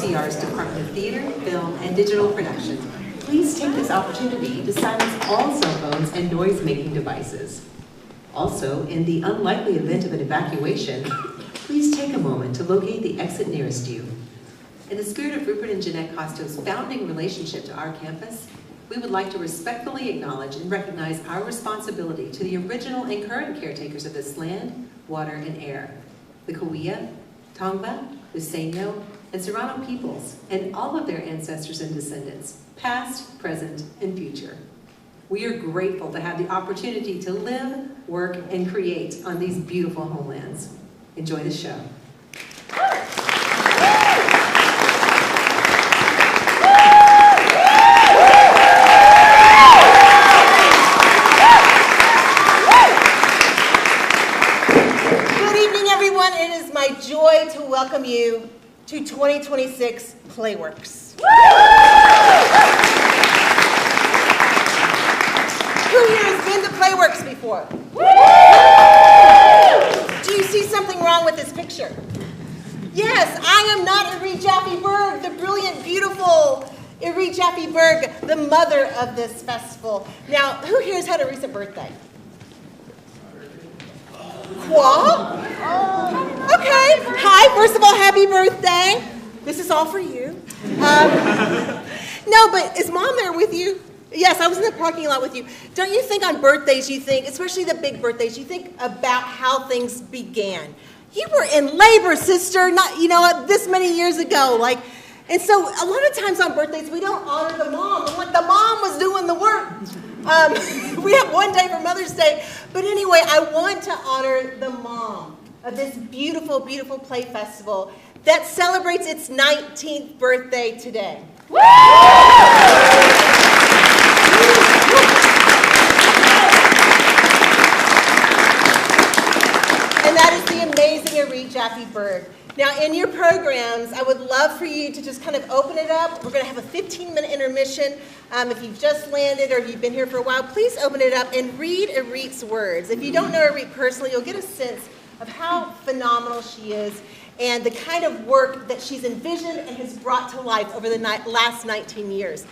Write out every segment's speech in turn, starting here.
UCR's Department of Theater, Film, and Digital Production. Please take this opportunity to silence all cell phones and noise-making devices. Also, in the unlikely event of an evacuation, please take a moment to locate the exit nearest you. In the spirit of Rupert and Jeanette Costo's founding relationship to our campus, we would like to respectfully acknowledge and recognize our responsibility to the original and current caretakers of this land, water, and air, the Cahuilla, Tongva, Luiseño, and Serrano peoples, and all of their ancestors and descendants, past, present, and future. We are grateful to have the opportunity to live, work, and create on these beautiful homelands. Enjoy the show. Joy to welcome you to 2026 PLAYWORKS. Who here has been to PLAYWORKS before? Do you see something wrong with this picture? Yes, I am not Erith Jaffe-Berg, the brilliant, beautiful Erith Jaffe-Berg, the mother of this festival. Now, who here has had a recent birthday? Qua? Okay. Hi, first of all, happy birthday. This is all for you. No, but is Mom there with you? Yes, I was in the parking lot with you. Don't you think on birthdays you think, especially the big birthdays, you think about how things began? You were in labor, sister, not, this many years ago. And so a lot of times on birthdays we don't honor the mom. The mom was doing the work. We have one day for Mother's Day. But anyway, I want to honor the mom of this beautiful, beautiful play festival that celebrates its 19th birthday today. Woo! And that is the amazing Erith Jaffe-Berg. Now, in your programs, I would love for you to just kind of open it up. We're going to have a 15-minute intermission. If you've just landed or you've been here for a while, please open it up and read Erith's words. If you don't know Erith personally, you'll get a sense of how phenomenal she is and the kind of work that she's envisioned and has brought to life over the last 19 years.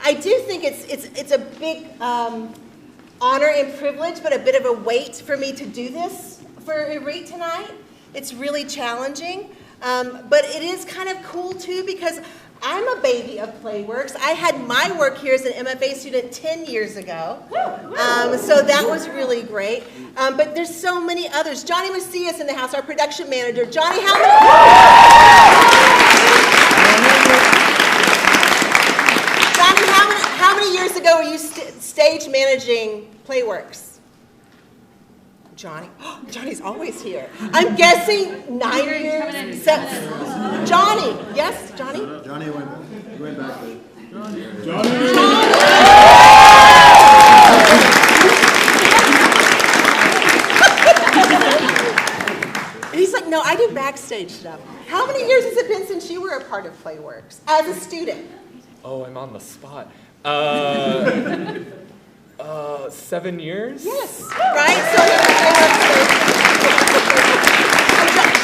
I do think it's a big honor and privilege, but a bit of a weight for me to do this for Erith tonight. It's really challenging, but it is kind of cool too because I'm a baby of PLAYWORKS. I had my work here as an MFA student 10 years ago, so that was really great. But there's so many others. Johnny Macias in the house, our production manager. Johnny, how many years ago were you stage managing PLAYWORKS? Johnny. Johnny's always here. I'm guessing 9 years. Johnny. Yes, Johnny? Johnny went back there. Johnny. And he's like, no, I do backstage stuff. How many years has it been since you were a part of PLAYWORKS as a student? Oh, I'm on the spot. 7 years? Yes, right? So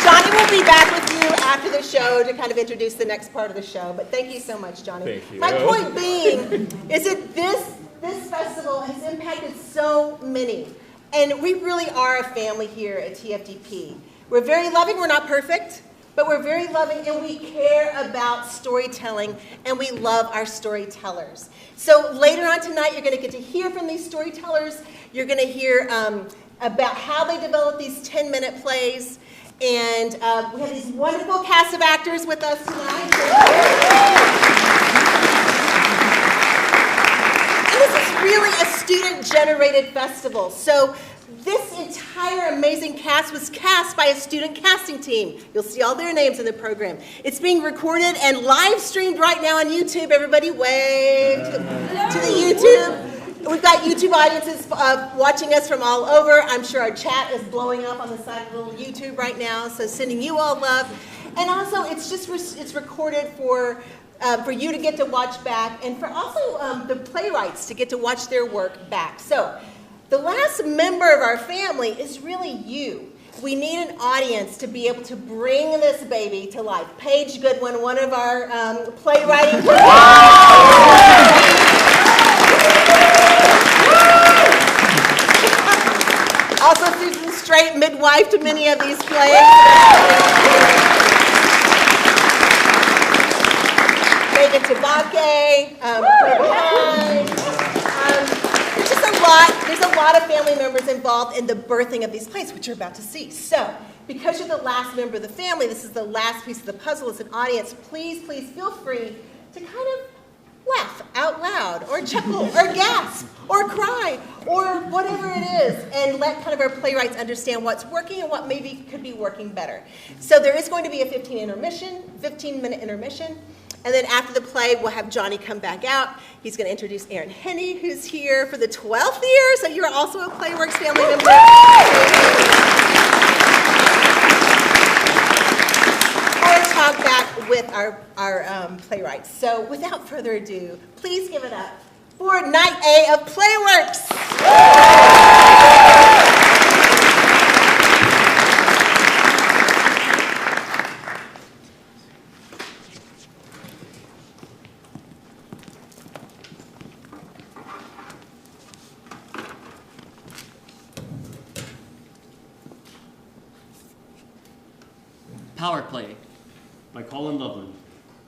Johnny will be back with you after the show to kind of introduce the next part of the show. But thank you so much, Johnny. Thank you. My point being is that this festival has impacted so many. And we really are a family here at TFDP. We're very loving. We're not perfect, but we're very loving, and we care about storytelling, and we love our storytellers. So later on tonight, you're going to get to hear from these storytellers. You're going to hear about how they develop these 10-minute plays. And we have these wonderful cast of actors with us tonight. And this is really a student-generated festival. So this entire amazing cast was cast by a student casting team. You'll see all their names in the program. It's being recorded and live streamed right now on YouTube. Everybody wave to the YouTube. We've got YouTube audiences watching us from all over. I'm sure our chat is blowing up on the side of little YouTube right now, so sending you all love. And also, it's recorded for you to get to watch back, and for also the playwrights to get to watch their work back. So the last member of our family is really you. We need an audience to be able to bring this baby to life. Paige Goodwin, one of our playwriting. Also, Susan Straight, midwife to many of these plays. Megan Tabake, there's just a lot. There's a lot of family members involved in the birthing of these plays, which you're about to see. So, because you're the last member of the family, this is the last piece of the puzzle as an audience. Please, please feel free to kind of laugh out loud, or chuckle, or gasp, or cry, or whatever it is, and let kind of our playwrights understand what's working and what maybe could be working better. So there is going to be a 15-minute intermission, and then after the play, we'll have Johnny come back out. He's going to introduce Aaron Henney, who's here for the 12th year, so you're also a PlayWorks family member. Or talk back with our playwrights. So without further ado, please give it up for Night A of PlayWorks. Power Play. By Colin Loveland.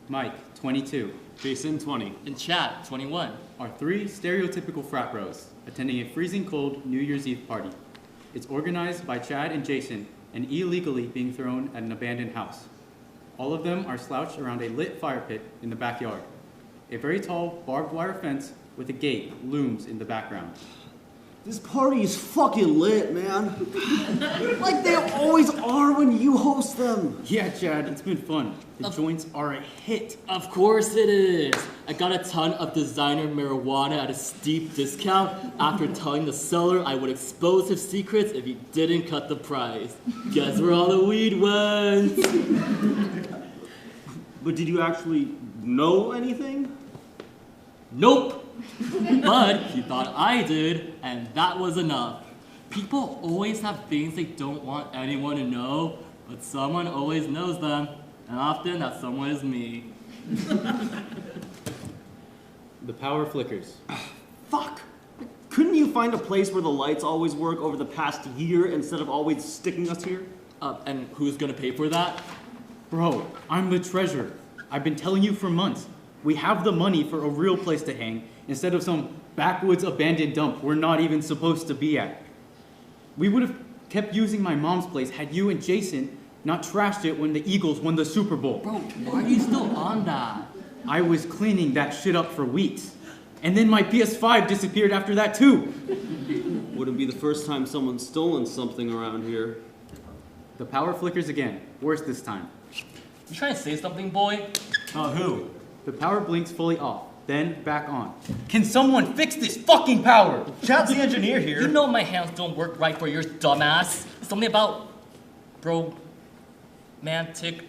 Mike, 22. Jason, 20. And Chad, 21. Are three stereotypical frat bros attending a freezing cold New Year's Eve party. It's organized by Chad and Jason and illegally being thrown at an abandoned house. All of them are slouched around a lit fire pit in the backyard. A very tall barbed wire fence with a gate looms in the background. This party is fucking lit, man. Like they always are when you host them. Yeah, Chad, it's been fun. The joints are a hit. Of course it is. I got a ton of designer marijuana at a steep discount after telling the seller I would expose his secrets if he didn't cut the price. Guess where all the weed went? But did you actually know anything? Nope. But he thought I did, and that was enough. People always have things they don't want anyone to know, but someone always knows them, and often that someone is me. The power flickers. Fuck. Couldn't you find a place where the lights always work over the past year instead of always sticking us here? And who's gonna pay for that? Bro, I'm the treasurer. I've been telling you for months. We have the money for a real place to hang instead of some backwoods abandoned dump we're not even supposed to be at. We would have kept using my mom's place had you and Jason not trashed it when the Eagles won the Super Bowl. Bro, why are you still on that? I was cleaning that shit up for weeks. And then my PS5 disappeared after that too. Wouldn't be the first time someone's stolen something around here. The power flickers again. Worse this time. You trying to say something, boy? Who? The power blinks fully off, then back on. Can someone fix this fucking power? Chad's the engineer here. You know my hands don't work right for yours, dumbass. Something about romantic,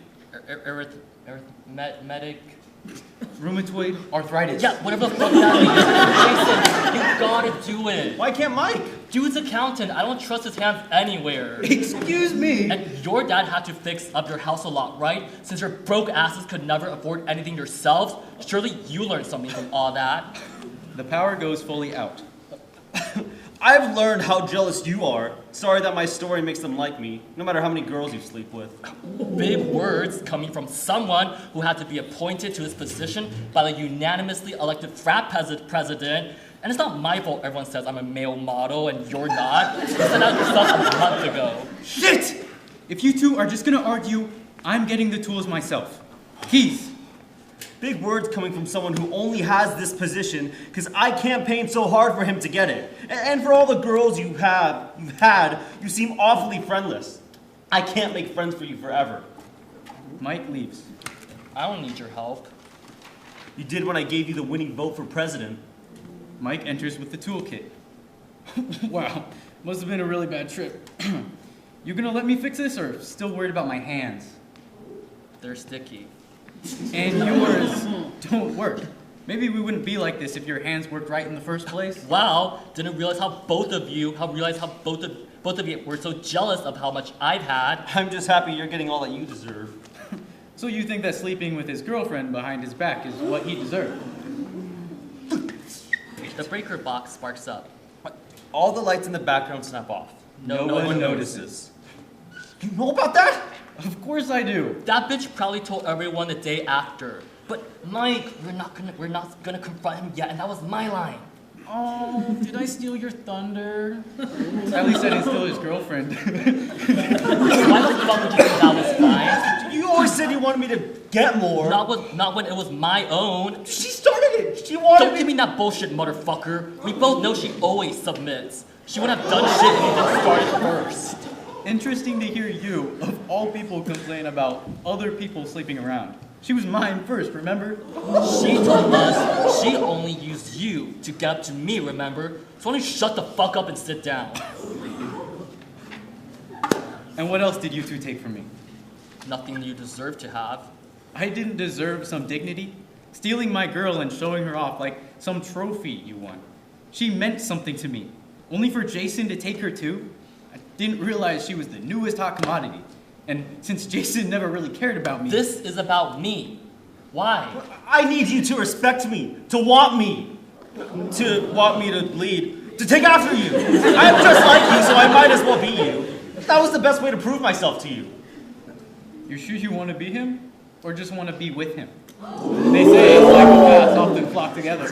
arithmetic, Rheumatoid arthritis. yeah, whatever the fuck that means. Jason, you gotta do it. Why can't Mike? Dude's accountant. I don't trust his hands anywhere. Excuse me. And your dad had to fix up your house a lot, right? Since your broke asses could never afford anything yourselves, surely you learned something from all that. The power goes fully out. I've learned how jealous you are. Sorry that my story makes them like me, no matter how many girls you sleep with. Big words coming from someone who had to be appointed to his position by the unanimously elected frat president. And it's not my fault everyone says I'm a male model and you're not. You said that yourself a month ago. Shit! If you two are just gonna argue, I'm getting the tools myself. Keys. Big words coming from someone who only has this position because I campaigned so hard for him to get it. And for all the girls you've had, you seem awfully friendless. I can't make friends for you forever. Mike leaves. I don't need your help. You did when I gave you the winning vote for president. Mike enters with the toolkit. Wow, must have been a really bad trip. You gonna let me fix this or still worried about my hands? They're sticky. And yours don't work. Maybe we wouldn't be like this if your hands worked right in the first place. Wow, didn't realize how both of Both of you were so jealous of how much I've had. I'm just happy you're getting all that you deserve. So you think that sleeping with his girlfriend behind his back is what he deserved? The breaker box sparks up. All the lights in the background snap off. No one notices. You know about that? Of course I do. That bitch probably told everyone the day after. But Mike, we're not gonna confront him yet, and that was my line. Oh, did I steal your thunder? At least I didn't steal his girlfriend. Why the fuck would you think that was fine? You always said you wanted me to get more. Not when it was my own. She started it. She wanted Don't give me that bullshit, motherfucker. We both know she always submits. She wouldn't have done shit if you didn't start it first. Interesting to hear you, of all people, complain about other people sleeping around. She was mine first, remember? She told us she only used you to get up to me, remember? So why don't you shut the fuck up and sit down? And what else did you two take from me? Nothing you deserve to have. I didn't deserve some dignity? Stealing my girl and showing her off like some trophy you won. She meant something to me. Only for Jason to take her too? I didn't realize she was the newest hot commodity. And since Jason never really cared about me... This is about me. Why? I need you to respect me, to want me to lead, to take after you. I'm just like you, so I might as well be you. That was the best way to prove myself to you. You sure you want to be him? Or just want to be with him? They say psychopaths often flock together.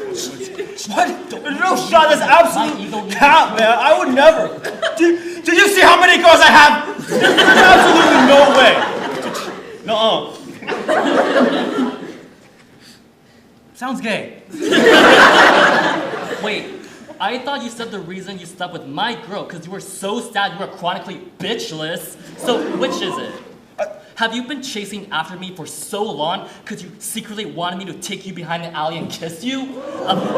What? No shot, that's absolute cap, man. I would never. Did you see how many girls I have? There's absolutely no way. No. Sounds gay. Wait, I thought you said the reason you slept with my girl because you were so sad you were chronically bitchless. So which is it? Have you been chasing after me for so long because you secretly wanted me to take you behind the alley and kiss you?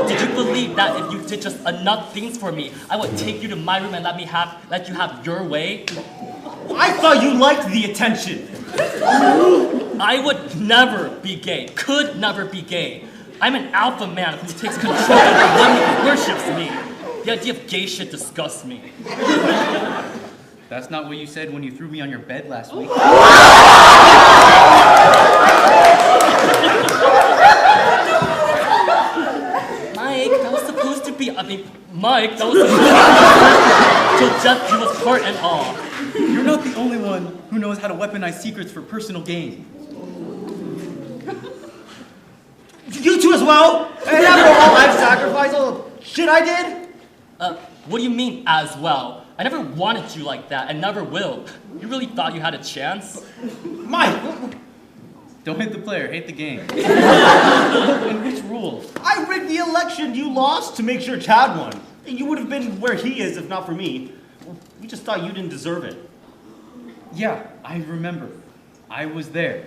Did you believe that if you did just enough things for me, I would take you to my room and let you have your way? I thought you liked the attention. I would never be gay, could never be gay. I'm an alpha man who takes control of the woman who worships me. The idea of gay shit disgusts me. That's not what you said when you threw me on your bed last week. Mike, that was supposed to be, Mike, that was supposed to be, so Jeff, he was hurt and all. You're not the only one who knows how to weaponize secrets for personal gain. You two as well? And after all I've sacrificed, all the shit I did? What do you mean, as well? I never wanted you like that, and never will. You really thought you had a chance? Mike! Don't hate the player, hate the game. And which rules? I rigged the election you lost to make sure Chad won. You would have been where he is if not for me. We just thought you didn't deserve it. Yeah, I remember. I was there.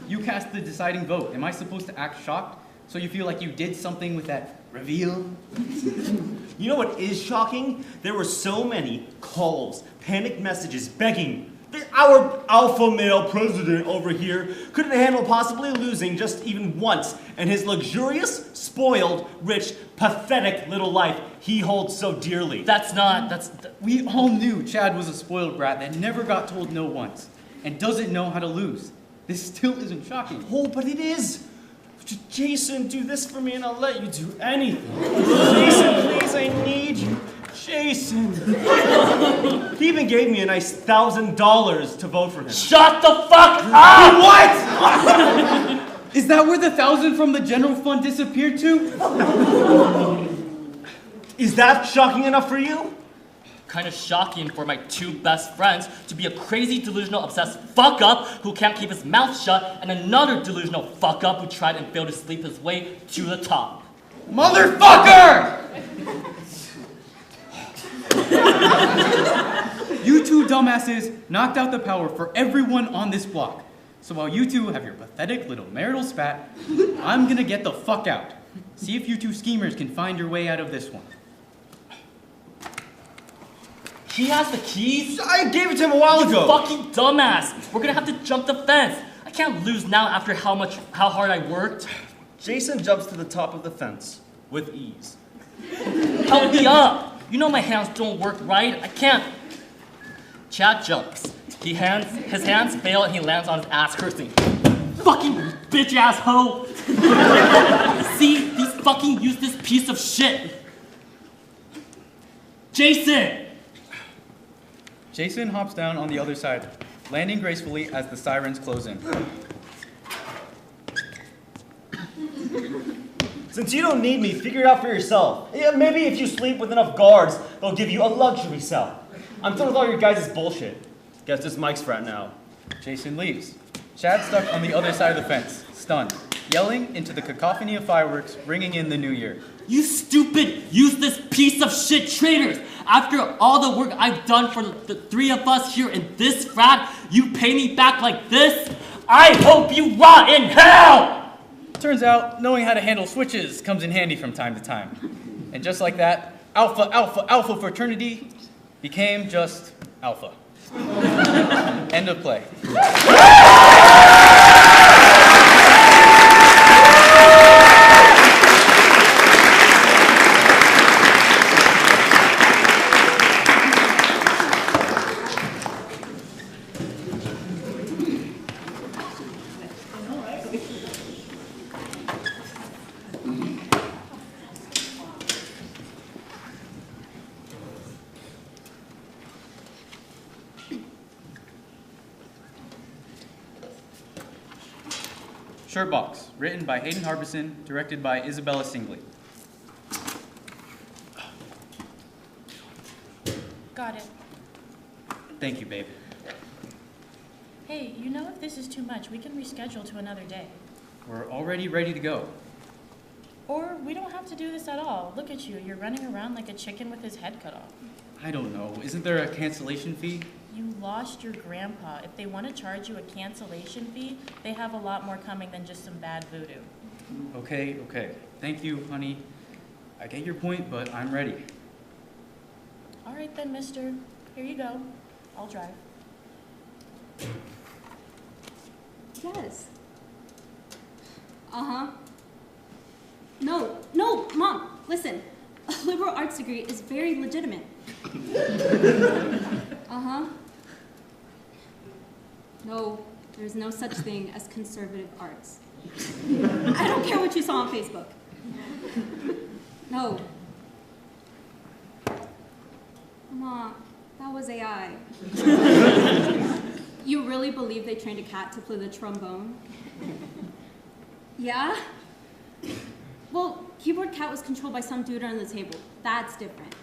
You cast the deciding vote. Am I supposed to act shocked so you feel like you did something with that reveal? You know what is shocking? There were so many calls, panicked messages, begging. Our alpha male president over here couldn't handle possibly losing just even once, and his luxurious, spoiled, rich, pathetic little life he holds so dearly. We all knew Chad was a spoiled brat that never got told no once, and doesn't know how to lose. This still isn't shocking. Oh, but it is. Jason, do this for me and I'll let you do anything. Jason, please, I need you. Jason. He even gave me a nice $1,000 to vote for him. Shut the fuck up! What? Is that where the 1,000 from the general fund disappeared to? Is that shocking enough for you? Kind of shocking for my two best friends to be a crazy, delusional, obsessed fuck-up who can't keep his mouth shut, and another delusional fuck-up who tried and failed to sleep his way to the top. Motherfucker! You two dumbasses knocked out the power for everyone on this block. So while you two have your pathetic little marital spat, I'm gonna get the fuck out. See if you two schemers can find your way out of this one. He has the keys? I gave it to him a while ago. Fucking dumbass! We're gonna have to jump the fence. I can't lose now after how hard I worked. Jason jumps to the top of the fence with ease. Help me up! You know my hands don't work right. I can't. Chad jumps. His hands fail and he lands on his ass cursing. Fucking bitch ass hoe! See, these fucking useless piece of shit! Jason! Jason hops down on the other side, landing gracefully as the sirens close in. Since you don't need me, figure it out for yourself. Yeah, maybe if you sleep with enough guards, they'll give you a luxury cell. I'm done with all your guys' bullshit. Guess this Mike's frat now. Jason leaves. Chad stuck on the other side of the fence, stunned, yelling into the cacophony of fireworks, ringing in the new year. You stupid, useless piece of shit traitors! After all the work I've done for the three of us here in this frat, you pay me back like this? I hope you rot in hell! Turns out, knowing how to handle switches comes in handy from time to time. And just like that, Alpha, Alpha, Alpha fraternity became just Alpha. End of play. SHIRTBOX, written by Hayden Harbison, directed by Isabella Singley. Got it. Thank you, babe. Hey, you know if this is too much, we can reschedule to another day. We're already ready to go. Or we don't have to do this at all. Look at you, you're running around like a chicken with his head cut off. I don't know. Isn't there a cancellation fee? You lost your grandpa. If they want to charge you a cancellation fee, they have a lot more coming than just some bad voodoo. Okay. Thank you, honey. I get your point, but I'm ready. All right then, mister. Here you go. I'll drive. Yes. Uh-huh. No, Mom, listen. A liberal arts degree is very legitimate. Uh-huh. No, there's no such thing as conservative arts. I don't care what you saw on Facebook. No. Ma, that was AI. You really believe they trained a cat to play the trombone? Yeah? Well, Keyboard Cat was controlled by some dude on the table. That's different.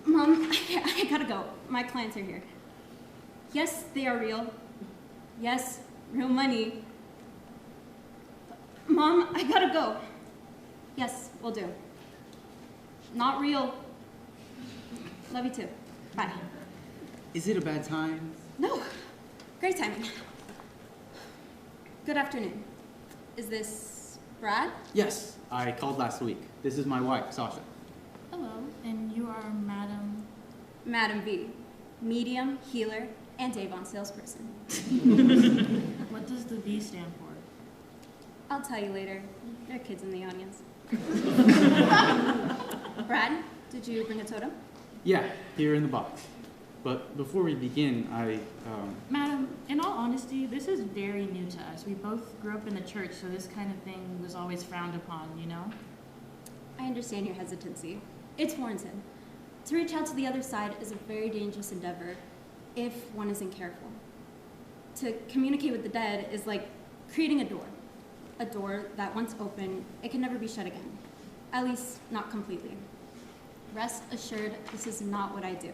Mom, I gotta go. My clients are here. Yes, they are real. Yes, real money. Mom, I gotta go. Yes, will do. Not real. Love you too. Bye. Is it a bad time? No, great timing. Good afternoon. Is this Brad? Yes, I called last week. This is my wife, Sasha. Hello, and you are Madam... Madam V, medium, healer, and Avon salesperson. What does the V stand for? I'll tell you later. There are kids in the audience. Brad, did you bring a totem? Yeah, here in the box. But before we begin, Madam, in all honesty, this is very new to us. We both grew up in the church, so this kind of thing was always frowned upon, you know? I understand your hesitancy. It's warranted. To reach out to the other side is a very dangerous endeavor if one isn't careful. To communicate with the dead is like creating a door. A door that once open, it can never be shut again. At least, not completely. Rest assured, this is not what I do.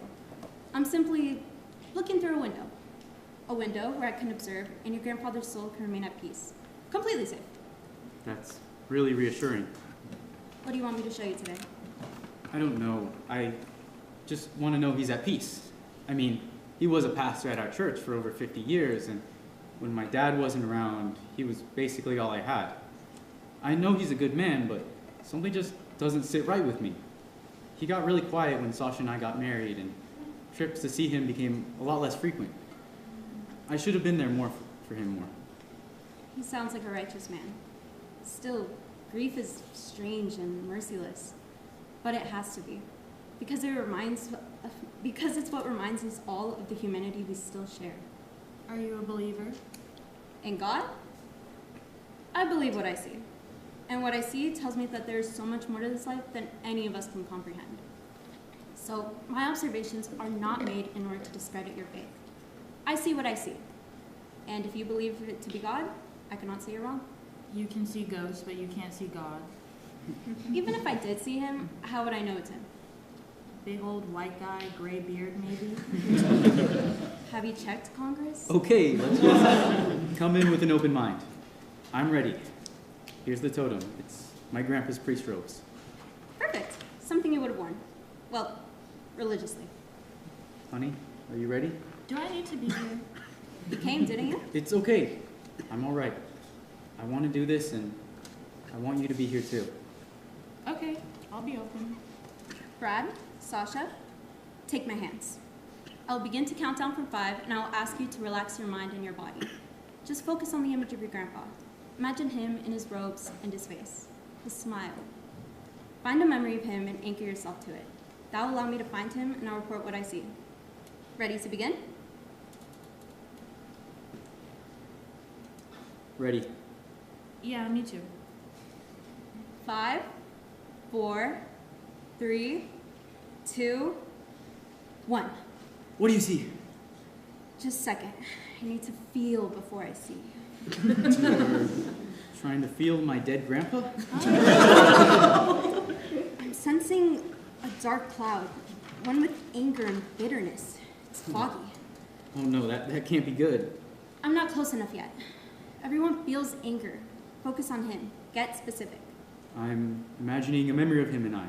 I'm simply looking through a window. A window where I can observe and your grandfather's soul can remain at peace. Completely safe. that's really reassuring. What do you want me to show you today? I don't know. I just want to know he's at peace. I mean, he was a pastor at our church for over 50 years, and when my dad wasn't around, he was basically all I had. I know he's a good man, but something just doesn't sit right with me. He got really quiet when Sasha and I got married, and trips to see him became a lot less frequent. I should have been there more for him more. He sounds like a righteous man. Still, grief is strange and merciless. but it has to be. Because it's what reminds us all of the humanity we still share. Are you a believer? In God? I believe what I see. And what I see tells me that there's so much more to this life than any of us can comprehend. So my observations are not made in order to discredit your faith. I see what I see. And if you believe it to be God, I cannot say you're wrong. You can see ghosts, but you can't see God. Even if I did see him, how would I know it's him? Big old white guy, gray beard maybe? Have you checked Congress? Okay, let's just come in with an open mind. I'm ready. Here's the totem. It's my grandpa's priest robes. Perfect. Something you would have worn. Well, religiously. Honey, are you ready? Do I need to be here? You came, didn't you? It's okay. I'm all right. I want to do this, and I want you to be here too. Okay, I'll be open. Brad, Sasha, take my hands. I'll begin to count down from 5, and I'll ask you to relax your mind and your body. Just focus on the image of your grandpa. Imagine him in his robes and his face, his smile. Find a memory of him and anchor yourself to it. That will allow me to find him, and I'll report what I see. Ready to begin? Ready. Yeah, me too. 5, 4, 3, 2, 1. What do you see? Just a second. I need to feel before I see. You're trying to feel my dead grandpa? I'm sensing a dark cloud, one with anger and bitterness. It's foggy. Oh no, that can't be good. I'm not close enough yet. Everyone feels anger. Focus on him. Get specific. I'm imagining a memory of him and I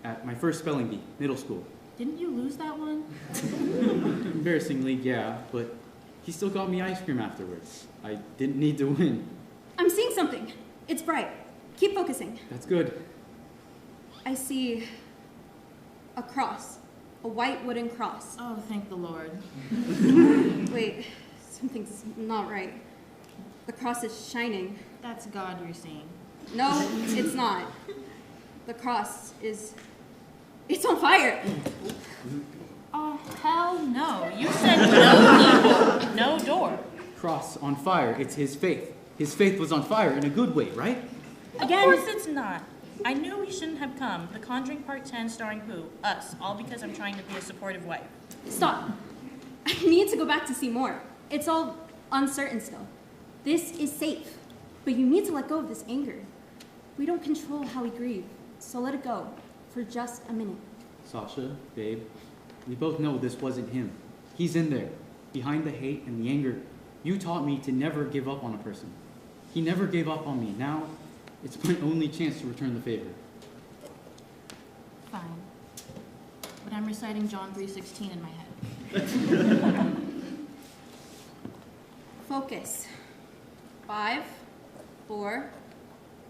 at my first spelling bee, middle school. Didn't you lose that one? Embarrassingly, yeah, but he still got me ice cream afterwards. I didn't need to win. I'm seeing something. It's bright. Keep focusing. That's good. I see a cross. A white wooden cross. Oh, thank the Lord. Wait, something's not right. The cross is shining. That's God you're seeing. No, it's not. The cross is... It's on fire! Oh, hell no. You said no people, no door. Cross on fire. It's his faith. His faith was on fire in a good way, right? Again, of course it's not. I knew we shouldn't have come. The Conjuring Part 10 starring who? Us. All because I'm trying to be a supportive wife. Stop. I need to go back to see more. It's all uncertain still. This is safe, but you need to let go of this anger. We don't control how we grieve, so let it go for just a minute. Sasha, babe, we both know this wasn't him. He's in there, behind the hate and the anger. You taught me to never give up on a person. He never gave up on me. Now, it's my only chance to return the favor. Fine. But I'm reciting John 3:16 in my head. Focus. 5, 4,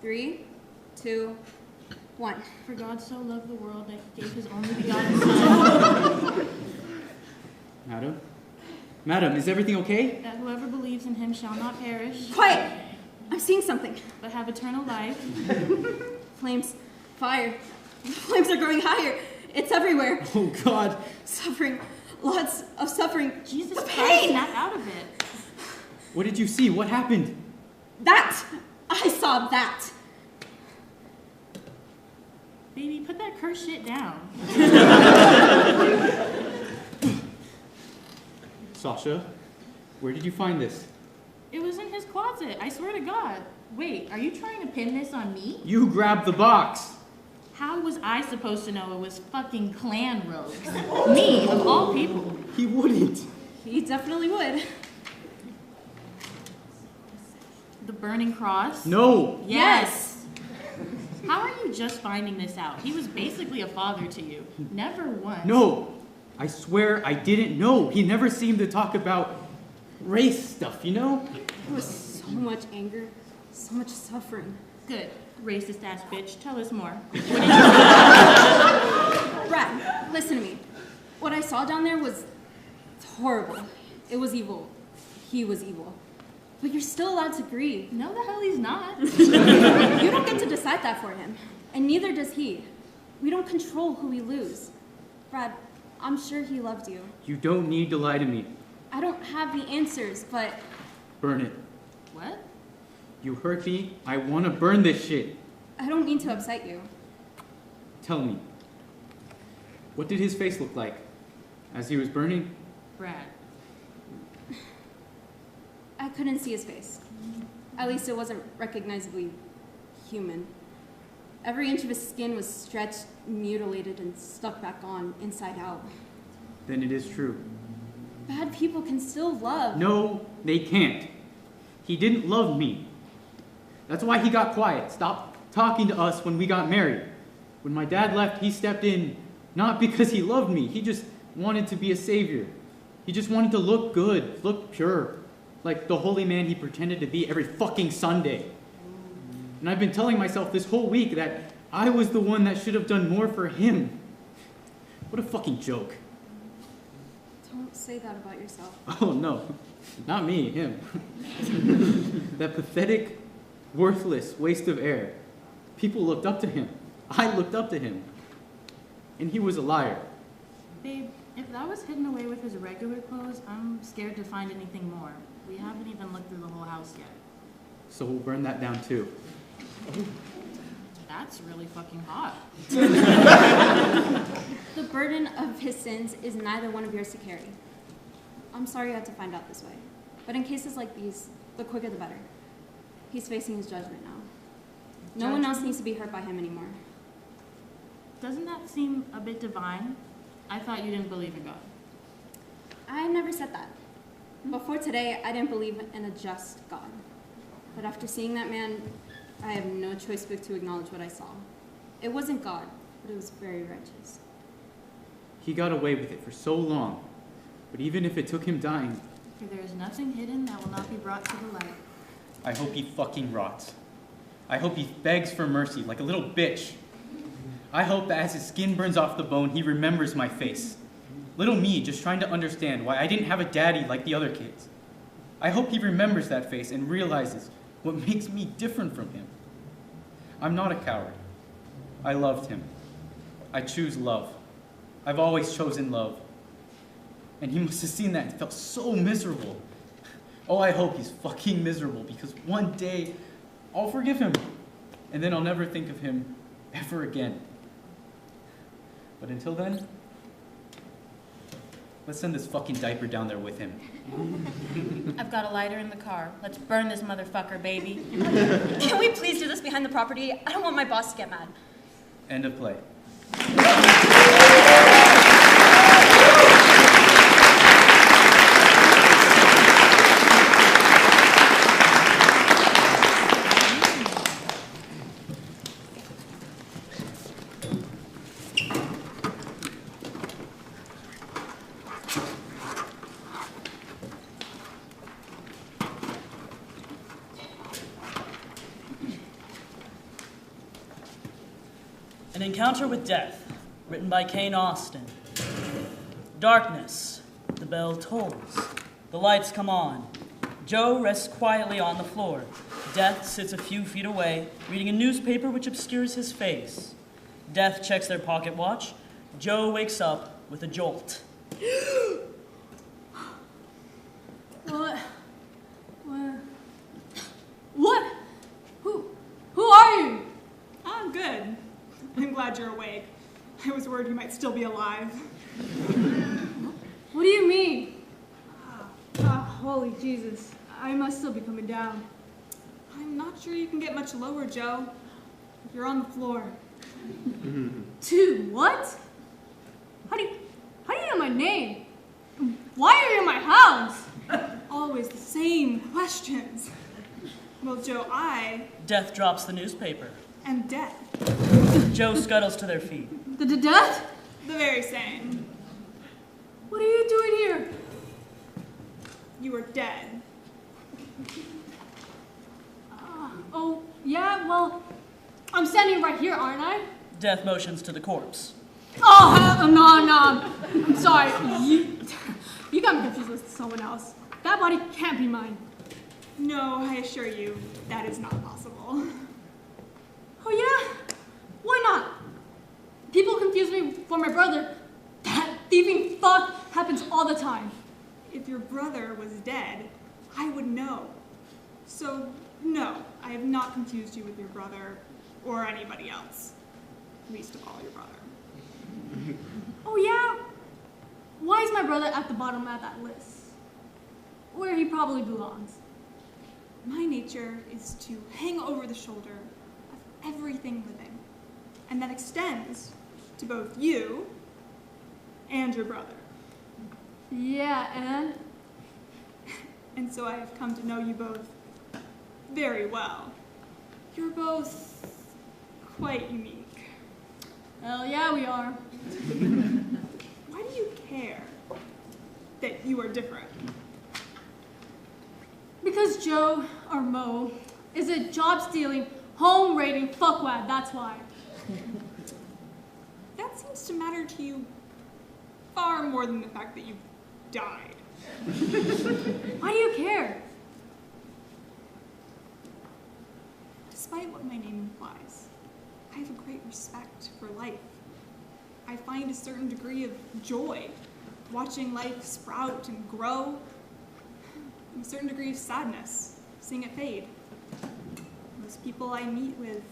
3, 2, 1. For God so loved the world that he gave his only begotten Son. Madam? Madam, is everything okay? That whoever believes in him shall not perish, Quiet! I'm seeing something. but have eternal life. Flames. Fire. The flames are growing higher. It's everywhere. Oh, God. Suffering. Lots of suffering. Jesus The Christ, pain! snap out of it. What did you see? What happened? That! I saw that! Baby, put that cursed shit down. Sasha, where did you find this? It was in his closet, I swear to God. Wait, are you trying to pin this on me? You grabbed the box. How was I supposed to know it was fucking clan robes? Me, of all people. He wouldn't. He definitely would. The burning cross? No. Yes. How are you just finding this out? He was basically a father to you. Never once. No. I swear I didn't know. He never seemed to talk about race stuff, you know? There was so much anger, so much suffering. Good. Racist ass bitch. Tell us more. Brad, listen to me. What I saw down there was horrible. It was evil. He was evil. But you're still allowed to grieve. No, the hell he's not. You don't get to decide that for him. And neither does he. We don't control who we lose. Brad, I'm sure he loved you. You don't need to lie to me. I don't have the answers, but... Burn it. What? You hurt me. I want to burn this shit. I don't mean to upset you. Tell me, what did his face look like as he was burning? Brad. I couldn't see his face. At least it wasn't recognizably human. Every inch of his skin was stretched, mutilated, and stuck back on, inside out. Then it is true. Bad people can still love. No, they can't. He didn't love me. That's why he got quiet, stopped talking to us when we got married. When my dad left, he stepped in, not because he loved me. He just wanted to be a savior. He just wanted to look good, look pure, like the holy man he pretended to be every fucking Sunday. And I've been telling myself this whole week that I was the one that should have done more for him. What a fucking joke. Don't say that about yourself. Oh no, not me, him. That pathetic, worthless waste of air. People looked up to him. I looked up to him. And he was a liar. Babe, if that was hidden away with his regular clothes, I'm scared to find anything more. We haven't even looked through the whole house yet. So we'll burn that down too. That's really fucking hot. The burden of his sins is neither one of yours to carry. I'm sorry you had to find out this way. But in cases like these, the quicker the better. He's facing his judgment now. No one else needs to be hurt by him anymore. Doesn't that seem a bit divine? I thought you didn't believe in God. I never said that. Before today, I didn't believe in a just God. But after seeing that man, I have no choice but to acknowledge what I saw. It wasn't God, but it was very righteous. He got away with it for so long. But even if it took him dying... For there is nothing hidden that will not be brought to the light. I hope he fucking rots. I hope he begs for mercy like a little bitch. I hope that as his skin burns off the bone, he remembers my face. Little me just trying to understand why I didn't have a daddy like the other kids. I hope he remembers that face and realizes what makes me different from him. I'm not a coward. I loved him. I choose love. I've always chosen love. And he must have seen that and felt so miserable. Oh, I hope he's fucking miserable because one day I'll forgive him. And then I'll never think of him ever again. But until then, let's send this fucking diaper down there with him. I've got a lighter in the car. Let's burn this motherfucker, baby. Can we please do this behind the property? I don't want my boss to get mad. End of play. An Encounter with Death, written by Kane Austen. Darkness. The bell tolls. The lights come on. Joe rests quietly on the floor. Death sits a few feet away, reading a newspaper which obscures his face. Death checks their pocket watch. Joe wakes up with a jolt. What? What? Who are you? I'm good. I'm glad you're awake. I was worried you might still be alive. What do you mean? Holy Jesus. I must still be coming down. I'm not sure you can get much lower, Joe. You're on the floor. Dude, what? How do you know my name? Why are you in my house? Always the same questions. Well, Joe, Death drops the newspaper. And death. Joe scuttles to their feet. The death? The very same. What are you doing here? You were dead. Oh, yeah, well, I'm standing right here, aren't I? Death motions to the corpse. Oh, no. I'm sorry. You got me confused with someone else. That body can't be mine. No, I assure you, that is not possible. Oh, yeah? Why not? People confuse me for my brother. That thieving fuck happens all the time. If your brother was dead, I would know. So, no, I have not confused you with your brother or anybody else. Least of all your brother. Oh yeah? Why is my brother at the bottom of that list? Where he probably belongs. My nature is to hang over the shoulder of everything living, and that extends to both you and your brother. Yeah, and? And so I have come to know you both very well. You're both quite unique. Hell yeah, we are. Why do you care that you are different? Because Joe, or Mo, is a job-stealing, home-raiding fuckwad, that's why. That seems to matter to you far more than the fact that you've died. Why do you care? Despite what my name implies, I have a great respect for life. I find a certain degree of joy watching life sprout and grow, and a certain degree of sadness seeing it fade. Most people I meet with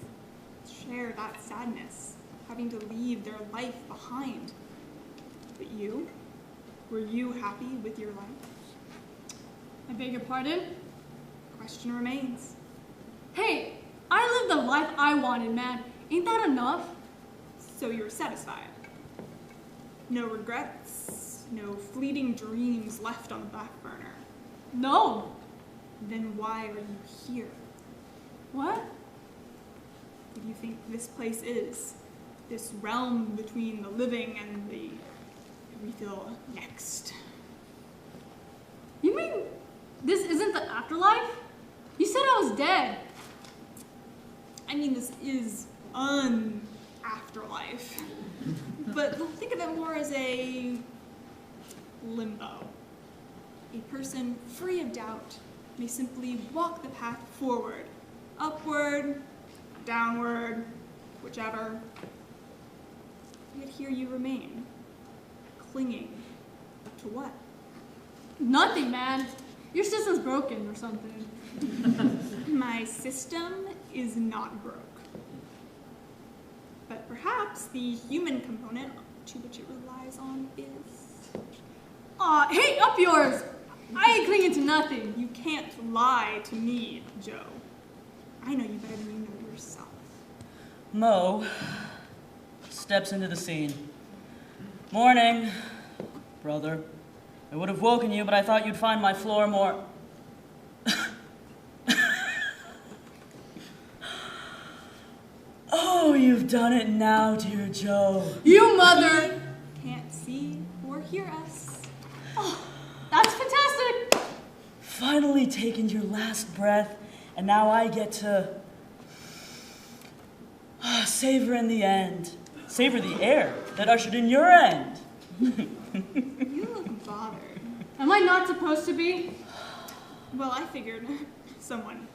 share that sadness, having to leave their life behind. But you? Were you happy with your life? I beg your pardon? Question remains. Hey, I lived the life I wanted, man. Ain't that enough? So you're satisfied? No regrets? No fleeting dreams left on the back burner? No. Then why are you here? What? What do you think this place is? This realm between the living and the we feel next. You mean this isn't the afterlife? You said I was dead. I mean, this is afterlife. But think of it more as a limbo. A person free of doubt may simply walk the path forward, upward, downward, whichever. Yet here you remain, clinging to what? Nothing, man. Your system's broken or something. My system is not broke. But perhaps the human component to which it relies on is... Aw, hey, up yours! I ain't clinging to nothing. You can't lie to me, Joe. I know you better than you know yourself. Mo steps into the scene. Morning, brother. I would have woken you, but I thought you'd find my floor more... Oh, you've done it now, dear Joe. You mother! Can't see or hear us. Oh, that's fantastic! Finally taken your last breath, and now I get to savor in the end. Savor the air that ushered in your end. You look bothered. Am I not supposed to be? Well, I figured someone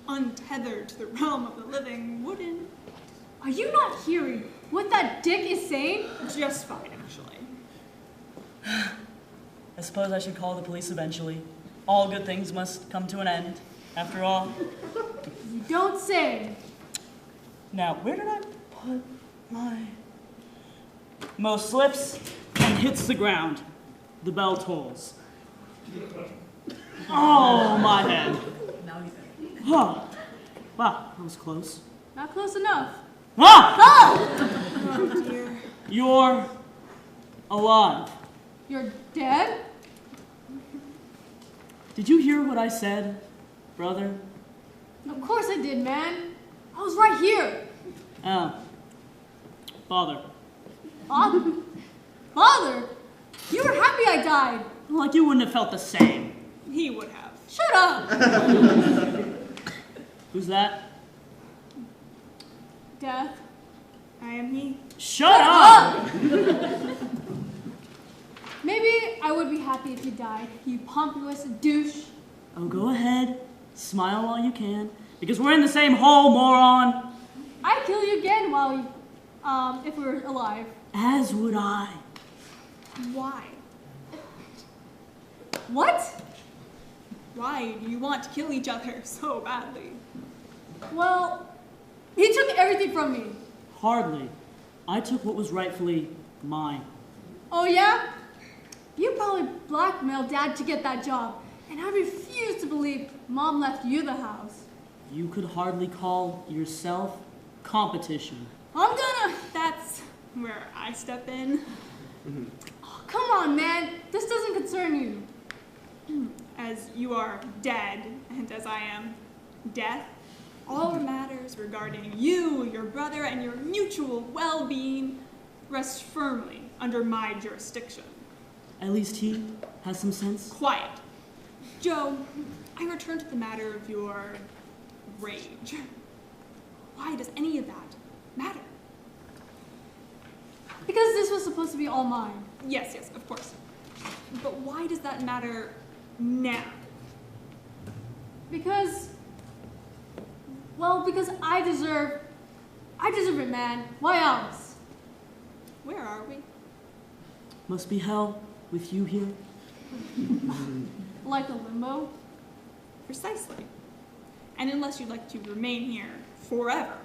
untethered to the realm of the living wouldn't. Are you not hearing what that dick is saying? Just fine, actually. I suppose I should call the police eventually. All good things must come to an end, after all. You don't say. Now, where did I put my... Mo slips and hits the ground. The bell tolls. Oh, my head. Oh, wow, that was close. Not close enough. Ah! Oh, dear. You're alive. You're dead? Did you hear what I said, brother? Of course I did, man. I was right here. Oh. Father. Father? Father? You were happy I died. Like you wouldn't have felt the same. He would have. Shut up. Who's that? Death. I am he. Shut up! Maybe I would be happy if you died, you pompous douche. Oh, go ahead. Smile while you can. Because we're in the same hole, moron. I'd kill you again while you if we were alive. As would I. Why? What? Why do you want to kill each other so badly? Well, he took everything from me. Hardly. I took what was rightfully mine. Oh yeah? You probably blackmailed Dad to get that job, and I refuse to believe Mom left you the house. You could hardly call yourself competition. That's where I step in. Oh, come on, man. This doesn't concern you. As you are dead, and as I am death, all matters regarding you, your brother, and your mutual well-being rest firmly under my jurisdiction. At least he has some sense. Quiet. Joe, I return to the matter of your rage. Why does any of that matter? Because this was supposed to be all mine. Yes, of course. But why does that matter now? Because I deserve it, man. Why else? Where are we? Must be hell with you here. Like a limbo? Precisely. And unless you'd like to remain here forever,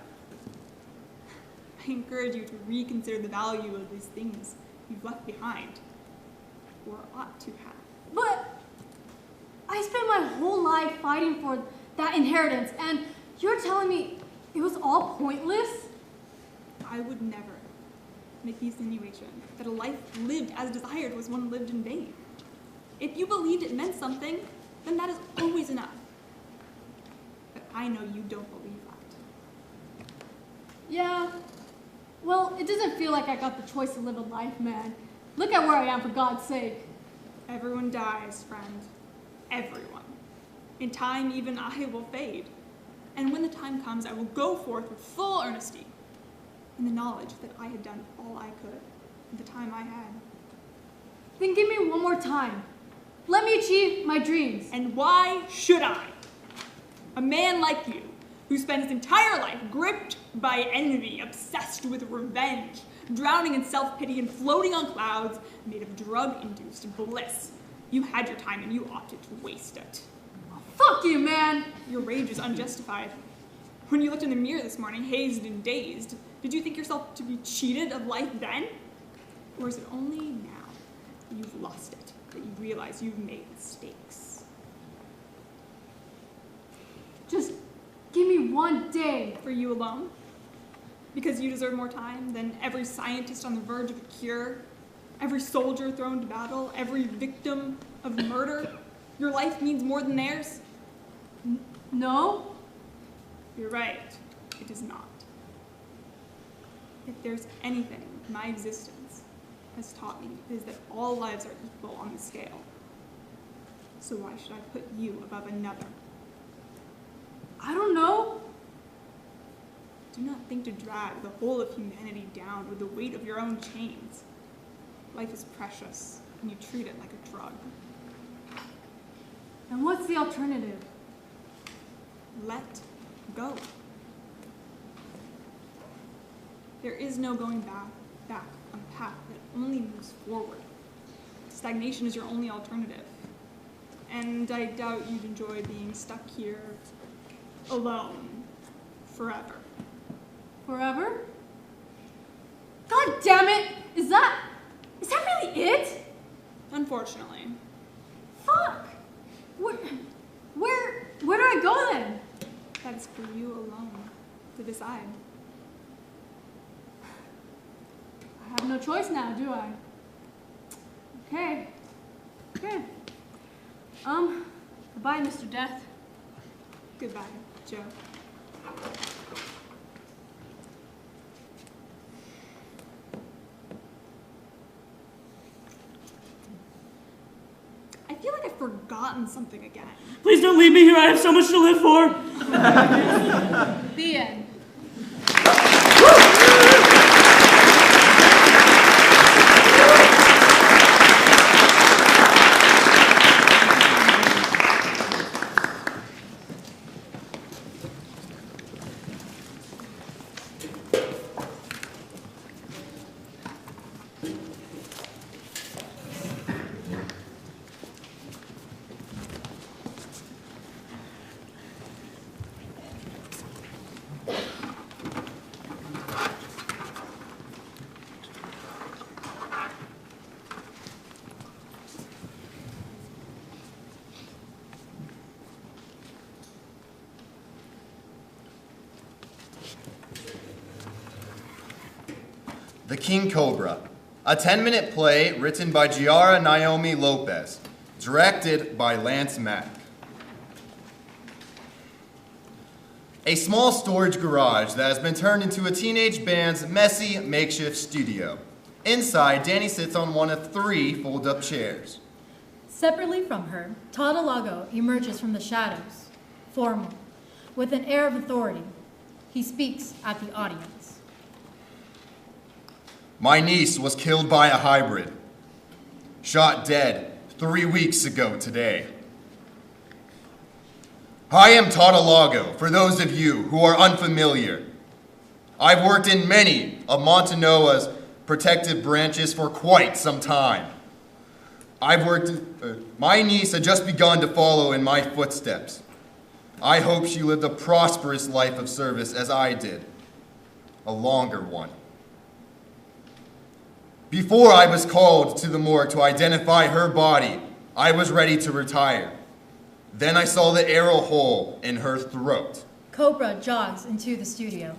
I encourage you to reconsider the value of these things you've left behind, or ought to have. But I spent my whole life fighting for that inheritance, and you're telling me it was all pointless? I would never make the insinuation that a life lived as desired was one lived in vain. If you believed it meant something, then that is always enough. But I know you don't believe that. Yeah. Well, it doesn't feel like I got the choice to live a life, man. Look at where I am, for God's sake. Everyone dies, friend. Everyone. In time, even I will fade. And when the time comes, I will go forth with full earnesty, in the knowledge that I had done all I could with the time I had. Then give me one more time. Let me achieve my dreams. And why should I? A man like you, who spent his entire life gripped by envy, obsessed with revenge, drowning in self-pity and floating on clouds made of drug-induced bliss. You had your time and you opted to waste it. Fuck you, man! Your rage is unjustified. When you looked in the mirror this morning, hazed and dazed, did you think yourself to be cheated of life then? Or is it only now that you've lost it, that you realize you've made mistakes? Just give me one day. For you alone? Because you deserve more time than every scientist on the verge of a cure, every soldier thrown to battle, every victim of murder? Your life means more than theirs? No? You're right. It is not. If there's anything my existence has taught me, it is that all lives are equal on the scale. So why should I put you above another? I don't know. Do not think to drag the whole of humanity down with the weight of your own chains. Life is precious, and you treat it like a drug. And what's the alternative? Let go. There is no going back on a path that only moves forward. Stagnation is your only alternative. And I doubt you'd enjoy being stuck here alone forever. Forever? God damn it! Is that really it? Unfortunately. Fuck! Where do I go then? That is for you alone to decide. I have no choice now, do I? Okay. Goodbye, Mr. Death. Goodbye, Joe. I feel like I've forgotten something again. Please don't leave me here. I have so much to live for. The end. The King Cobra, a 10-minute play written by Giara Naomi Lopez, directed by Lance Mack. A small storage garage that has been turned into a teenage band's messy makeshift studio. Inside, Danny sits on one of 3 fold-up chairs. Separately from her, Tautologo emerges from the shadows, formal, with an air of authority. He speaks at the audience. My niece was killed by a hybrid. Shot dead 3 weeks ago today. I am Tautologo, for those of you who are unfamiliar. I've worked in many of Montanoa's protective branches for quite some time. My niece had just begun to follow in my footsteps. I hope she lived a prosperous life of service as I did, a longer one. Before I was called to the morgue to identify her body, I was ready to retire. Then I saw the arrow hole in her throat. Cobra jogs into the studio.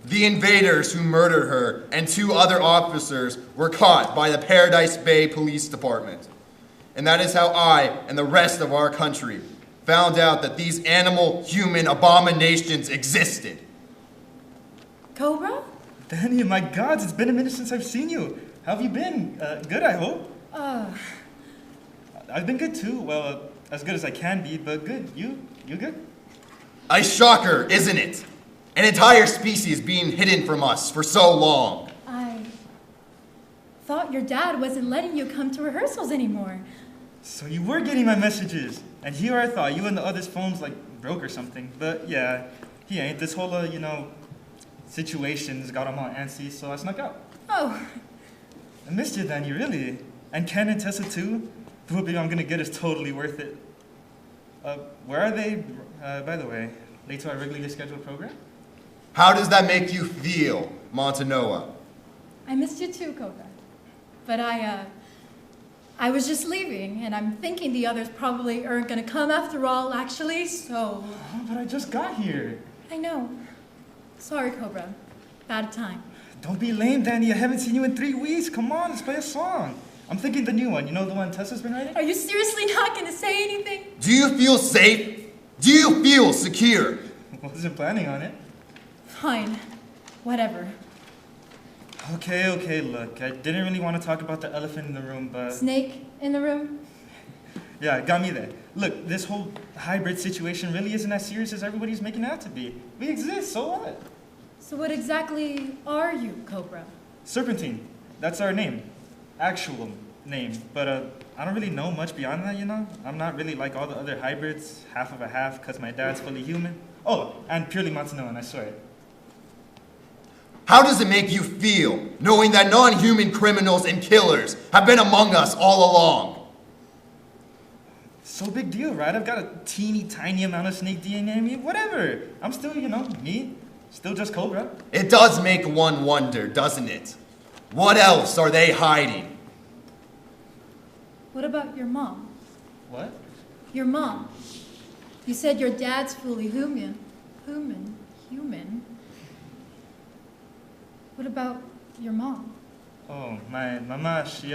The invaders who murdered her and 2 other officers were caught by the Paradise Bay Police Department. And that is how I and the rest of our country found out that these animal-human abominations existed. Cobra? Danny, my God, it's been a minute since I've seen you. How have you been? Good, I hope. I've been good too. Well, as good as I can be, but good. You good? A shocker, isn't it? An entire species being hidden from us for so long. I thought your dad wasn't letting you come to rehearsals anymore. So you were getting my messages. And here I thought you and the others' phones broke or something. But yeah, he ain't. This whole, situation's got him all antsy, so I snuck out. Oh. I missed you, Danny, really. And Ken and Tessa too. The whooping I'm gonna get is totally worth it. Where are they, by the way? Late to our regularly scheduled program? How does that make you feel, Montanoa? I missed you too, Cobra. But I was just leaving, and I'm thinking the others probably aren't gonna come after all, actually, so... Oh, but I just got here. I know. Sorry, Cobra. Bad time. Don't be lame, Danny. I haven't seen you in 3 weeks. Come on, let's play a song. I'm thinking the new one. You know the one Tessa's been writing? Are you seriously not gonna say anything? Do you feel safe? Do you feel secure? I wasn't planning on it. Fine. Whatever. Okay, look. I didn't really want to talk about the elephant in the room, but... Snake in the room? Yeah, it got me there. Look, this whole hybrid situation really isn't as serious as everybody's making it out to be. We exist, so what? So what exactly are you, Cobra? Serpentine. That's our name. Actual name. But I don't really know much beyond that, I'm not really like all the other hybrids, half of a half, because my dad's fully human. Oh, and purely Montanoan, I swear. How does it make you feel, knowing that non-human criminals and killers have been among us all along? So big deal, right? I've got a teeny tiny amount of snake DNA in me. Whatever. I'm still, me. Still just Cobra. It does make one wonder, doesn't it? What else are they hiding? What about your mom? What? Your mom. You said your dad's fully human. What about your mom? Oh, my mama, she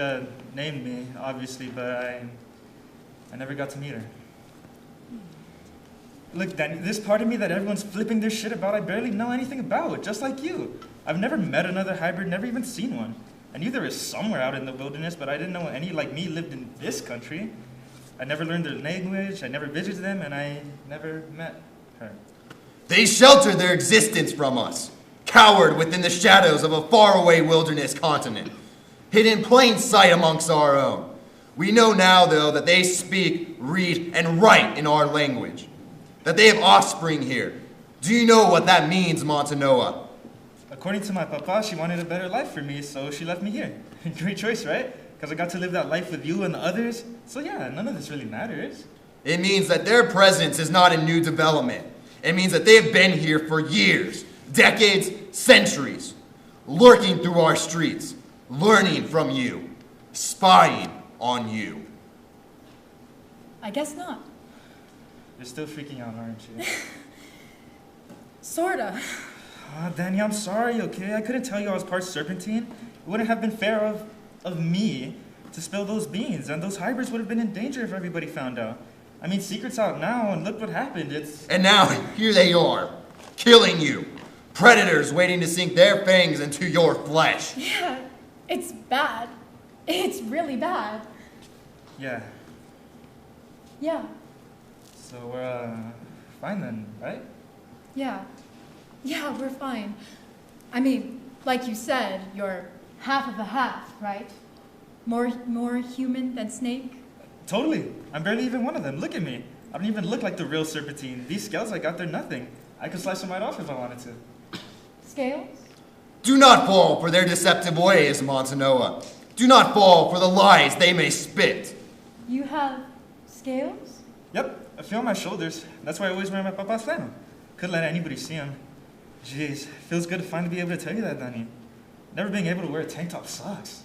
named me, obviously, but I never got to meet her. Look, Danny, this part of me that everyone's flipping their shit about, I barely know anything about, just like you. I've never met another hybrid, never even seen one. I knew there was somewhere out in the wilderness, but I didn't know any like me lived in this country. I never learned their language, I never visited them, and I never met her. They sheltered their existence from us, cowered within the shadows of a faraway wilderness continent, hid in plain sight amongst our own. We know now, though, that they speak, read, and write in our language, that they have offspring here. Do you know what that means, Montanoa? According to my papa, she wanted a better life for me, so she left me here. Great choice, right? Because I got to live that life with you and the others. So yeah, none of this really matters. It means that their presence is not a new development. It means that they have been here for years, decades, centuries, lurking through our streets, learning from you, spying on you. I guess not. You're still freaking out, aren't you? Sorta. Danny, I'm sorry, okay? I couldn't tell you I was part serpentine. It wouldn't have been fair of me to spill those beans, and those hybrids would have been in danger if everybody found out. I mean, secret's out now, and look what happened. And now, here they are, killing you. Predators waiting to sink their fangs into your flesh. Yeah, it's bad. It's really bad. Yeah. Yeah, So we're, fine then, right? yeah. Yeah, we're fine. I mean, like you said, you're half of a half, right? More human than snake? Totally. I'm barely even one of them. Look at me. I don't even look like the real serpentine. These scales I got, they're nothing. I could slice them right off if I wanted to. Scales? Do not fall for their deceptive ways, Montanoa. Do not fall for the lies they may spit. You have scales? Yep, a few on my shoulders. That's why I always wear my papa's flannel. Couldn't let anybody see them. Jeez, feels good to finally be able to tell you that, Danny. Never being able to wear a tank top sucks.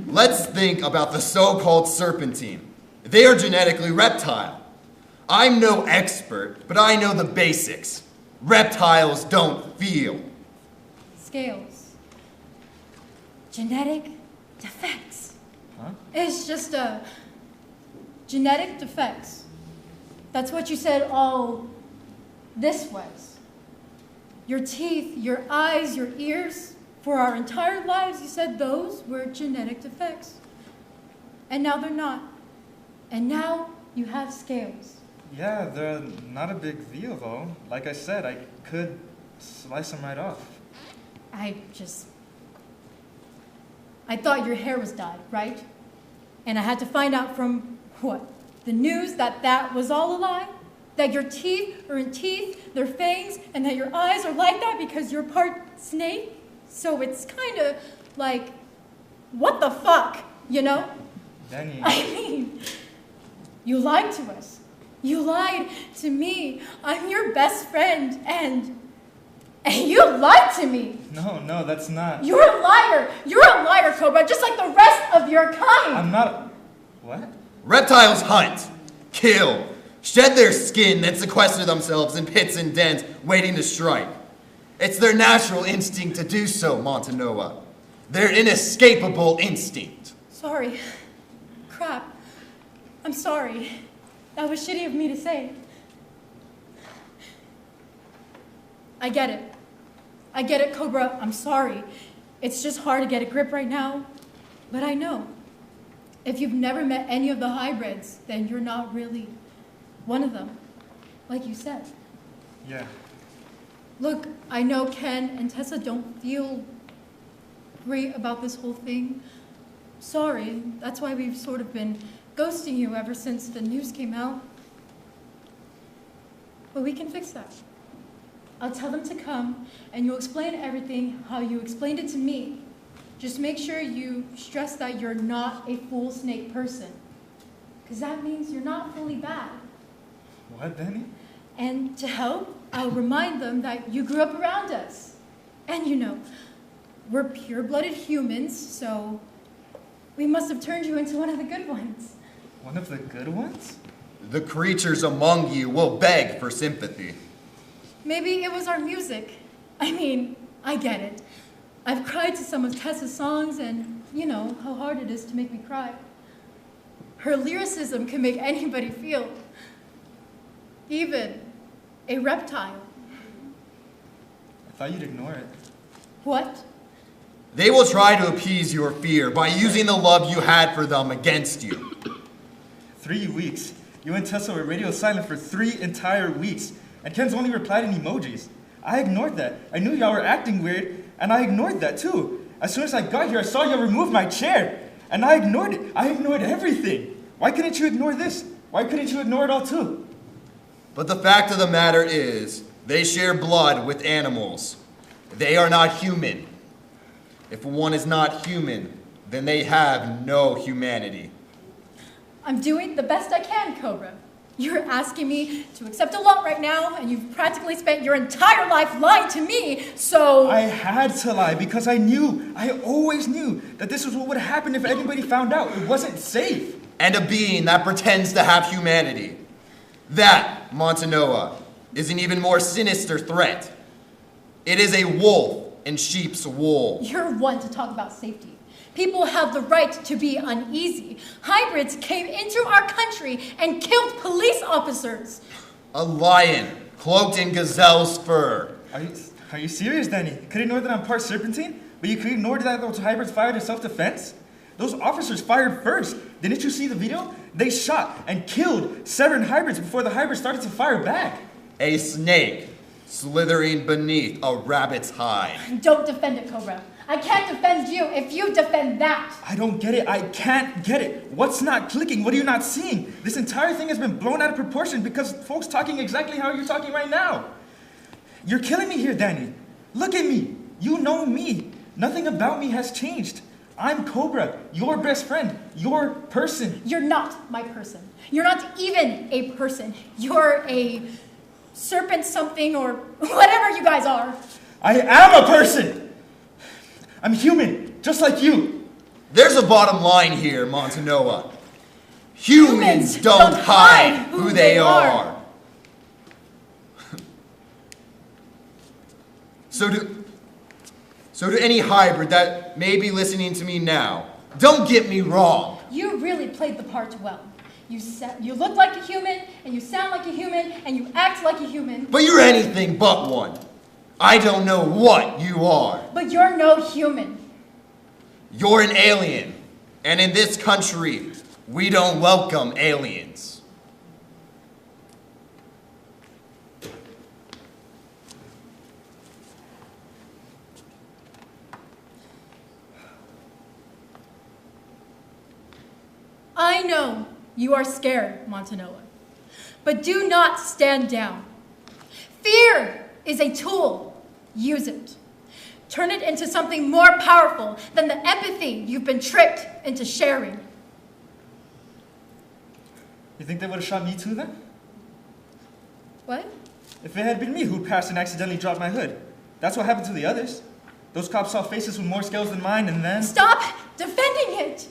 Let's think about the so-called serpentine. They are genetically reptile. I'm no expert, but I know the basics. Reptiles don't feel. Scales. Genetic defects. Huh? It's just genetic defects. That's what you said all this was. Your teeth, your eyes, your ears, for our entire lives you said those were genetic defects. And now they're not. And now you have scales. Yeah, they're not a big deal though. Like I said, I could slice them right off. I thought your hair was dyed, right? And I had to find out from, what, the news that was all a lie? That your teeth are in teeth, they're fangs, and that your eyes are like that because you're part snake? So it's kind of like, what the fuck, you know? Danny. I mean, you lied to us. You lied to me. I'm your best friend, and you lied to me. No, that's not. You're a liar. You're a liar, Cobra, just like the rest of your kind. I'm not. What? Reptiles hunt, kill, shed their skin, then sequester themselves in pits and dens, waiting to strike. It's their natural instinct to do so, Montanoa. Their inescapable instinct. Sorry. Crap. I'm sorry. That was shitty of me to say. I get it. I get it, Cobra. I'm sorry. It's just hard to get a grip right now. But I know. If you've never met any of the hybrids, then you're not really one of them. Like you said. Yeah. Look, I know Ken and Tessa don't feel great about this whole thing. Sorry. That's why we've sort of been ghosting you ever since the news came out. But we can fix that. I'll tell them to come, and you'll explain everything how you explained it to me. Just make sure you stress that you're not a full snake person. Because that means you're not fully bad. What, Danny? And to help, I'll remind them that you grew up around us. And you know, we're pure-blooded humans, so we must have turned you into one of the good ones. One of the good ones? The creatures among you will beg for sympathy. Maybe it was our music. I mean, I get it. I've cried to some of Tessa's songs, and you know how hard it is to make me cry. Her lyricism can make anybody feel. Even a reptile. I thought you'd ignore it. What? They will try to appease your fear by using the love you had for them against you. 3 weeks. You and Tessa were radio silent for 3 entire weeks, and Ken's only replied in emojis. I ignored that. I knew y'all were acting weird, and I ignored that too. As soon as I got here, I saw y'all remove my chair, and I ignored it. I ignored everything. Why couldn't you ignore this? Why couldn't you ignore it all too? But the fact of the matter is, they share blood with animals. They are not human. If one is not human, then they have no humanity. I'm doing the best I can, Cobra. You're asking me to accept a lot right now, and you've practically spent your entire life lying to me, so... I had to lie because I knew, I always knew, that this was what would happen if anybody found out. It wasn't safe. And a being that pretends to have humanity. That, Montanoa, is an even more sinister threat. It is a wolf in sheep's wool. You're one to talk about safety. People have the right to be uneasy. Hybrids came into our country and killed police officers. A lion cloaked in gazelle's fur. Are you serious, Danny? You could ignore that I'm part serpentine, but you could ignore that those hybrids fired in self-defense? Those officers fired first. Didn't you see the video? They shot and killed 7 hybrids before the hybrids started to fire back. A snake slithering beneath a rabbit's hide. Don't defend it, Cobra. I can't defend you if you defend that. I don't get it. I can't get it. What's not clicking? What are you not seeing? This entire thing has been blown out of proportion because folks talking exactly how you're talking right now. You're killing me here, Danny. Look at me. You know me. Nothing about me has changed. I'm Cobra, your best friend, your person. You're not my person. You're not even a person. You're a serpent something or whatever you guys are. I am a person. I'm human, just like you. There's a bottom line here, Montanoa. Humans don't hide who they are. So to any hybrid that may be listening to me now, don't get me wrong. You really played the part well. You look like a human, and you sound like a human, and you act like a human. But you're anything but one. I don't know what you are. But you're no human. You're an alien. And in this country, we don't welcome aliens. I know you are scared, Montanoa, but do not stand down. Fear is a tool. Use it. Turn it into something more powerful than the empathy you've been tricked into sharing. You think they would have shot me too then? What? If it had been me who passed and accidentally dropped my hood. That's what happened to the others. Those cops saw faces with more skills than mine and then... Stop defending it!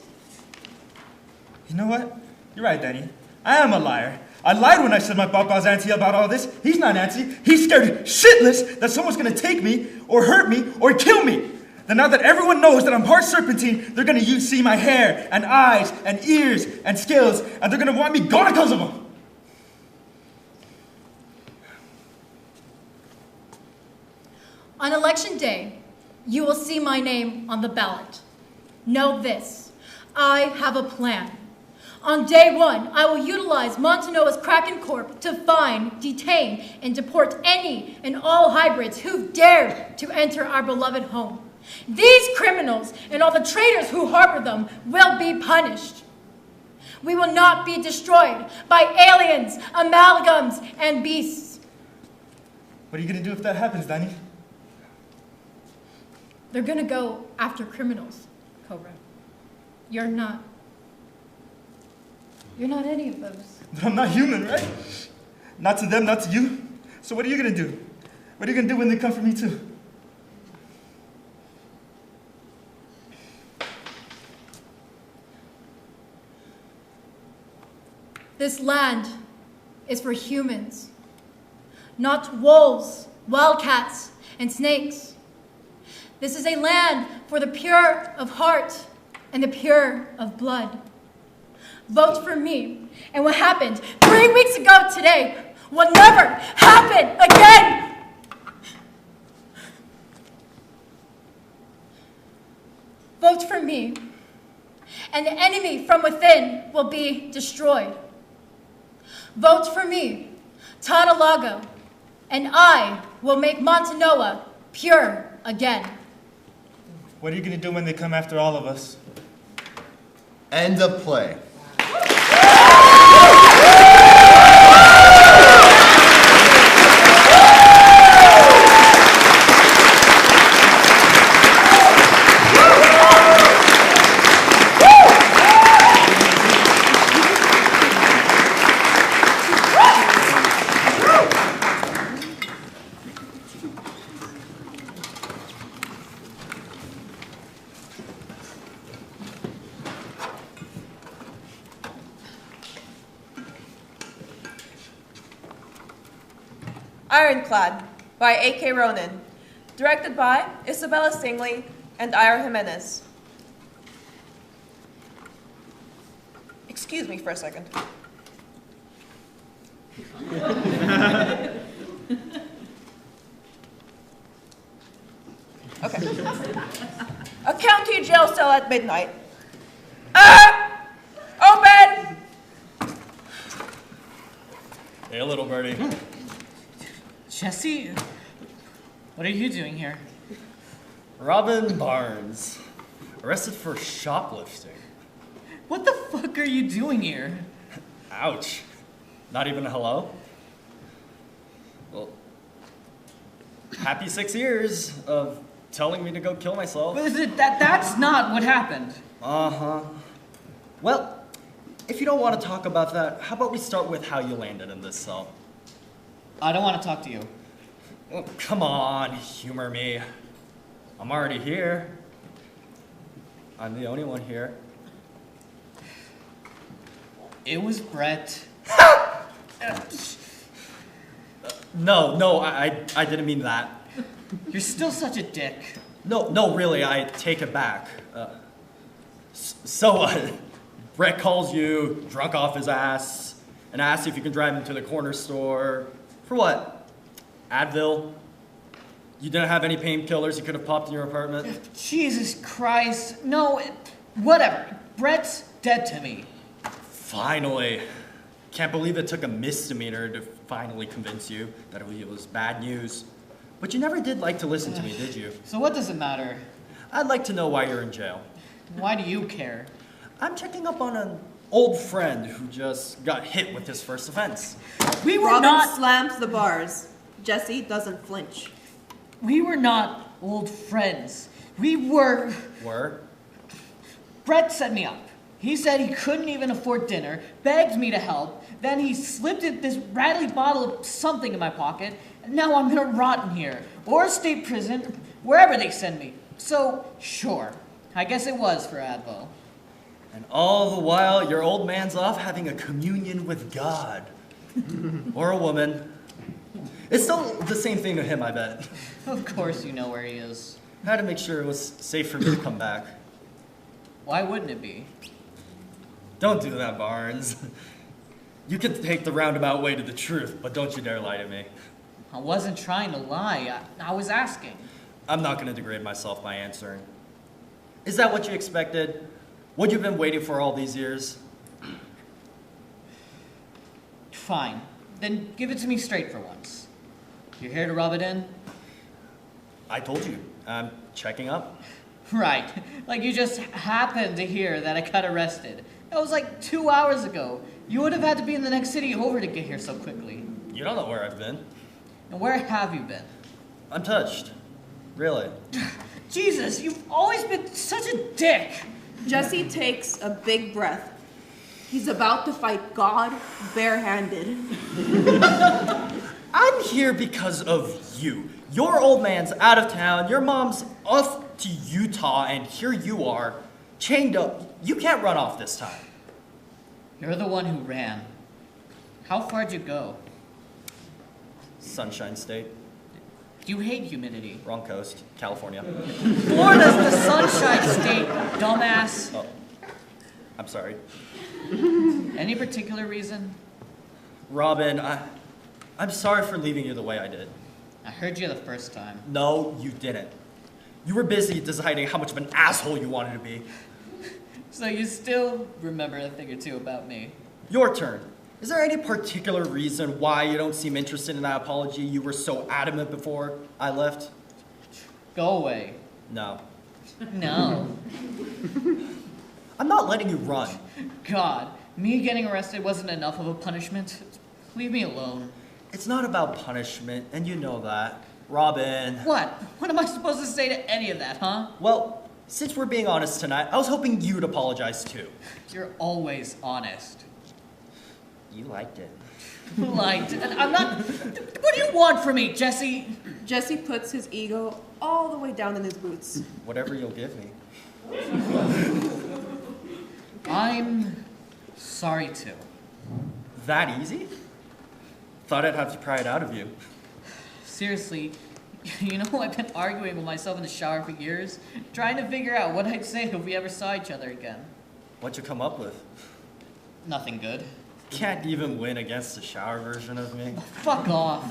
You know what? You're right, Danny. I am a liar. I lied when I said my papa's auntie about all this. He's not auntie. He's scared shitless that someone's gonna take me, or hurt me, or kill me. Then now that everyone knows that I'm part serpentine, they're gonna see my hair, and eyes, and ears, and scales, and they're gonna want me gone because of them. On election day, you will see my name on the ballot. Know this, I have a plan. On day 1, I will utilize Montanoa's Kraken Corp to find, detain, and deport any and all hybrids who've dared to enter our beloved home. These criminals and all the traitors who harbor them will be punished. We will not be destroyed by aliens, amalgams, and beasts. What are you gonna do if that happens, Danny? They're gonna go after criminals, Cobra. You're not any of those. But I'm not human, right? Not to them, not to you. So what are you gonna do? What are you gonna do when they come for me too? This land is for humans, not wolves, wildcats, and snakes. This is a land for the pure of heart and the pure of blood. Vote for me, and what happened 3 weeks ago today will never happen again! Vote for me, and the enemy from within will be destroyed. Vote for me, Tautalago, and I will make Montanoa pure again. What are you gonna do when they come after all of us? End of play. Ironclad by A.K. Ronin. Directed by Isabella Singley and Ira Jimenez. Excuse me for a second. Okay. A county jail cell at midnight. Open! Hey, little birdie. Jesse, what are you doing here? Robin Barnes, arrested for shoplifting. What the fuck are you doing here? Ouch. Not even a hello? Well, happy 6 years of telling me to go kill myself. But that's not what happened. Uh-huh. Well, if you don't want to talk about that, how about we start with how you landed in this cell? I don't want to talk to you. Oh, come on, humor me. I'm already here. I'm the only one here. It was Brett. No, I didn't mean that. You're still such a dick. No, really, I take it back. Brett calls you, drunk off his ass, and asks if you can drive him to the corner store. For what? Advil? You didn't have any painkillers you could have popped in your apartment? Jesus Christ. No, whatever. Brett's dead to me. Finally. Can't believe it took a misdemeanor to finally convince you that it was bad news. But you never did like to listen to me, did you? So what does it matter? I'd like to know why you're in jail. Why do you care? I'm checking up on an old friend who just got hit with his first offense. We were Robin not... slams the bars. Jesse doesn't flinch. We were not old friends. We were... Were? Brett set me up. He said he couldn't even afford dinner, begged me to help, then he slipped this rattly bottle of something in my pocket, and now I'm gonna rot in here, or state prison, wherever they send me. So, sure, I guess it was for Advil. And all the while, your old man's off having a communion with God. Or a woman. It's still the same thing to him, I bet. Of course you know where he is. I had to make sure it was safe for me to come back. Why wouldn't it be? Don't do that, Barnes. You can take the roundabout way to the truth, but don't you dare lie to me. I wasn't trying to lie. I was asking. I'm not going to degrade myself by answering. Is that what you expected? What you've been waiting for all these years? Fine. Then give it to me straight for once. You're here to rub it in? I told you. I'm checking up. Right. Like you just happened to hear that I got arrested. That was like 2 hours ago. You would have had to be in the next city over to get here so quickly. You don't know where I've been. And where have you been? Untouched. Really. Jesus, you've always been such a dick. Jesse takes a big breath. He's about to fight God barehanded. I'm here because of you. Your old man's out of town, your mom's off to Utah, and here you are, chained up. You can't run off this time. You're the one who ran. How far'd you go? Sunshine State. You hate humidity. Wrong coast. California. Florida's the Sunshine State, dumbass. Oh. I'm sorry. Any particular reason? Robin, I'm sorry for leaving you the way I did. I heard you the first time. No, you didn't. You were busy deciding how much of an asshole you wanted to be. So you still remember a thing or two about me? Your turn. Is there any particular reason why you don't seem interested in that apology you were so adamant before I left? Go away. No. No. I'm not letting you run. God, me getting arrested wasn't enough of a punishment. Leave me alone. It's not about punishment, and you know that. Robin. What? What am I supposed to say to any of that, huh? Well, since we're being honest tonight, I was hoping you'd apologize too. You're always honest. You liked it. Liked it. I'm not... What do you want from me, Jesse? Jesse puts his ego all the way down in his boots. Whatever you'll give me. I'm sorry to. That easy? Thought I'd have to pry it out of you. Seriously, You know, I've been arguing with myself in the shower for years, trying to figure out what I'd say if we ever saw each other again. What'd you come up with? Nothing good. Can't even win against the shower version of me. Fuck off.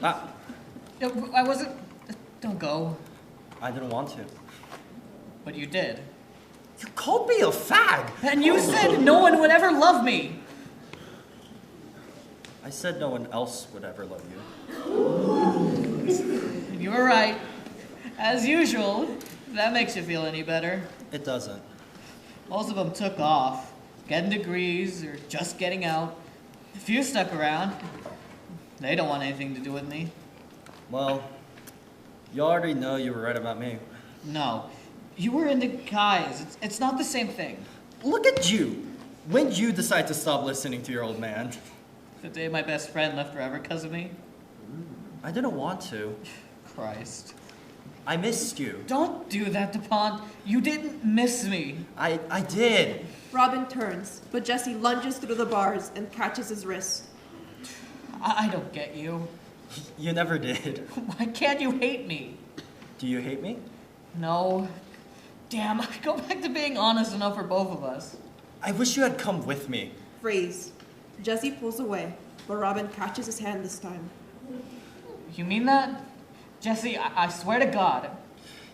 I wasn't... Don't go. I didn't want to. But you did. You called me a fag! And you said no one would ever love me! I said no one else would ever love you. You were right. As usual, if that makes you feel any better. It doesn't. Most of them took off, getting degrees or just getting out. A few stuck around. They don't want anything to do with me. Well, you already know you were right about me. No. You were into guys. It's not the same thing. Look at you. When did you decide to stop listening to your old man? The day my best friend left forever because of me. I didn't want to. Christ. I missed you. Don't do that, DuPont. You didn't miss me. I did. Robin turns, but Jesse lunges through the bars and catches his wrist. I don't get you. You never did. Why can't you hate me? Do you hate me? No. Damn, I go back to being honest enough for both of us. I wish you had come with me. Freeze. Jesse pulls away, but Robin catches his hand this time. You mean that? Jesse, I swear to God.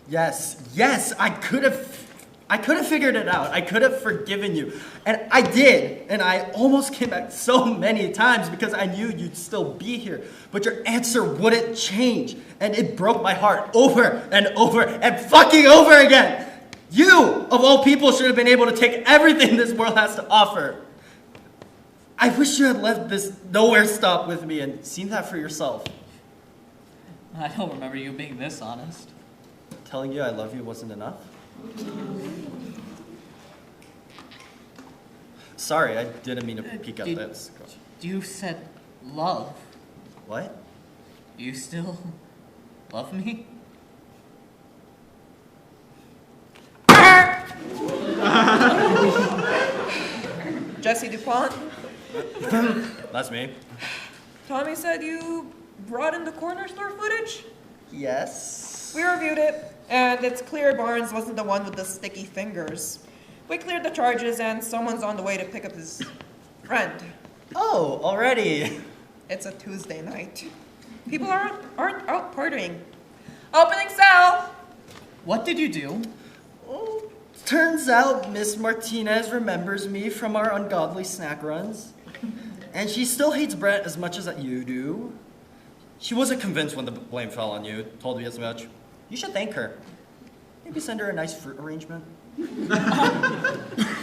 Yes, I could have figured it out. I could have forgiven you. And I did. And I almost came back so many times because I knew you'd still be here. But your answer wouldn't change. And it broke my heart over and over and fucking over again. You, of all people, should have been able to take everything this world has to offer. I wish you had left this nowhere stop with me and seen that for yourself. I don't remember you being this honest. Telling you I love you wasn't enough? Sorry, I didn't mean to peek at this. You said love. What? You still love me? Jesse DuPont? That's me. Tommy said you brought in the corner store footage? Yes. We reviewed it, and it's clear Barnes wasn't the one with the sticky fingers. We cleared the charges, and someone's on the way to pick up his friend. Oh, already. It's a Tuesday night. People aren't out partying. Opening cell! What did you do? Oh, turns out Miss Martinez remembers me from our ungodly snack runs. And she still hates Brett as much as you do. She wasn't convinced when the blame fell on you, told me as much. You should thank her. Maybe send her a nice fruit arrangement.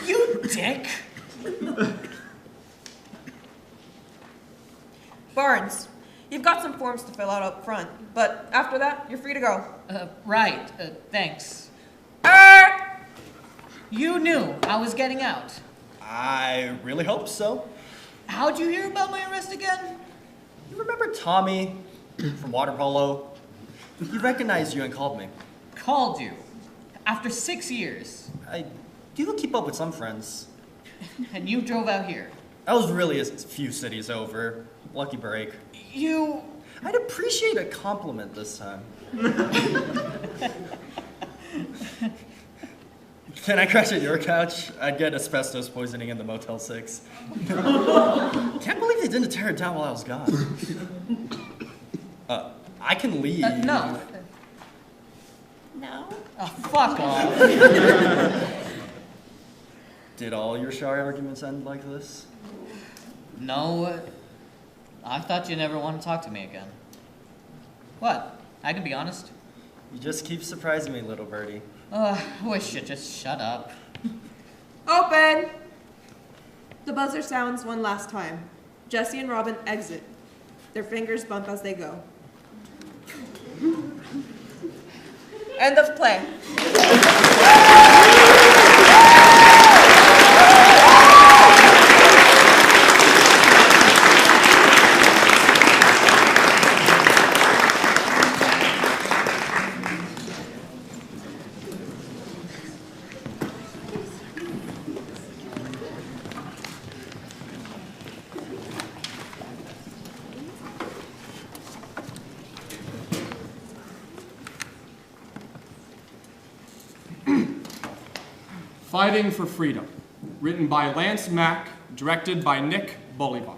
You dick! Barnes, you've got some forms to fill out up front, but after that, you're free to go. Right. Thanks. You knew I was getting out. I really hope so. How'd you hear about my arrest again? You remember Tommy from water polo? He recognized you and called me. Called you? After 6 years? I do keep up with some friends. And you drove out here? I was really a few cities over. Lucky break. I'd appreciate a compliment this time. Can I crash at your couch? I'd get asbestos poisoning in the Motel 6. Can't believe they didn't tear it down while I was gone. I can leave. No. No? Oh, fuck off. Did all your shower arguments end like this? No. I thought you never want to talk to me again. What? I can be honest. You just keep surprising me, little birdie. I wish you'd just shut up. Open! The buzzer sounds one last time. Jesse and Robin exit. Their fingers bump as they go. End of play. Fighting for Freedom, written by Lance Mack, directed by Nikolas Bolivar.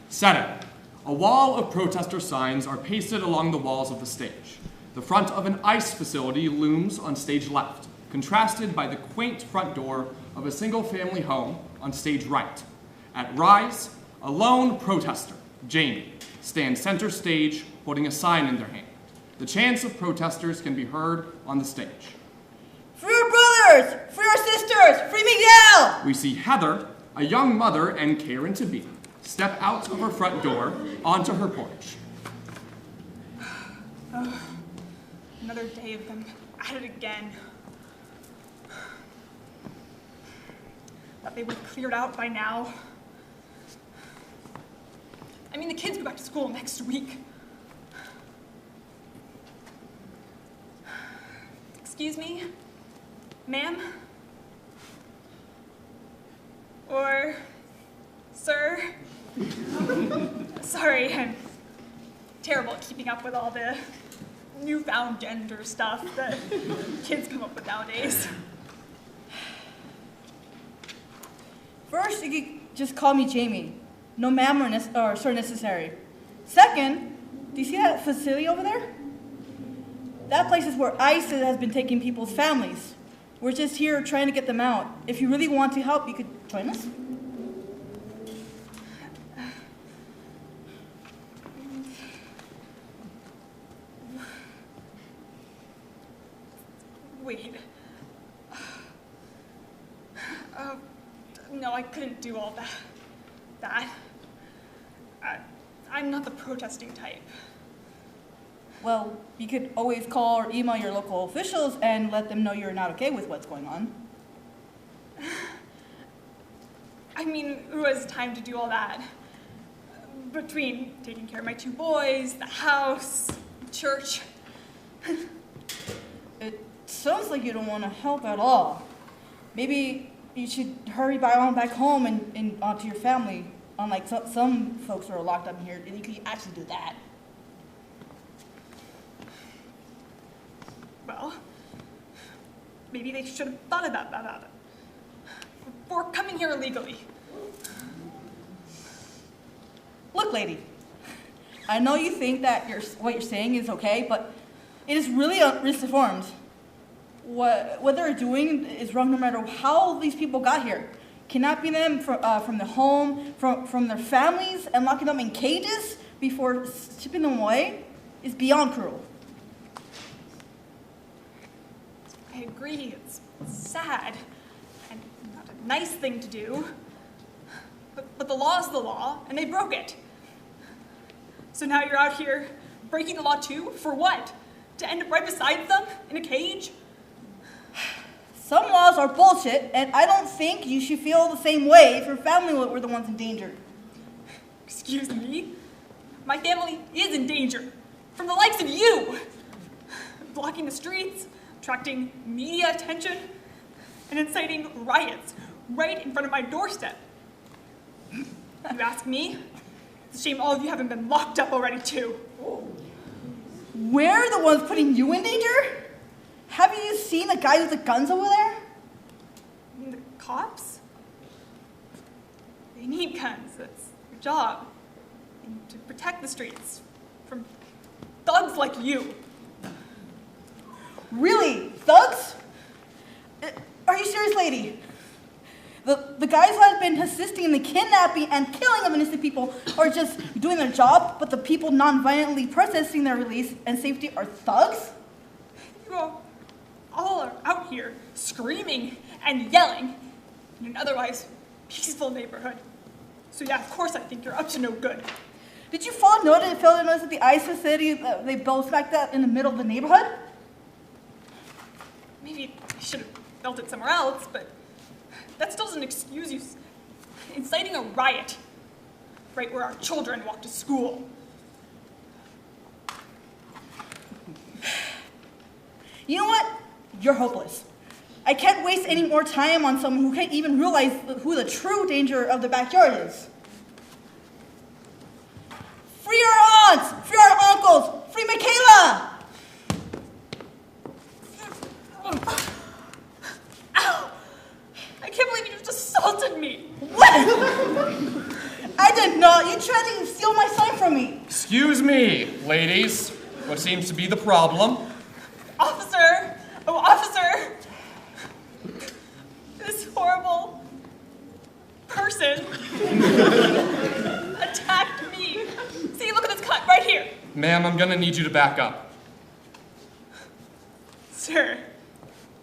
Setting. A wall of protester signs are pasted along the walls of the stage. The front of an ice facility looms on stage left, contrasted by the quaint front door of a single-family home on stage right. At Rise, a lone protester, Jamie, stands center stage holding a sign in their hand. The chants of protesters can be heard on the stage. Free our brothers! Free our sisters! Free Miguel! We see Heather, a young mother and Karen-to-be, step out of her front door onto her porch. Oh, another day of them at it again. Thought they would have cleared out by now. I mean, the kids go back to school next week. Excuse me, ma'am? Or, sir? Sorry, I'm terrible at keeping up with all the newfound gender stuff that kids come up with nowadays. First, you could just call me Jamie. No ma'am or sir necessary. Second, do you see that facility over there? That place is where ICE has been taking people's families. We're just here trying to get them out. If you really want to help, you could join us. Wait. No, I couldn't do all that. I'm not the protesting type. Well, you could always call or email your local officials and let them know you're not okay with what's going on. I mean, who has time to do all that? Between taking care of my 2 boys, the house, church. It sounds like you don't want to help at all. Maybe you should hurry on back home and onto your family. Unlike some folks who are locked up in here, and you could actually do that. Well, maybe they should have thought about that before coming here illegally. Look, lady, I know you think that what you're saying is okay, but it is really misinformed. What they're doing is wrong no matter how these people got here. Kidnapping them from their home, from their families, and locking them in cages before shipping them away is beyond cruel. I agree, it's sad and not a nice thing to do. But the law is the law, and they broke it. So now you're out here breaking the law too? For what? To end up right beside them in a cage? Some laws are bullshit, and I don't think you should feel the same way if your family were the ones in danger. Excuse me? My family is in danger. From the likes of you! Blocking the streets, attracting media attention, and inciting riots right in front of my doorstep. You ask me? It's a shame all of you haven't been locked up already too. We're the ones putting you in danger? Haven't you seen the guys with the guns over there? The cops? They need guns. That's their job. And to protect the streets from thugs like you. Really? Thugs? Are you serious, lady? The guys who have been assisting in the kidnapping and killing of innocent people are just doing their job, but the people non-violently protesting their release and safety are thugs? You all are out here screaming and yelling in an otherwise peaceful neighborhood. So yeah, of course I think you're up to no good. Did you fail to notice that the ICE facility, they built like that in the middle of the neighborhood? Maybe I should have built it somewhere else, but that still doesn't excuse you inciting a riot right where our children walk to school. You know what? You're hopeless. I can't waste any more time on someone who can't even realize who the true danger of the backyard is. Free our aunts! Free our uncles! Free Michaela! Excuse me, ladies. What seems to be the problem? Officer! Oh, officer! This horrible person attacked me. See, look at this cut right here. Ma'am, I'm gonna need you to back up. Sir,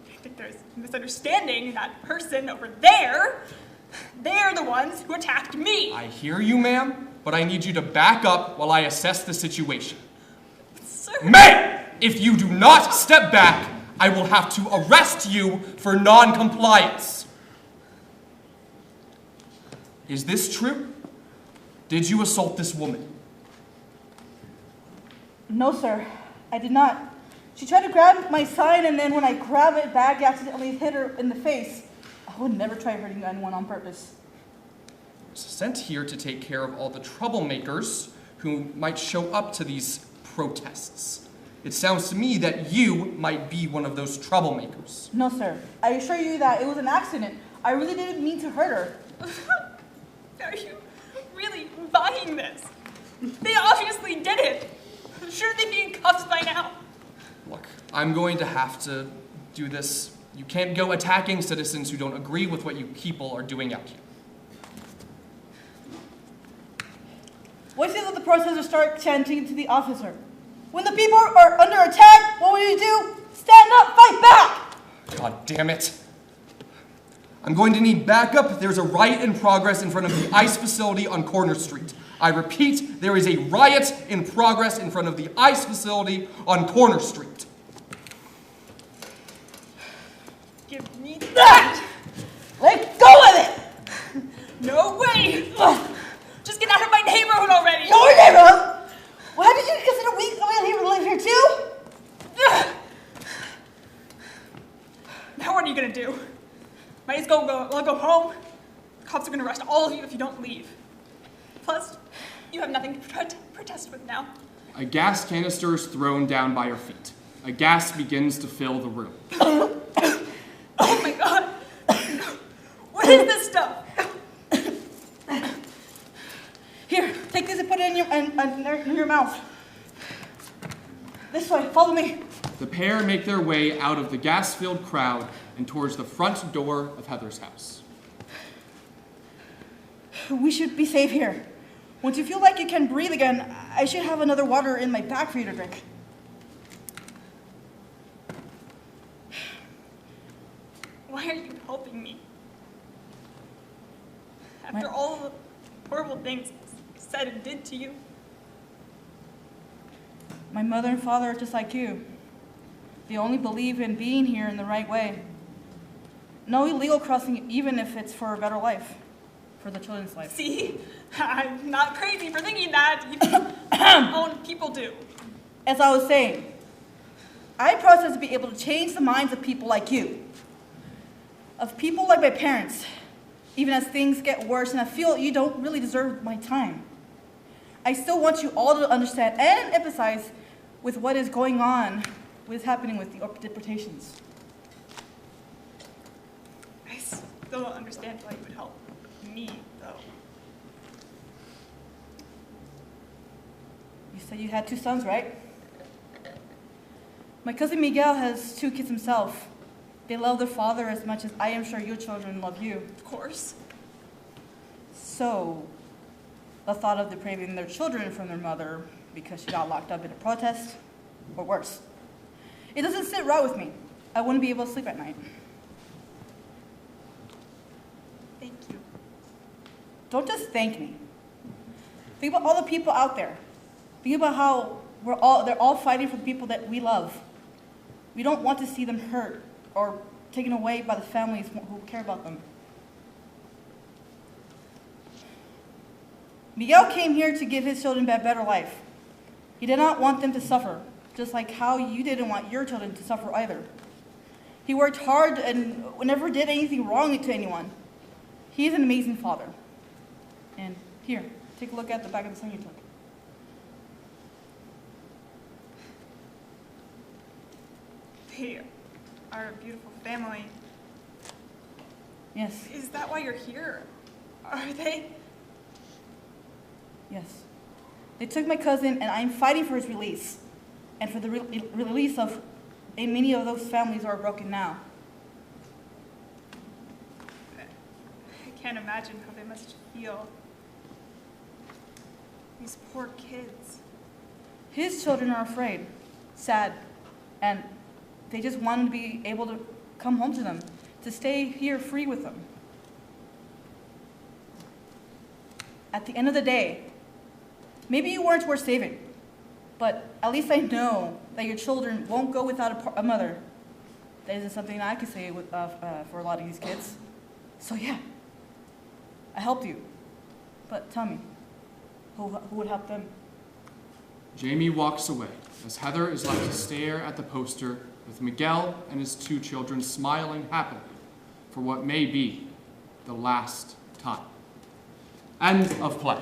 I think there's a misunderstanding. That person over there, they're the ones who attacked me. I hear you, ma'am, but I need you to back up while I assess the situation. Sir. Ma'am, if you do not step back, I will have to arrest you for non-compliance. Is this true? Did you assault this woman? No, sir, I did not. She tried to grab my sign, and then when I grabbed it back, I accidentally hit her in the face. I would never try hurting anyone on purpose. I was sent here to take care of all the troublemakers who might show up to these protests. It sounds to me that you might be one of those troublemakers. No, sir. I assure you that it was an accident. I really didn't mean to hurt her. Are you really buying this? They obviously did it. Shouldn't they be in cuffs by now? Look, I'm going to have to do this. You can't go attacking citizens who don't agree with what you people are doing out here. What if the protesters start chanting to the officer? When the people are under attack, what will you do? Stand up, fight back! God damn it. I'm going to need backup. There's a riot in progress in front of the ICE facility on Corner Street. I repeat, there is a riot in progress in front of the ICE facility on Corner Street. Give me that! Let go of it! No way! Just get out of my neighborhood already! Your neighborhood? Why did you consider we live here too? Now what are you gonna do? Might as well go home. The cops are gonna arrest all of you if you don't leave. Plus, you have nothing to protest with now. A gas canister is thrown down by your feet. A gas begins to fill the room. Oh my god! What is this stuff? Here, take this and put it in your mouth. This way, follow me. The pair make their way out of the gas-filled crowd and towards the front door of Heather's house. We should be safe here. Once you feel like you can breathe again, I should have another water in my bag for you to drink. Why are you helping me? After all the horrible things I said and did to you. My mother and father are just like you. They only believe in being here in the right way. No illegal crossing, even if it's for a better life, for the children's life. See, I'm not crazy for thinking that. Even own people do. As I was saying, I process to be able to change the minds of people like you. Of people like my parents, even as things get worse and I feel you don't really deserve my time. I still want you all to understand and empathize with what is going on, what is happening with the deportations. I still don't understand why you would help me, though. You said you had 2 sons, right? My cousin Miguel has 2 kids himself. They love their father as much as I am sure your children love you. Of course. So, the thought of depriving their children from their mother because she got locked up in a protest, or worse. It doesn't sit right with me. I wouldn't be able to sleep at night. Thank you. Don't just thank me. Think about all the people out there. Think about how they're all fighting for the people that we love. We don't want to see them hurt or taken away by the families who care about them. Miguel came here to give his children a better life. He did not want them to suffer, just like how you didn't want your children to suffer either. He worked hard and never did anything wrong to anyone. He is an amazing father. And here, take a look at the back of the sign you took. They are a beautiful family. Yes. Is that why you're here? Are they? Yes. They took my cousin, and I'm fighting for his release, and for the release of many of those families who are broken now. I can't imagine how they must feel. These poor kids. His children are afraid, sad, and they just want to be able to come home to them, to stay here free with them. At the end of the day, maybe you weren't worth saving, but at least I know that your children won't go without a mother. That isn't something I could say for a lot of these kids. So yeah, I helped you. But tell me, who would help them? Jamie walks away as Heather is left to stare at the poster with Miguel and his 2 children smiling happily for what may be the last time. End of play.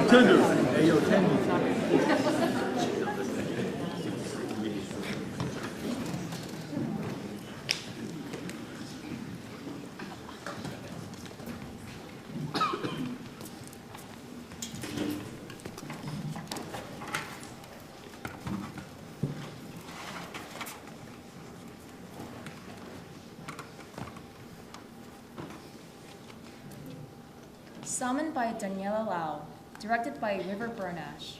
Tender. Hey, yo, tender. Summoned by Daniela Lau, directed by River Bernash.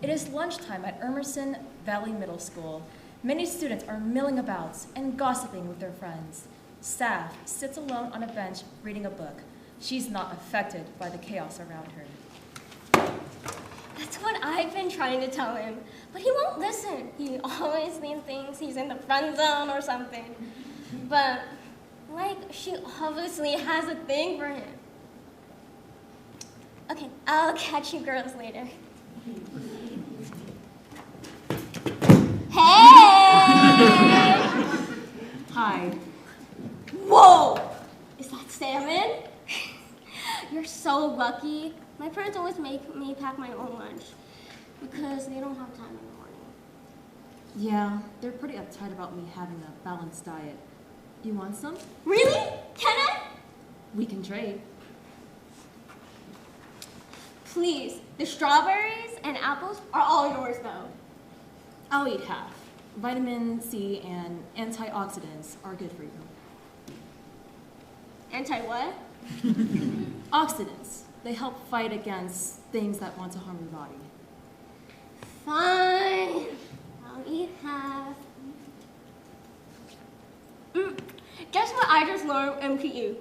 It is lunchtime at Emerson Valley Middle School. Many students are milling about and gossiping with their friends. Staff sits alone on a bench reading a book. She's not affected by the chaos around her. That's what I've been trying to tell him, but he won't listen. He always thinks he's in the friend zone or something. But, like, she obviously has a thing for him. Okay, I'll catch you girls later. Hey! Hi. Whoa! Is that salmon? You're so lucky. My parents always make me pack my own lunch because they don't have time in the morning. Yeah, they're pretty uptight about me having a balanced diet. You want some? Really? Can I? We can trade. Please, the strawberries and apples are all yours though. I'll eat half. Vitamin C and antioxidants are good for you. Anti what? Oxidants. They help fight against things that want to harm your body. Fine. I'll eat half. Guess what I just learned in PE?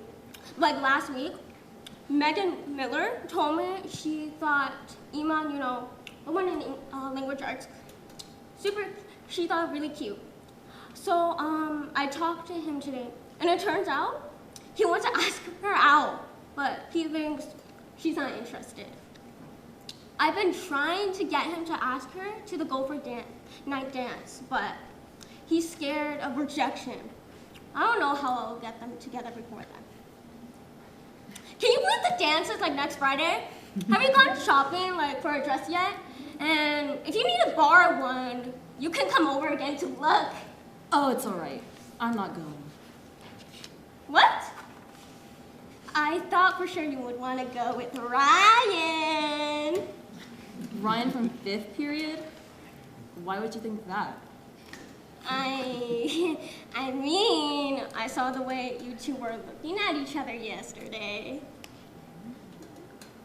Like last week, Megan Miller told me she thought Iman, the one in language arts, she thought really cute. So I talked to him today, and it turns out he wants to ask her out, but he thinks she's not interested. I've been trying to get him to ask her to the Gopher night dance, but he's scared of rejection. I don't know how I'll get them together before then. Can you believe the dance is like next Friday? Have you gone shopping for a dress yet? And if you need to borrow one, you can come over again to look. Oh, it's all right. I'm not going. What? I thought for sure you would want to go with Ryan. Ryan from 5th period? Why would you think that? I mean, I saw the way you two were looking at each other yesterday.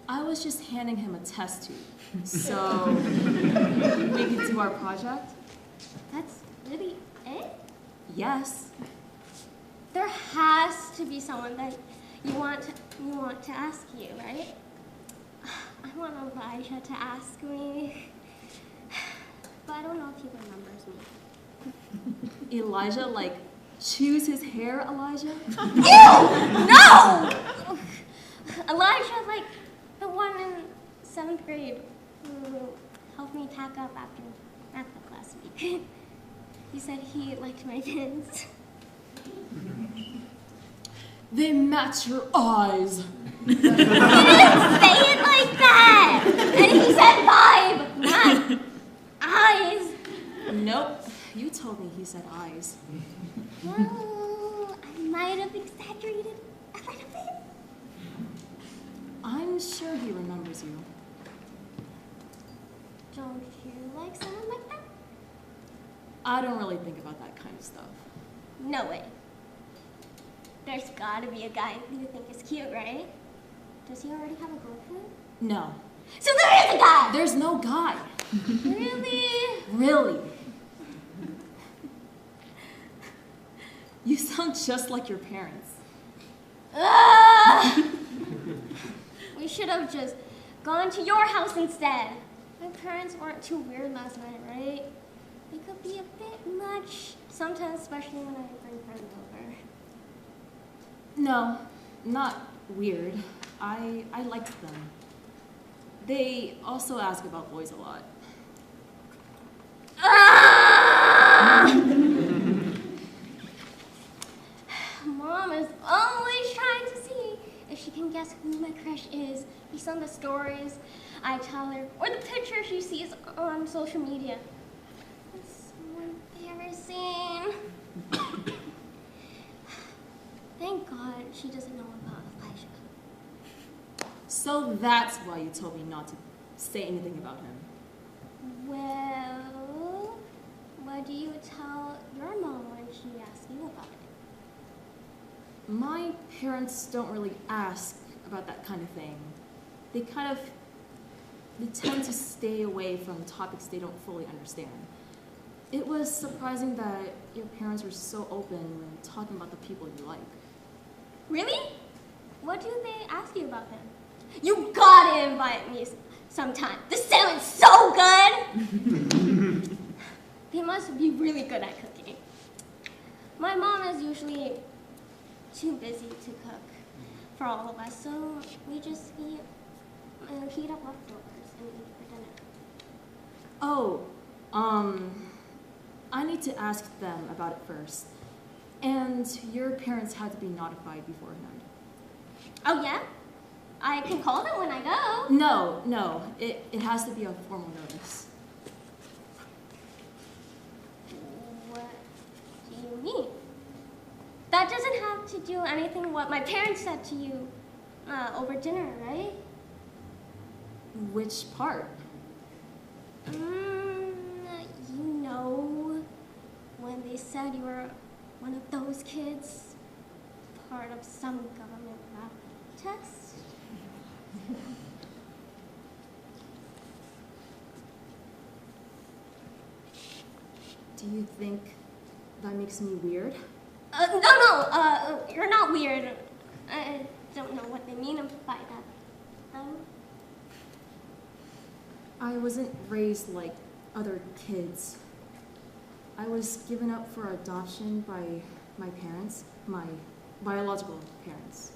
I was just handing him a test tube, so we could do our project. That's really it? Yes. There has to be someone that you want to ask you, right? I want Elijah to ask me, but I don't know if he remembers me. Elijah, like, choose his hair, Elijah? Ew! No! Elijah, like, the one in 7th grade who helped me tack up after math club last week. He said he liked my pins. They match your eyes. He didn't say it like that! And he said vibe, not eyes. Nope. You told me he said eyes. Well, I might have exaggerated a little bit. I'm sure he remembers you. Don't you like someone like that? I don't really think about that kind of stuff. No way. There's gotta be a guy who you think is cute, right? Does he already have a girlfriend? No. So there is a guy! There's no guy. Really? Really? You sound just like your parents. We should have just gone to your house instead. My parents weren't too weird last night, right? They could be a bit much, sometimes, especially when I bring friends over. No, not weird. I liked them. They also ask about boys a lot. Mom is always trying to see if she can guess who my crush is based on the stories I tell her or the picture she sees on social media. It's so embarrassing. Thank God she doesn't know about Elijah. So that's why you told me not to say anything about him. Well, what do you tell your mom when she asks you about it? My parents don't really ask about that kind of thing. They tend to stay away from topics they don't fully understand. It was surprising that your parents were so open when talking about the people you like. Really? What do they ask you about them? You gotta invite me sometime. The salmon's so good! They must be really good at cooking. My mom is usually too busy to cook for all of us, so we just heat up leftovers and eat for dinner. Oh, I need to ask them about it first. And your parents had to be notified beforehand. Oh yeah? I can call them when I go. No, it has to be a formal notice. What do you mean? That doesn't have to do anything what my parents said to you over dinner, right? Which part? You know, when they said you were one of those kids, part of some government rap test. Do you think that makes me weird? No, you're not weird. I don't know what they mean by that. I wasn't raised like other kids. I was given up for adoption by my parents, my biological parents.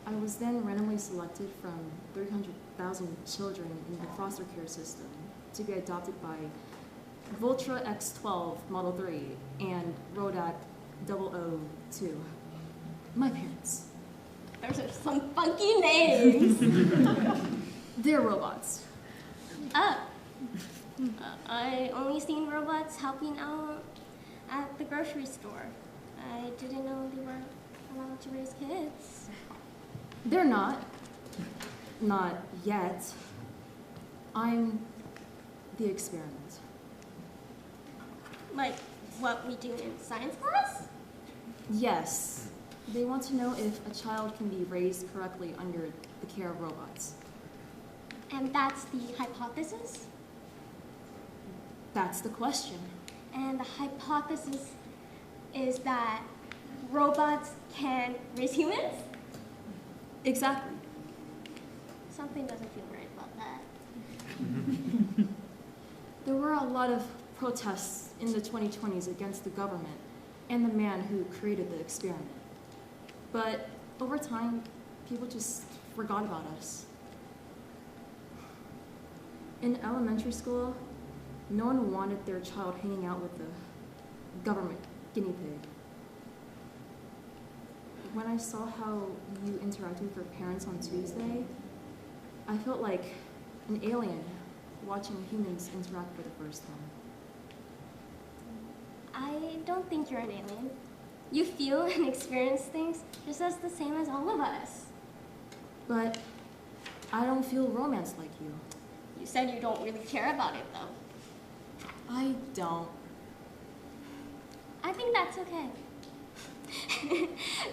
I was then randomly selected from 300,000 children in the foster care system to be adopted by Vultra X12 Model 3 and Rodak 002. My parents. Those are some funky names. They're robots. I only seen robots helping out at the grocery store. I didn't know they were allowed to raise kids. They're not. Not yet. I'm the experiment. Like what we do in science class? Yes. They want to know if a child can be raised correctly under the care of robots. And that's the hypothesis? That's the question. And the hypothesis is that robots can raise humans? Exactly. Something doesn't feel right about that. There were a lot of protests in the 2020s against the government and the man who created the experiment. But over time, people just forgot about us. In elementary school, no one wanted their child hanging out with the government guinea pig. When I saw how you interacted with your parents on Tuesday, I felt like an alien watching humans interact for the first time. I don't think you're an alien. You feel and experience things just as the same as all of us. But I don't feel romance like you. You said you don't really care about it, though. I don't. I think that's okay.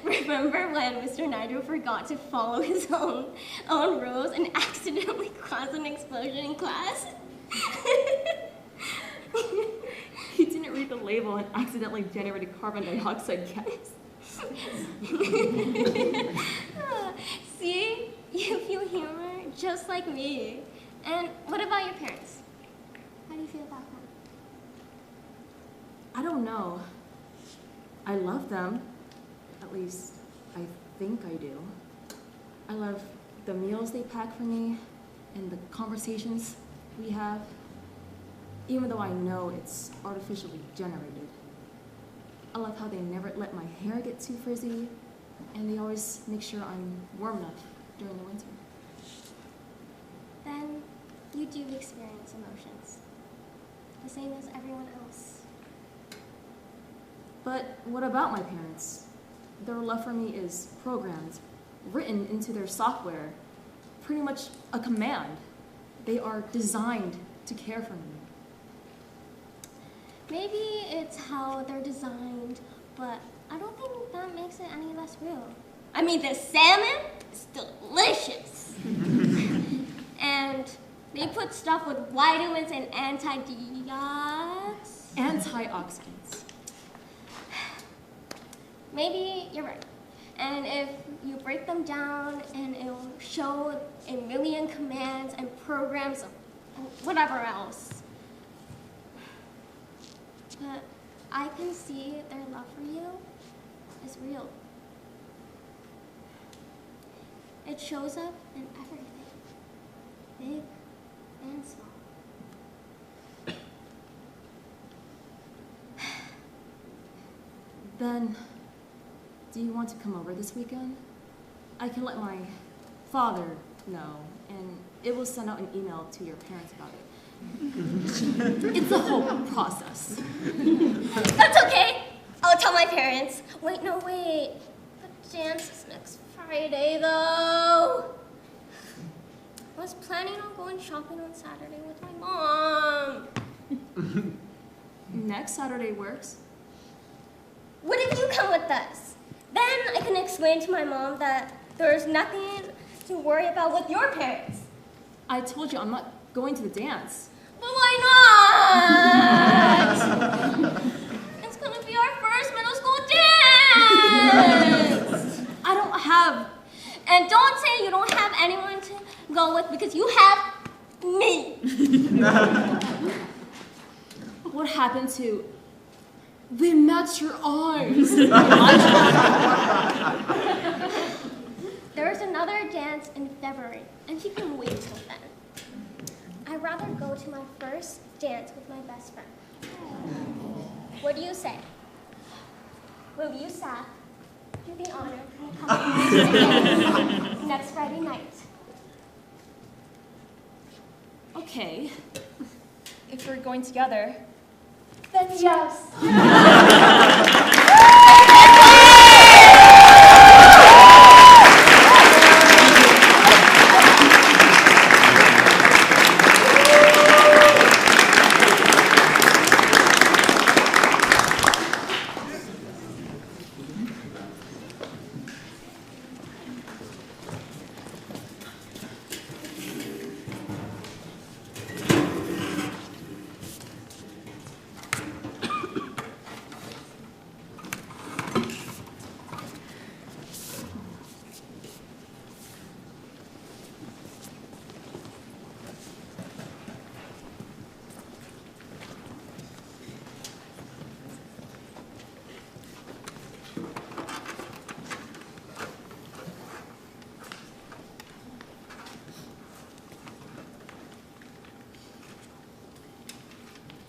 Remember when Mr. Nigel forgot to follow his own rules and accidentally caused an explosion in class? He didn't read the label and accidentally generated carbon dioxide gas. See? You feel humor just like me. And what about your parents? How do you feel about them? I don't know. I love them. At least, I think I do. I love the meals they pack for me and the conversations we have, even though I know it's artificially generated. I love how they never let my hair get too frizzy And they always make sure I'm warm enough during the winter. Then you do experience emotions, the same as everyone else. But what about my parents? Their love for me is programmed, written into their software, pretty much a command. They are designed to care for me. Maybe it's how they're designed, but I don't think that makes it any less real. I mean, the salmon is delicious. And they put stuff with vitamins and antioxidants. Maybe you're right. And if you break them down and it'll show a million commands and programs and whatever else. But I can see their love for you is real. It shows up in everything, big and small. Then, do you want to come over this weekend? I can let my father know, and it will send out an email to your parents about it. It's a whole process. That's okay. I'll tell my parents. Wait. The dance is next Friday, though. I was planning on going shopping on Saturday with my mom. Next Saturday works. What if you come with us? Then I can explain to my mom that there's nothing to worry about with your parents. I told you I'm not going to the dance. But why not? It's gonna be our first middle school dance. I don't have... And don't say you don't have anyone to go with because you have me. What happened to... They match your eyes. There's another dance in February, and you can wait till then. I'd rather go to my first dance with my best friend. What do you say? Will you, Saf, do the honor and come to the dance next Friday night? Okay. If we're going together, then yes.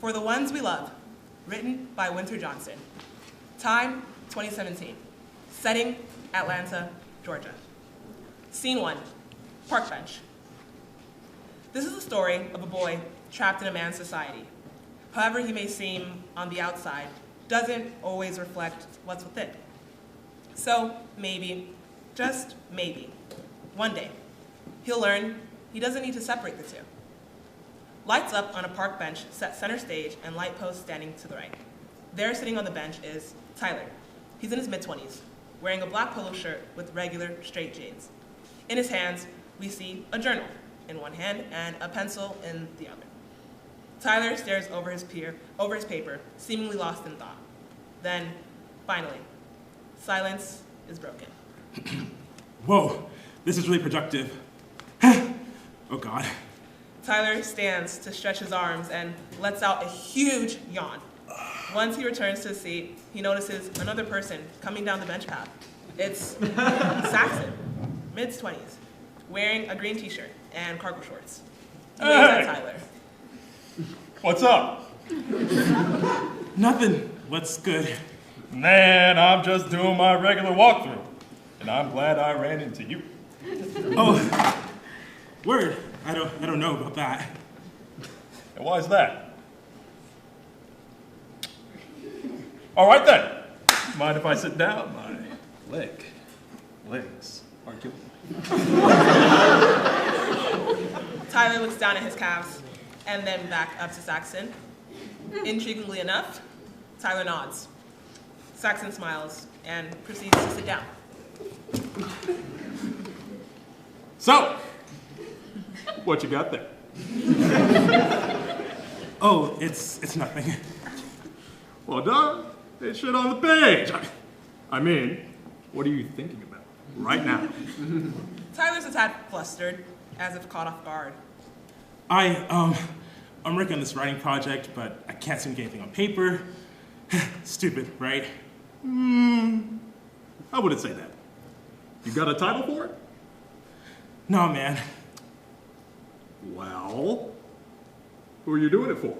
For the Ones We Love, written by Winter Johnson. Time, 2017. Setting, Atlanta, Georgia. Scene 1, park bench. This is the story of a boy trapped in a man's society. However he may seem on the outside, doesn't always reflect what's within. So maybe, just maybe, one day, he'll learn he doesn't need to separate the two. Lights up on a park bench set center stage and light posts standing to the right. There sitting on the bench is Tyler. He's in his mid-20s, wearing a black polo shirt with regular straight jeans. In his hands, we see a journal in one hand and a pencil in the other. Tyler stares over his paper, seemingly lost in thought. Then, finally, silence is broken. Whoa, this is really productive. Oh God. Tyler stands to stretch his arms and lets out a huge yawn. Once he returns to his seat, he notices another person coming down the bench path. It's Saxon, mid-20s, wearing a green t-shirt and cargo shorts. He waves at Tyler. What's up? Nothing. What's good? Man, I'm just doing my regular walkthrough. And I'm glad I ran into you. Oh, word. I don't know about that. And why is that? All right then. Mind if I sit down? My legs are killing me. Tyler looks down at his calves and then back up to Saxon. Intriguingly enough, Tyler nods. Saxon smiles and proceeds to sit down. So, what you got there? Oh, it's nothing. Well done. It's shit on the page. I mean, what are you thinking about right now? Tyler's a tad flustered, as if caught off guard. I'm working on this writing project, but I can't seem to get anything on paper. Stupid, right? I wouldn't say that. You got a title for it? No, man. Well, who are you doing it for?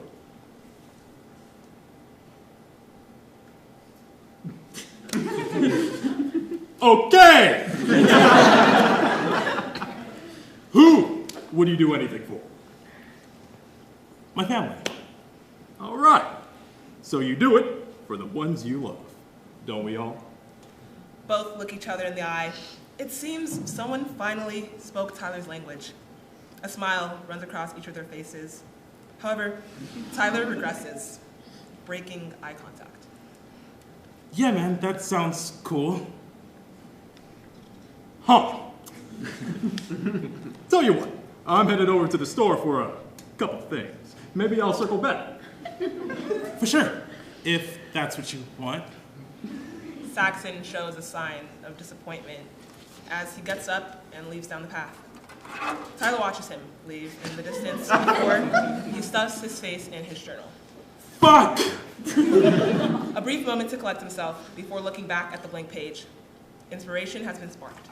Okay! Who would you do anything for? My family. All right. So you do it for the ones you love. Don't we all? Both look each other in the eye. It seems someone finally spoke Tyler's language. A smile runs across each of their faces. However, Tyler regresses, breaking eye contact. Yeah, man, that sounds cool. Huh. Tell you what, I'm headed over to the store for a couple things. Maybe I'll circle back. For sure, if that's what you want. Saxon shows a sign of disappointment as he gets up and leaves down the path. Tyler watches him leave in the distance before he stuffs his face in his journal. Fuck! A brief moment to collect himself before looking back at the blank page. Inspiration has been sparked,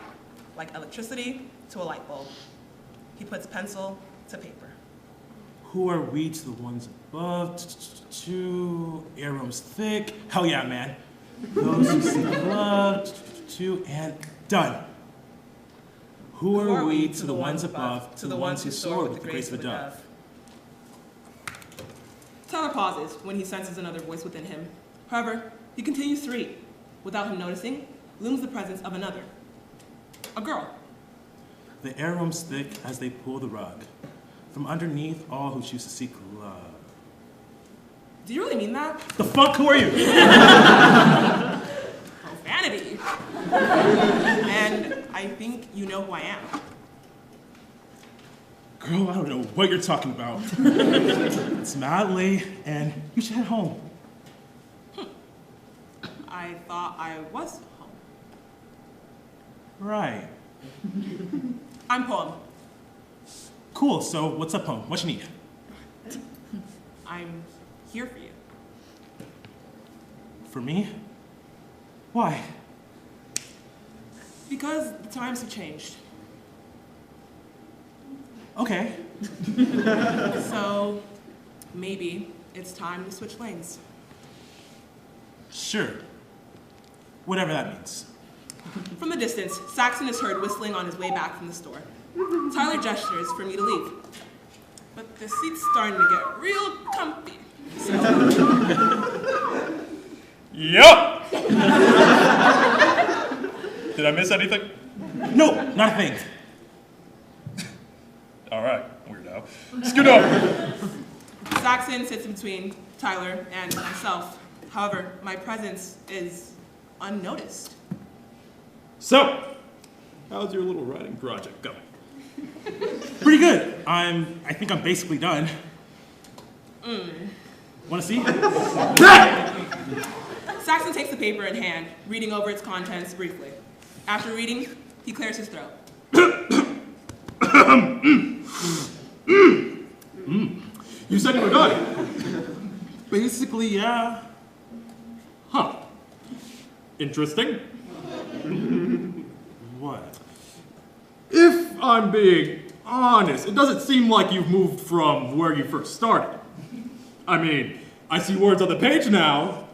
like electricity to a light bulb. He puts pencil to paper. Who are we to the ones above? Two air rooms thick. Hell yeah, man. Those who seek love. Two and done. Who are we to the ones above, to the ones who soar with the grace of a dove? Tyler pauses when he senses another voice within him. However, he continues to read. Without him noticing, looms the presence of another. A girl. The air rooms thick as they pull the rug. From underneath all who choose to seek love. Do you really mean that? The fuck, who are you? Profanity. And I think you know who I am. Girl, I don't know what you're talking about. It's mad late, and you should head home. I thought I was home. Right. I'm Poem. Cool, so what's up, home? What you need? I'm here for you. For me? Why? Because the times have changed. Okay. So, maybe it's time to switch lanes. Sure. Whatever that means. From the distance, Saxon is heard whistling on his way back from the store. Tyler gestures for me to leave. But the seat's starting to get real comfy. So... Yup! Did I miss anything? No, not a thing. All right, weirdo. Scoot over. Saxon sits between Tyler and myself. However, my presence is unnoticed. So, how's your little writing project going? Pretty good. I think I'm basically done. Want to see? Saxon takes the paper in hand, reading over its contents briefly. After reading, he clears his throat. You said you were done. Basically, yeah. Huh. Interesting. What? If I'm being honest, it doesn't seem like you've moved from where you first started. I mean, I see words on the page now,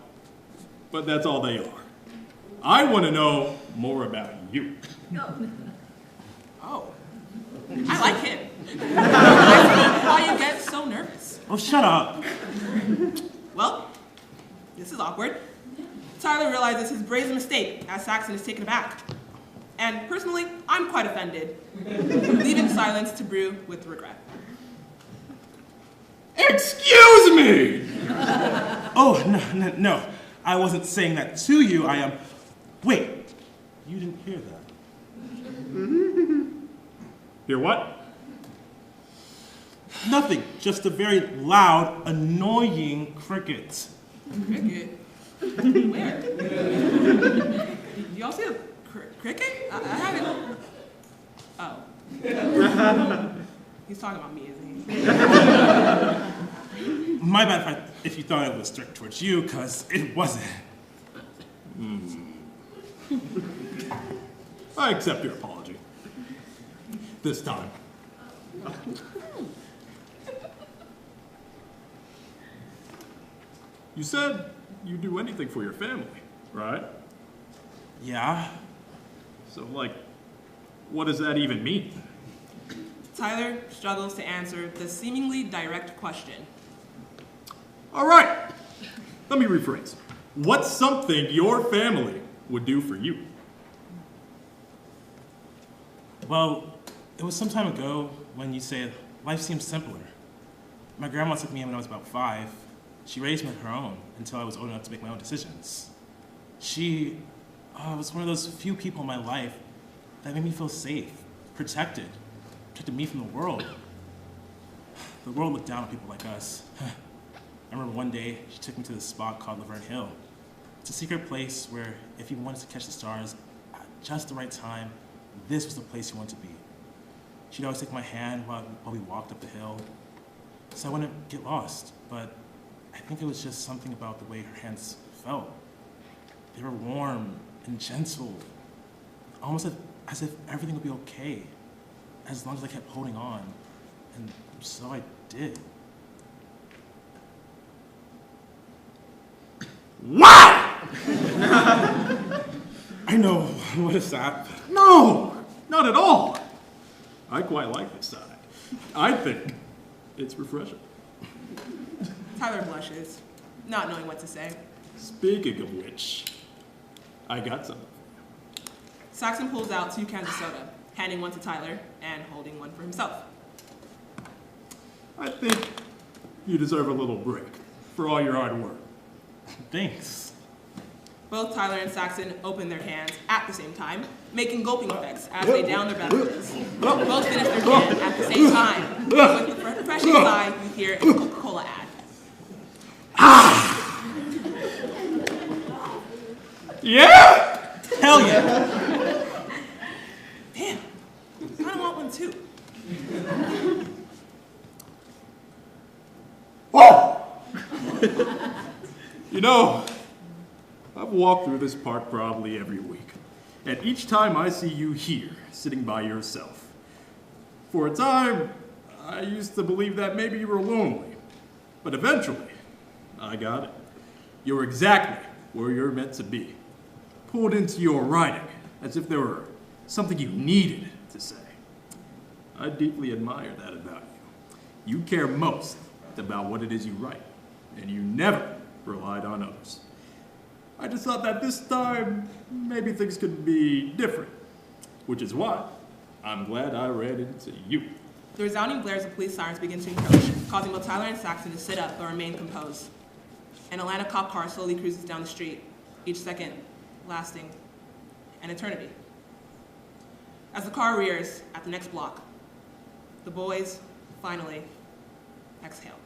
but that's all they are. I want to know more about you. Oh. I like him. I see why you get so nervous. Oh, shut up. Well, this is awkward. Tyler realizes his brazen mistake as Saxon is taken aback. And personally, I'm quite offended, leaving silence to brew with regret. Excuse me! Oh, no. I wasn't saying that to you. I am. Wait, you didn't hear that. Hear what? Nothing, just a very loud, annoying cricket. Cricket? Where? Do y'all see a cricket? I haven't. Oh. He's talking about me, isn't he? My bad if you thought it was strict towards you, because it wasn't. I accept your apology. This time. You said you'd do anything for your family, right? Yeah. So, like, what does that even mean? Tyler struggles to answer the seemingly direct question. All right. Let me rephrase. What's something your family would do for you? Well, it was some time ago when you said life seems simpler. My grandma took me in when I was about 5. She raised me on her own until I was old enough to make my own decisions. She was one of those few people in my life that made me feel safe, protected me from the world. The world looked down on people like us. I remember one day she took me to this spot called Laverne Hill. It's a secret place where if you wanted to catch the stars at just the right time, this was the place you wanted to be. She'd always take my hand while we walked up the hill, so I wouldn't get lost, but I think it was just something about the way her hands felt. They were warm and gentle, almost as if everything would be okay, as long as I kept holding on, and so I did. Wow! I know, what is that? No, not at all. I quite like this side. I think it's refreshing. Tyler blushes, not knowing what to say. Speaking of which, I got some. Saxon pulls out 2 cans of soda, handing one to Tyler and holding one for himself. I think you deserve a little break for all your hard work. Thanks. Both Tyler and Saxon open their cans at the same time, making gulping effects as they down their beverages. Both finish their can at the same time. With the refreshing sigh you hear in a Coca-Cola ad. Ah! Yeah? Hell yeah! Damn, I kind of want one too. Whoa! You know, I've walked through this park probably every week, and each time I see you here, sitting by yourself. For a time, I used to believe that maybe you were lonely, but eventually, I got it. You're exactly where you're meant to be, pulled into your writing as if there were something you needed to say. I deeply admire that about you. You care most about what it is you write, and you never relied on others. I just thought that this time, maybe things could be different, which is why I'm glad I ran into you. The resounding blares of police sirens begin to encroach, causing both Tyler and Saxon to sit up but remain composed. An Atlanta cop car slowly cruises down the street, each second lasting an eternity. As the car rears at the next block, the boys finally exhale.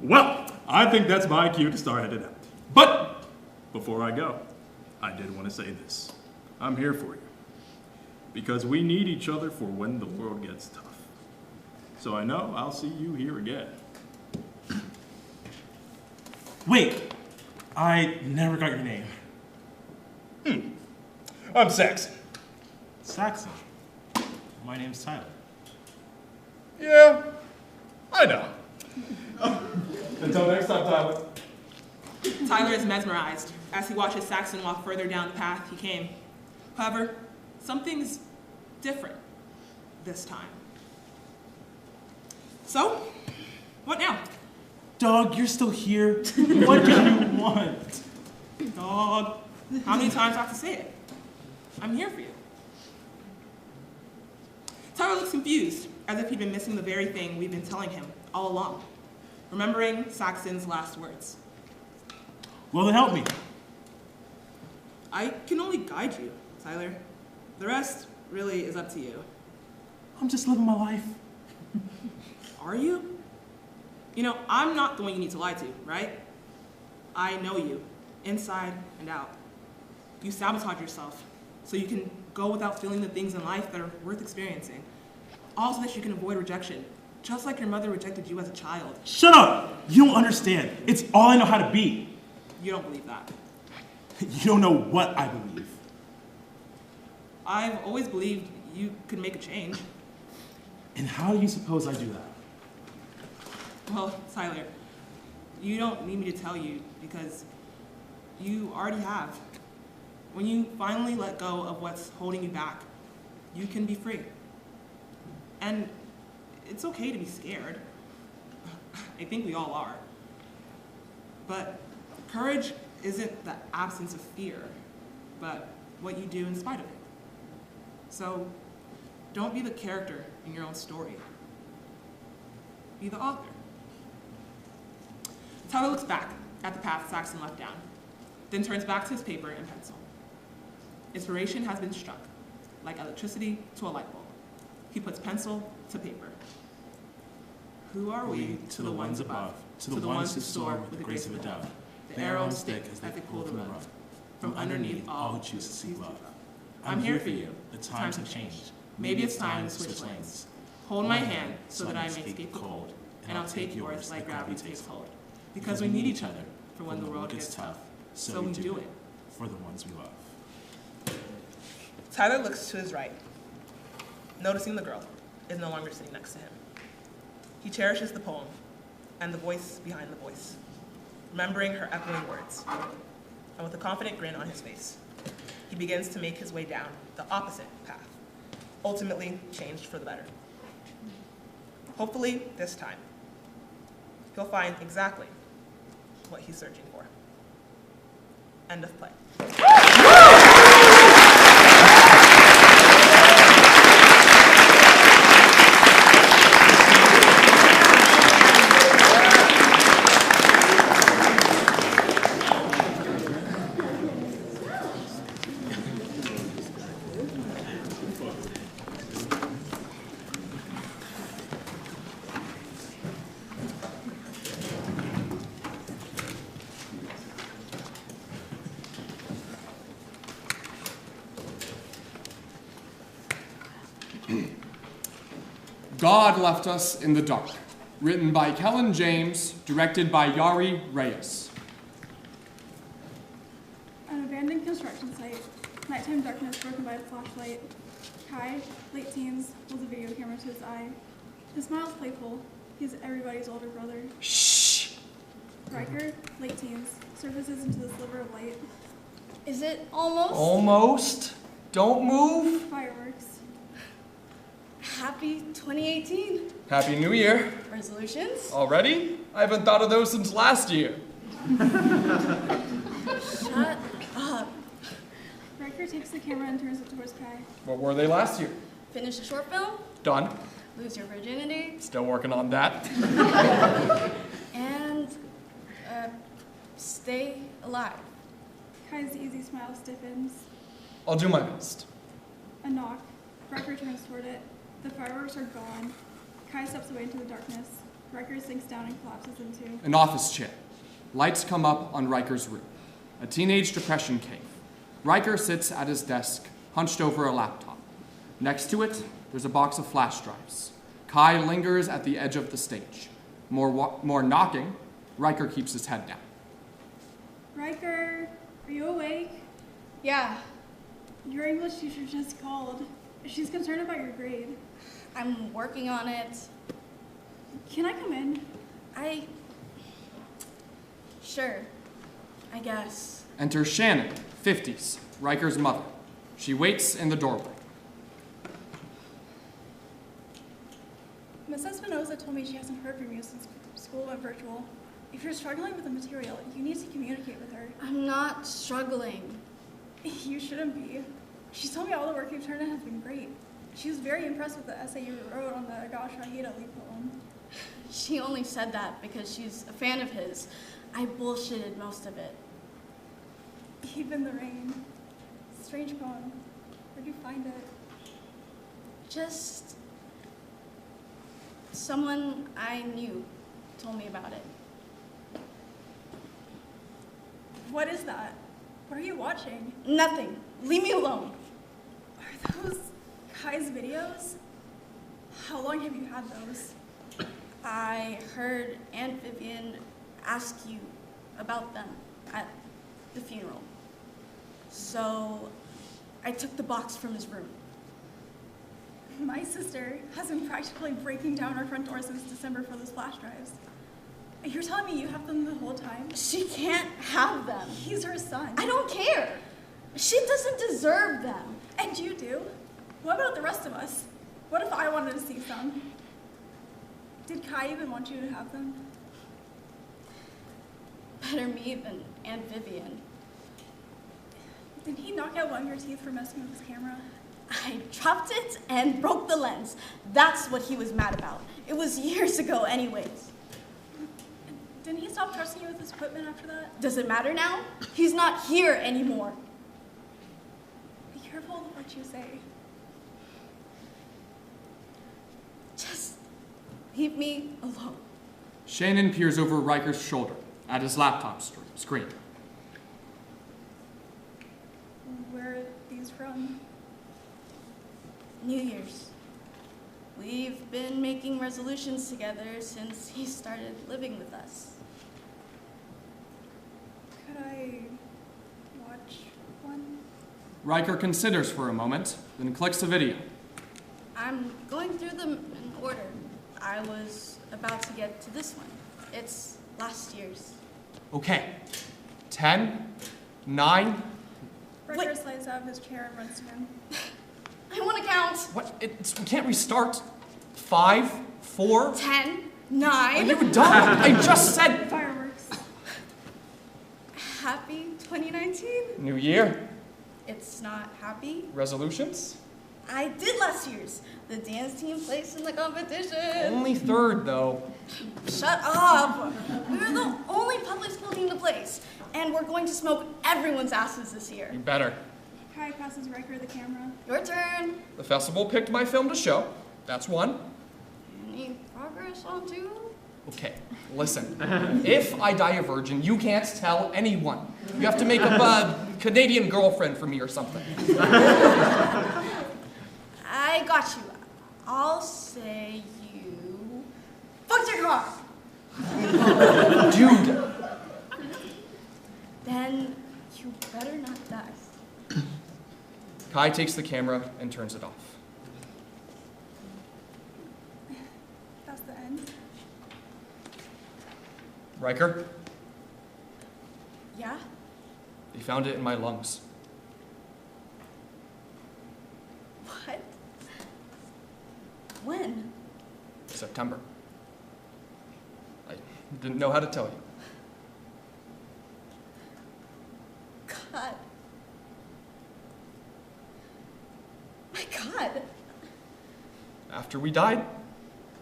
Well, I think that's my cue to start headed out. But before I go, I did want to say this. I'm here for you. Because we need each other for when the world gets tough. So I know I'll see you here again. Wait, I never got your name. I'm Saxon. Saxon? My name's Tyler. Yeah, I know. Until next time, Tyler. Tyler is mesmerized, as he watches Saxon walk further down the path he came. However, something's different this time. So, what now? Dog, you're still here. What do you want? Dog, how many times do I have to say it? I'm here for you. Tyler looks confused, as if he'd been missing the very thing we've been telling him all along, remembering Saxon's last words. Well, then help me. I can only guide you, Tyler. The rest really is up to you. I'm just living my life. Are you? You know, I'm not the one you need to lie to, right? I know you, inside and out. You sabotage yourself so you can go without feeling the things in life that are worth experiencing. All so that you can avoid rejection, just like your mother rejected you as a child. Shut up! You don't understand. It's all I know how to be. You don't believe that. You don't know what I believe. I've always believed you could make a change. And how do you suppose I do that? Well, Tyler, you don't need me to tell you because you already have. When you finally let go of what's holding you back, you can be free. And it's okay to be scared. I think we all are. But courage isn't the absence of fear, but what you do in spite of it. So don't be the character in your own story. Be the author. Tyler looks back at the path Saxon left down, then turns back to his paper and pencil. Inspiration has been struck, like electricity to a light bulb. He puts pencil to paper. Who are we to the ones above, to the ones who soar with the grace of a dove, the arrows stick as they pull the rug, from underneath all who choose to seek love. I'm here for you, the times have changed. Maybe it's time to switch lanes. Hold my hand so that I may escape the cold, and I'll take yours like gravity takes hold. Because we need each other for when the world gets tough, so we do it for the ones we love. Tyler looks to his right, noticing the girl is no longer sitting next to him. He cherishes the poem and the voice behind the voice, remembering her echoing words. And with a confident grin on his face, he begins to make his way down the opposite path, ultimately changed for the better. Hopefully, this time, he'll find exactly what he's searching for. End of play. God Left Us in the Dark, written by Kellen James, directed by Yari Reyes. An abandoned construction site, nighttime darkness broken by a flashlight. Kai, late teens, holds a video camera to his eye. His smile's playful. He's everybody's older brother. Shh! Riker, late teens, surfaces into the sliver of light. Is it almost? Almost. Don't move. Fireworks. Happy 2018. Happy New Year. Resolutions? Already? I haven't thought of those since last year. Shut up. Riker takes the camera and turns it towards Kai. What were they last year? Finish a short film? Done. Lose your virginity? Still working on that. And stay alive. Kai's easy smile stiffens. I'll do my best. A knock. Riker turns toward it. The fireworks are gone. Kai steps away into the darkness. Riker sinks down and collapses into An office chair. Lights come up on Riker's room. A teenage depression cave. Riker sits at his desk, hunched over a laptop. Next to it, there's a box of flash drives. Kai lingers at the edge of the stage. More knocking. Riker keeps his head down. Riker, are you awake? Yeah. Your English teacher just called. She's concerned about your grade. I'm working on it. Can I come in? Sure, I guess. Enter Shannon, 50s, Riker's mother. She waits in the doorway. Miss Espinosa told me she hasn't heard from you since school went virtual. If you're struggling with the material, you need to communicate with her. I'm not struggling. You shouldn't be. She told me all the work you've turned in has been great. She was very impressed with the essay you wrote on the Gal Shahida Ali poem. She only said that because she's a fan of his. I bullshitted most of it. Even the Rain. Strange poem. Where'd you find it? Just someone I knew told me about it. What is that? What are you watching? Nothing. Leave me alone. Are those Kai's videos? How long have you had those? I heard Aunt Vivian ask you about them at the funeral. So I took the box from his room. My sister has been practically breaking down our front door since December for those flash drives. You're telling me you have them the whole time? She can't have them. He's her son. I don't care. She doesn't deserve them. And you do? What about the rest of us? What if I wanted to see some? Did Kai even want you to have them? Better me than Aunt Vivian. Did he knock out one of your teeth for messing with his camera? I dropped it and broke the lens. That's what he was mad about. It was years ago anyways. Didn't he stop trusting you with his equipment after that? Does it matter now? He's not here anymore. Be careful of what you say. Just leave me alone. Shannon peers over Riker's shoulder at his laptop screen. Where are these from? New Year's. We've been making resolutions together since he started living with us. Could I watch one? Riker considers for a moment, then clicks a video. I'm going through them in order. I was about to get to this one. It's last year's. Okay. 10, 9. Riker slides out of his chair and runs to him. I want to count. What? We can't restart. 5, 4. 10, 9. Are you done? I just said. Fireworks. Happy 2019? New year. It's not happy. Resolutions? I did last year's. The dance team placed in the competition. Only 3rd, though. Shut up. We were the only public school team to place. And we're going to smoke everyone's asses this year. You better. Kai passes Riker the camera. Your turn. The festival picked my film to show. That's 1. Any progress on 2? Okay, listen. If I die a virgin, you can't tell anyone. You have to make up a Canadian girlfriend for me or something. I got you. I'll say you fucked your car. Dude. Then you better not die. Kai takes the camera and turns it off. That's the end. Riker, Yeah? they found it in my lungs. What? When? September. I didn't know how to tell you. God. My God. After we died,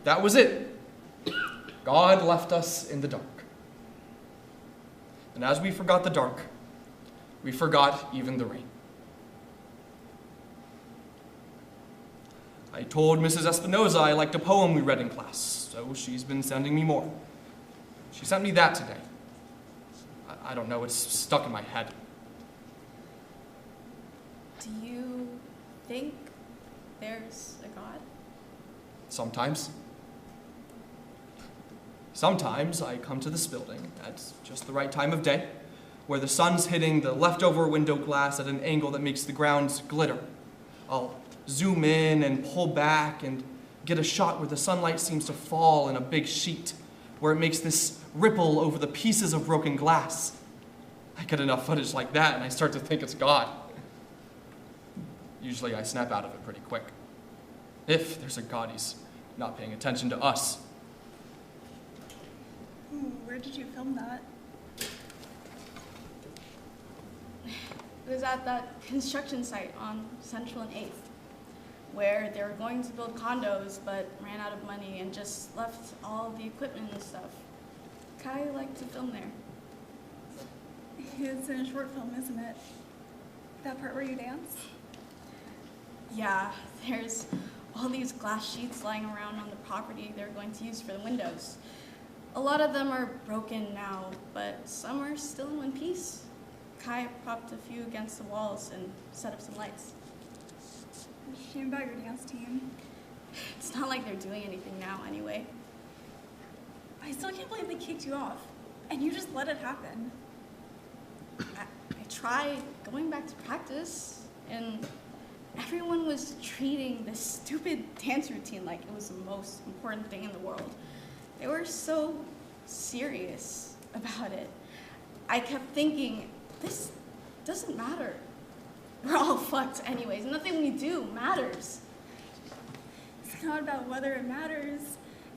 that was it. God left us in the dark. And as we forgot the dark, we forgot even the rain. I told Mrs. Espinosa I liked a poem we read in class, so she's been sending me more. She sent me that today. I don't know, it's stuck in my head. Do you think there's a God? Sometimes. Sometimes I come to this building at just the right time of day, where the sun's hitting the leftover window glass at an angle that makes the ground glitter. I'll zoom in and pull back and get a shot where the sunlight seems to fall in a big sheet, where it makes this ripple over the pieces of broken glass. I get enough footage like that and I start to think it's God. Usually I snap out of it pretty quick. If there's a God, he's not paying attention to us. Ooh, where did you film that? It was at that construction site on Central and 8th, where they were going to build condos but ran out of money and just left all the equipment and stuff. Kai liked to film there. It's in a short film, isn't it? That part where you dance? Yeah, there's all these glass sheets lying around on the property they're going to use for the windows. A lot of them are broken now, but some are still in one piece. Kai propped a few against the walls and set up some lights. Shame about your dance team. It's not like they're doing anything now anyway. I still can't believe they kicked you off, and you just let it happen. I tried going back to practice, and everyone was treating this stupid dance routine like it was the most important thing in the world. They were so serious about it. I kept thinking, this doesn't matter. We're all fucked anyways. Nothing we do matters. It's not about whether it matters.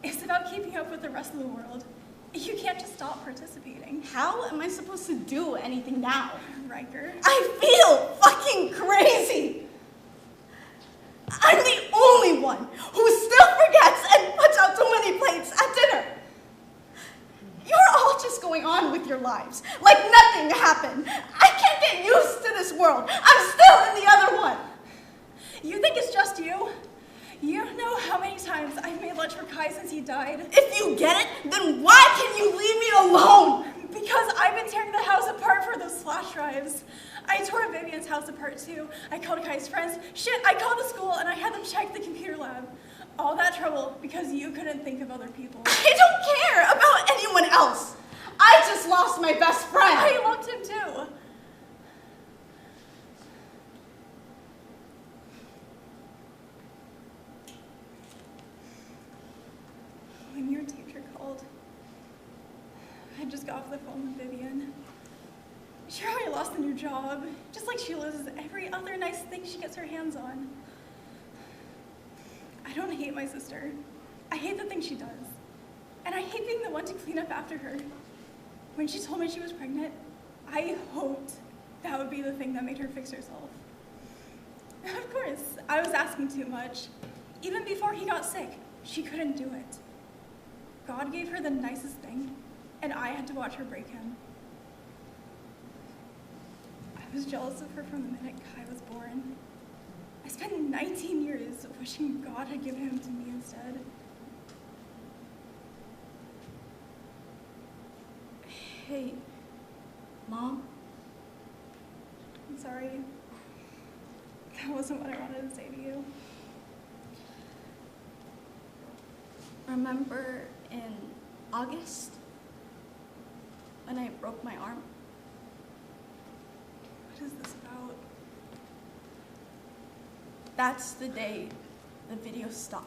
It's about keeping up with the rest of the world. You can't just stop participating. How am I supposed to do anything now? Riker. I feel fucking crazy! I'm the only one who still forgets and puts out too many plates at dinner. You're all just going on with your lives like nothing happened. I can't get used to this world. I'm still in the other one. You think it's just you? You know how many times I've made lunch for Kai since he died? If you get it, then why can you leave me alone? Because I've been tearing the house apart for those flash drives. I tore Vivian's house apart too. I called Kai's friends. Shit, I called the school and I had them check the computer lab. All that trouble because you couldn't think of other people. I don't care about anyone else. I just lost my best friend. I loved him too. When your teacher called, I just got off the phone with Vivian. She already lost a new job, just like she loses every other nice thing she gets her hands on. I don't hate my sister. I hate the things she does. And I hate being the one to clean up after her. When she told me she was pregnant, I hoped that would be the thing that made her fix herself. Of course, I was asking too much. Even before he got sick, she couldn't do it. God gave her the nicest thing, and I had to watch her break him. I was jealous of her from the minute Kai was born. I spent 19 years wishing God had given him to me instead. Hey, Mom? I'm sorry. That wasn't what I wanted to say to you. Remember in August when I broke my arm? What is this about? That's the day the video stopped.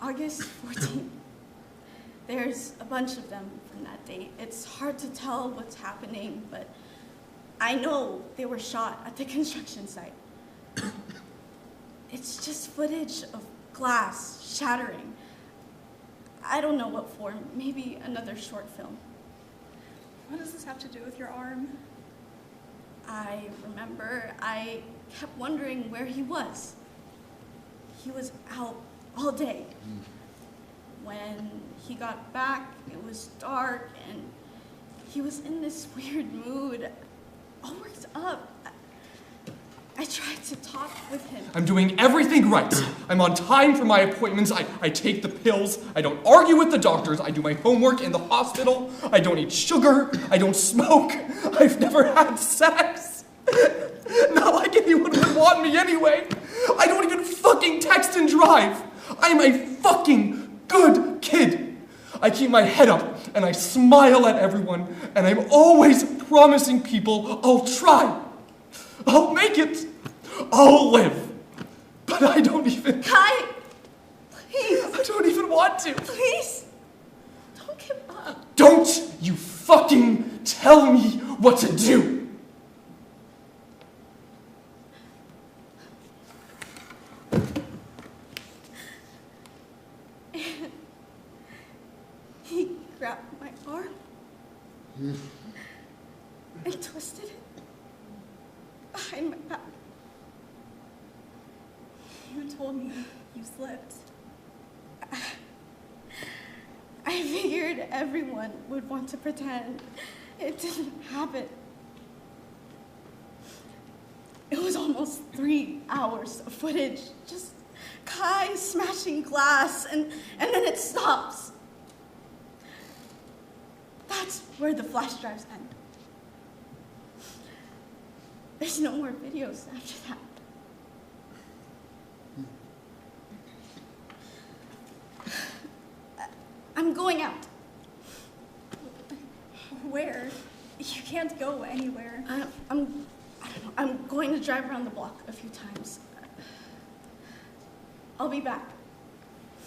August 14th. There's a bunch of them from that date. It's hard to tell what's happening, but I know they were shot at the construction site. It's just footage of glass shattering. I don't know what for, maybe another short film. What does this have to do with your arm? I remember I kept wondering where he was. He was out all day. When he got back, it was dark, and he was in this weird mood, all worked up. I tried to talk with him. I'm doing everything right. I'm on time for my appointments. I take the pills. I don't argue with the doctors. I do my homework in the hospital. I don't eat sugar. I don't smoke. I've never had sex. Not like anyone would want me anyway. I don't even fucking text and drive. I'm a fucking good kid. I keep my head up and I smile at everyone, and I'm always promising people I'll try. I'll make it. I'll live. But I don't even... Kai! Please! I don't even want to. Please! Don't give up. Don't you fucking tell me what to do. He grabbed my arm and twisted it behind my back. You told me you slipped. I figured everyone would want to pretend it didn't happen. It was almost 3 hours of footage, just Kai smashing glass, and then it stops. That's where the flash drives end. There's no more videos after that. I'm going out. Where? You can't go anywhere. I don't know. I'm going to drive around the block a few times. I'll be back.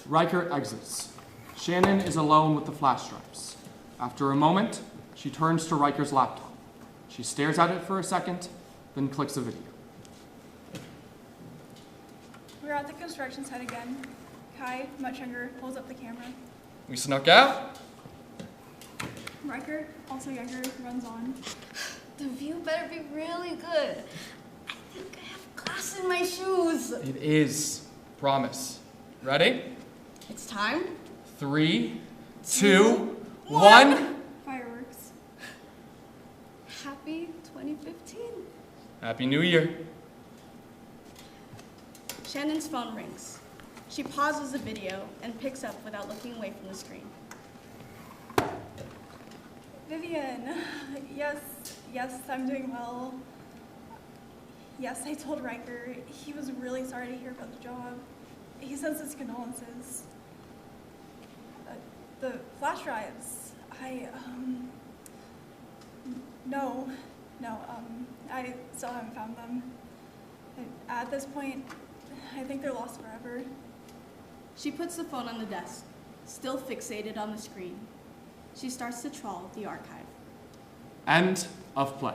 Riker exits. Shannon is alone with the flash drives. After a moment, she turns to Riker's laptop. She stares at it for a second, then clicks a video. We're at the construction site again. Kai, much younger, pulls up the camera. We snuck out? Riker, also younger, runs on. The view better be really good. I think I have glass in my shoes. It is. Promise. Ready? It's time. 3, 2, 1. Fireworks. Happy 2015. Happy New Year. Shannon's phone rings. She pauses the video and picks up without looking away from the screen. Vivian, yes, I'm doing well. Yes, I told Riker. He was really sorry to hear about the job. He sends his condolences. The flash drives, no, I still haven't found them. At this point, I think they're lost forever. She puts the phone on the desk, still fixated on the screen. She starts to trawl the archive. End of play.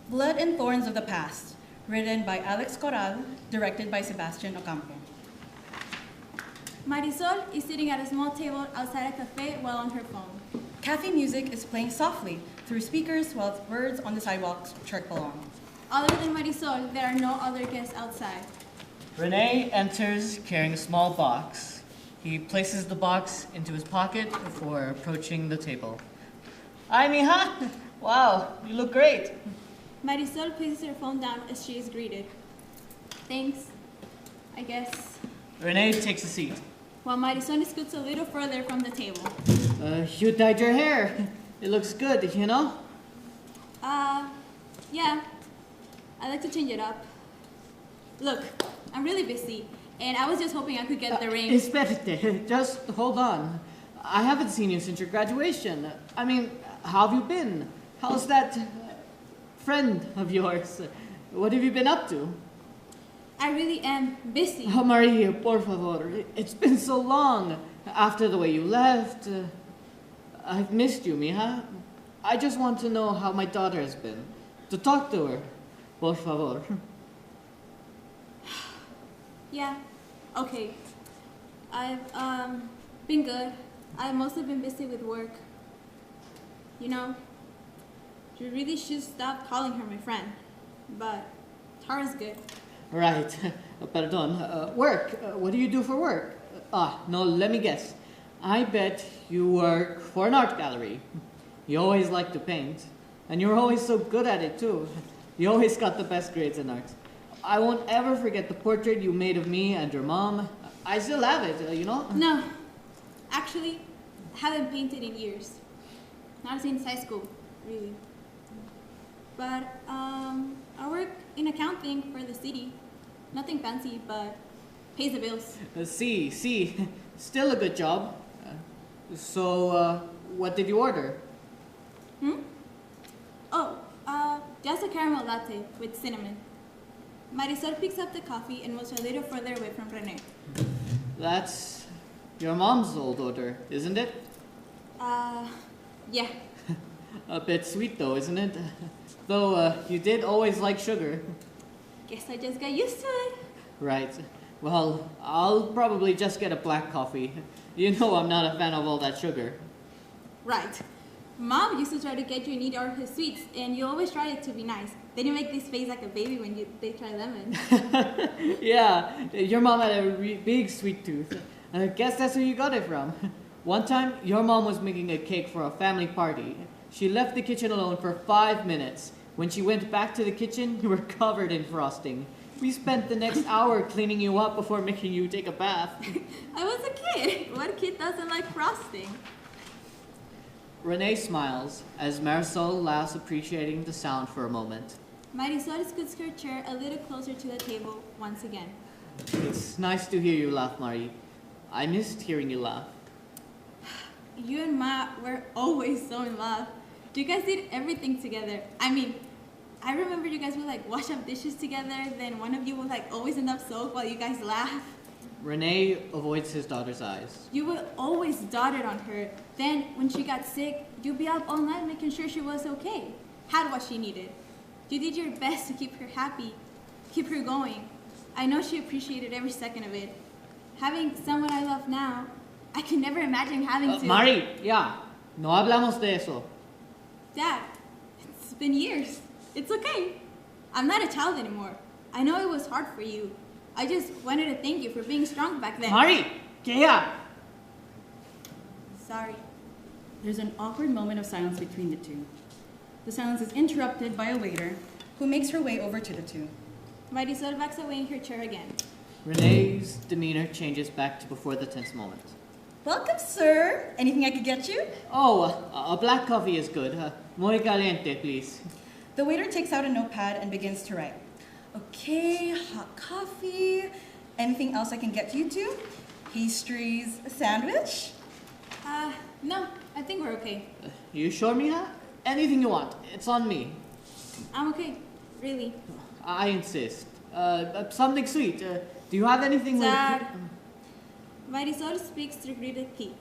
Blood and Thorns of the Past, written by Alex Corral, directed by Sebastian Ocampo. Marisol is sitting at a small table outside a cafe while on her phone. Cafe music is playing softly through speakers while birds on the sidewalks chirp along. Other than Marisol, there are no other guests outside. Renee enters carrying a small box. He places the box into his pocket before approaching the table. Hi, mija. Wow, you look great. Marisol places her phone down as she is greeted. Thanks, I guess. Renee takes a seat. While Marisol scoots a little further from the table. You dyed your hair. It looks good, you know? Yeah. I like to change it up. Look, I'm really busy, and I was just hoping I could get the ring. Espérate, just hold on. I haven't seen you since your graduation. I mean, how have you been? How's that friend of yours? What have you been up to? I really am busy. Oh, Maria, por favor. It's been so long. After the way you left, I've missed you, mija. I just want to know how my daughter has been. To talk to her. Por favor. Yeah, okay. I've been good. I've mostly been busy with work. You know, you really should stop calling her my friend. But Tara's good. Right. Pardon. Work. What do you do for work? No, let me guess. I bet you work for an art gallery. You always like to paint. And you're always so good at it, too. You always got the best grades in art. I won't ever forget the portrait you made of me and your mom. I still have it, you know? No. Actually, I haven't painted in years. Not since high school, really. But I work in accounting for the city. Nothing fancy, but pays the bills. See, still a good job. So, what did you order? Oh, just a caramel latte with cinnamon. Marisol picks up the coffee and moves a little further away from Renee. That's your mom's old order, isn't it? Yeah. A bit sweet though, isn't it? Though, you did always like sugar. Guess I just got used to it. Right. Well, I'll probably just get a black coffee. You know I'm not a fan of all that sugar. Right. Mom used to try to get you and eat all her sweets, and you always tried it to be nice. Then you make this face like a baby when they try lemon. Yeah, your mom had a big sweet tooth. I guess that's where you got it from. One time, your mom was making a cake for a family party. She left the kitchen alone for 5 minutes. When she went back to the kitchen, you were covered in frosting. We spent the next hour cleaning you up before making you take a bath. I was a kid. What kid doesn't like frosting? Renee smiles as Marisol laughs, appreciating the sound for a moment. Marisol scoots her chair a little closer to the table once again. It's nice to hear you laugh, Mari. I missed hearing you laugh. You and Ma were always so in love. You guys did everything together. I mean, I remember you guys would like wash up dishes together, then one of you would like always end up soaked while you guys laugh. Renee avoids his daughter's eyes. You would always dot it on her. Then when she got sick, you'd be up all night making sure she was okay, had what she needed. You did your best to keep her happy, keep her going. I know she appreciated every second of it. Having someone I love now, I can never imagine having to... Mari, ya, no hablamos de eso. Dad, it's been years. It's okay. I'm not a child anymore. I know it was hard for you. I just wanted to thank you for being strong back then. Mari, ¿qué ya? Sorry. There's an awkward moment of silence between the two. The silence is interrupted by a waiter who makes her way over to the two. Marisol backs away in her chair again. Renee's demeanor changes back to before the tense moment. Welcome, sir. Anything I could get you? Oh, a black coffee is good. Muy caliente, please. The waiter takes out a notepad and begins to write. Okay, hot coffee. Anything else I can get you to? Pastries, a sandwich? No, I think we're okay. You sure, Mija? Anything you want. It's on me. I'm okay, really. I insist. Something sweet. Do you have anything Dad. Marisol speaks through gritted teeth.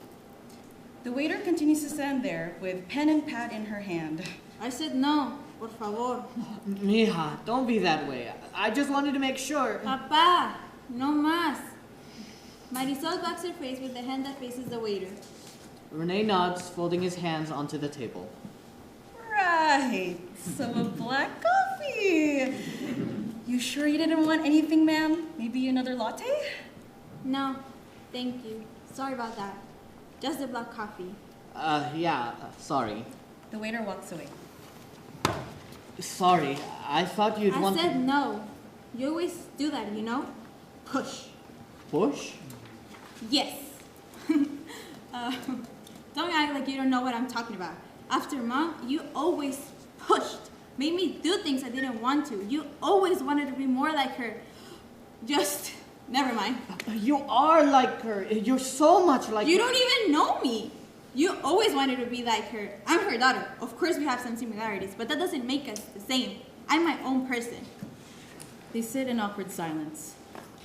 The waiter continues to stand there with pen and pad in her hand. I said no, por favor. Mija, don't be that way. I just wanted to make sure. Papá, no más. Marisol backs her face with the hand that faces the waiter. Renee nods, folding his hands onto the table. Right, so a black coffee. You sure you didn't want anything, ma'am? Maybe another latte? No, thank you. Sorry about that. Just the black coffee. Yeah, sorry. The waiter walks away. Sorry, I thought you'd want... I said no. You always do that, you know? Push. Push? Yes. Don't act like you don't know what I'm talking about. After Mom, you always pushed. Made me do things I didn't want to. You always wanted to be more like her. Just, never mind. You are like her. You're so much like her. You don't even know me. You always wanted to be like her. I'm her daughter. Of course we have some similarities, but that doesn't make us the same. I'm my own person. They sit in awkward silence.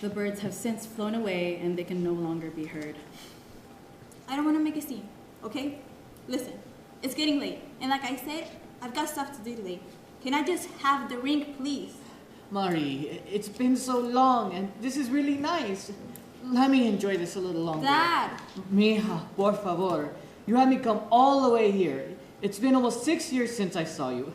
The birds have since flown away and they can no longer be heard. I don't want to make a scene, okay? Listen, it's getting late. And like I said, I've got stuff to do today. Can I just have the ring, please? Mari, it's been so long and this is really nice. Let me enjoy this a little longer. Dad! Mija, por favor. You had me come all the way here. It's been almost 6 years since I saw you.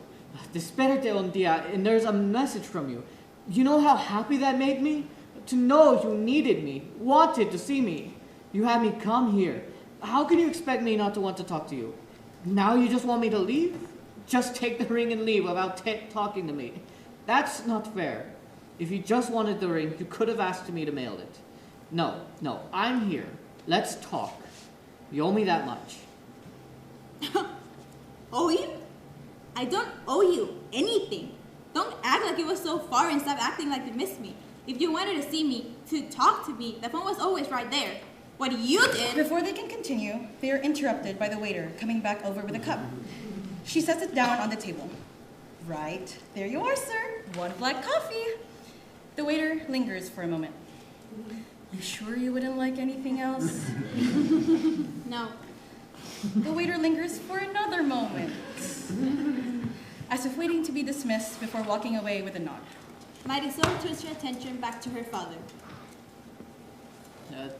Despérate un día, and there's a message from you. You know how happy that made me? To know you needed me, wanted to see me. You had me come here. How can you expect me not to want to talk to you? Now you just want me to leave? Just take the ring and leave without talking to me. That's not fair. If you just wanted the ring, you could have asked me to mail it. No, I'm here. Let's talk. You owe me that much. Owe you? I don't owe you anything. Don't act like it was so far and stop acting like you missed me. If you wanted to see me, to talk to me, the phone was always right there. What you did... Before they can continue, they are interrupted by the waiter coming back over with a cup. She sets it down on the table. Right, there you are, sir. 1 black coffee. The waiter lingers for a moment. You sure you wouldn't like anything else? No. The waiter lingers for another moment, as if waiting to be dismissed before walking away with a nod. Marisol turns her attention back to her father.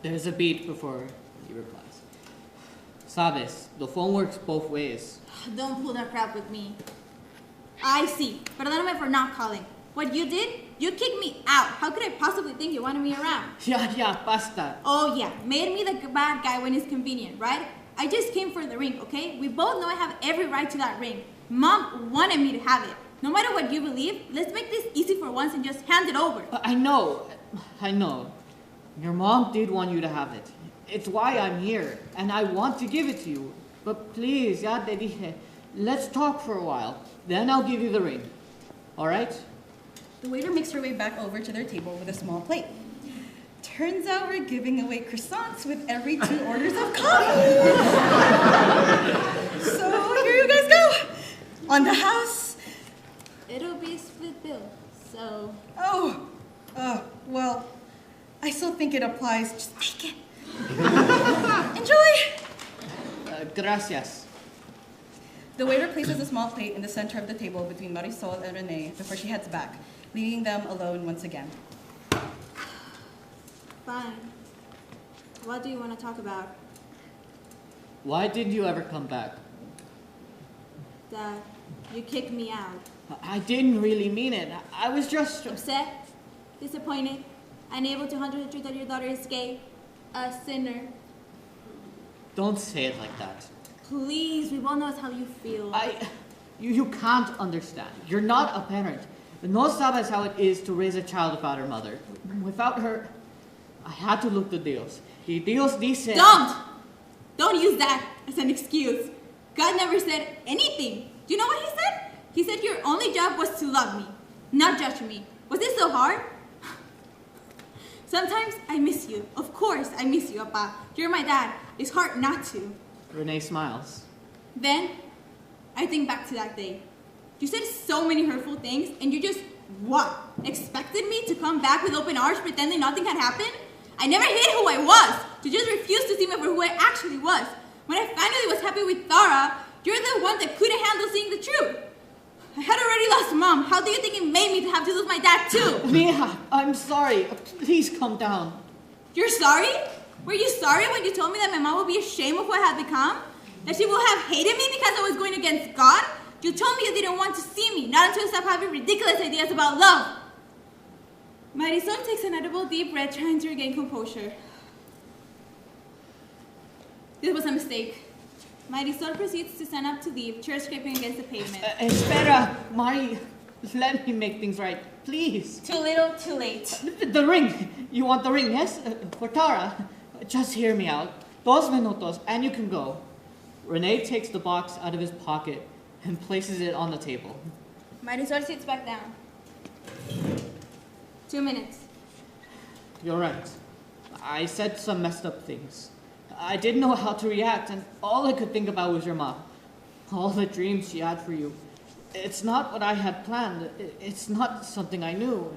There's a beat before he replies. Sabes, the phone works both ways. Don't pull that crap with me. I see. Perdóname for not calling. What you did? You kicked me out. How could I possibly think you wanted me around? Yeah, basta. Oh yeah, made me the bad guy when it's convenient, right? I just came for the ring, okay? We both know I have every right to that ring. Mom wanted me to have it. No matter what you believe, let's make this easy for once and just hand it over. I know. Your mom did want you to have it. It's why I'm here, and I want to give it to you. But please, ya te dije, let's talk for a while. Then I'll give you the ring. All right? The waiter makes her way back over to their table with a small plate. Turns out we're giving away croissants with every 2 orders of coffee. So here you guys go. On the house. It'll be a split bill, so... Well, I still think it applies. Just take it. Enjoy. Gracias. The waiter places a small plate in the center of the table between Marisol and Renee before she heads back, leaving them alone once again. Fine. What do you want to talk about? Why did you ever come back? Dad, you kicked me out. I didn't really mean it. I was just... Upset? Disappointed? Unable to handle the truth that your daughter is gay? A sinner? Don't say it like that. Please, we both know how you feel. You can't understand. You're not a parent. No sabes how it is to raise a child without her mother. Without her, I had to look to Dios. Y Dios dice... Don't use that as an excuse. God never said anything. Do you know what he said? He said your only job was to love me, not judge me. Was it so hard? Sometimes I miss you. Of course I miss you, Appa. You're my dad. It's hard not to. Renee smiles. Then, I think back to that day. You said so many hurtful things, and you just, what? Expected me to come back with open arms pretending nothing had happened? I never hid who I was. You just refused to see me for who I actually was. When I finally was happy with Tara, you're the one that couldn't handle seeing the truth. I had already lost Mom. How do you think it made me to have to lose my dad too? Mija, I'm sorry. Please calm down. You're sorry? Were you sorry when you told me that my mom would be ashamed of what I had become? That she would have hated me because I was going against God? You told me you didn't want to see me, not until I stopped having ridiculous ideas about love. Marisol takes an edible deep breath, trying to regain composure. This was a mistake. Marisol proceeds to stand up to leave, chair scraping against the pavement. Espera, Mari. Let me make things right, please. Too little, too late. The ring. You want the ring, yes? For Tara. Just hear me out. 2 minutos, and you can go. Renee takes the box out of his pocket and places it on the table. Marisol sits back down. 2 minutes. You're right. I said some messed up things. I didn't know how to react, and all I could think about was your mom. All the dreams she had for you. It's not what I had planned. It's not something I knew.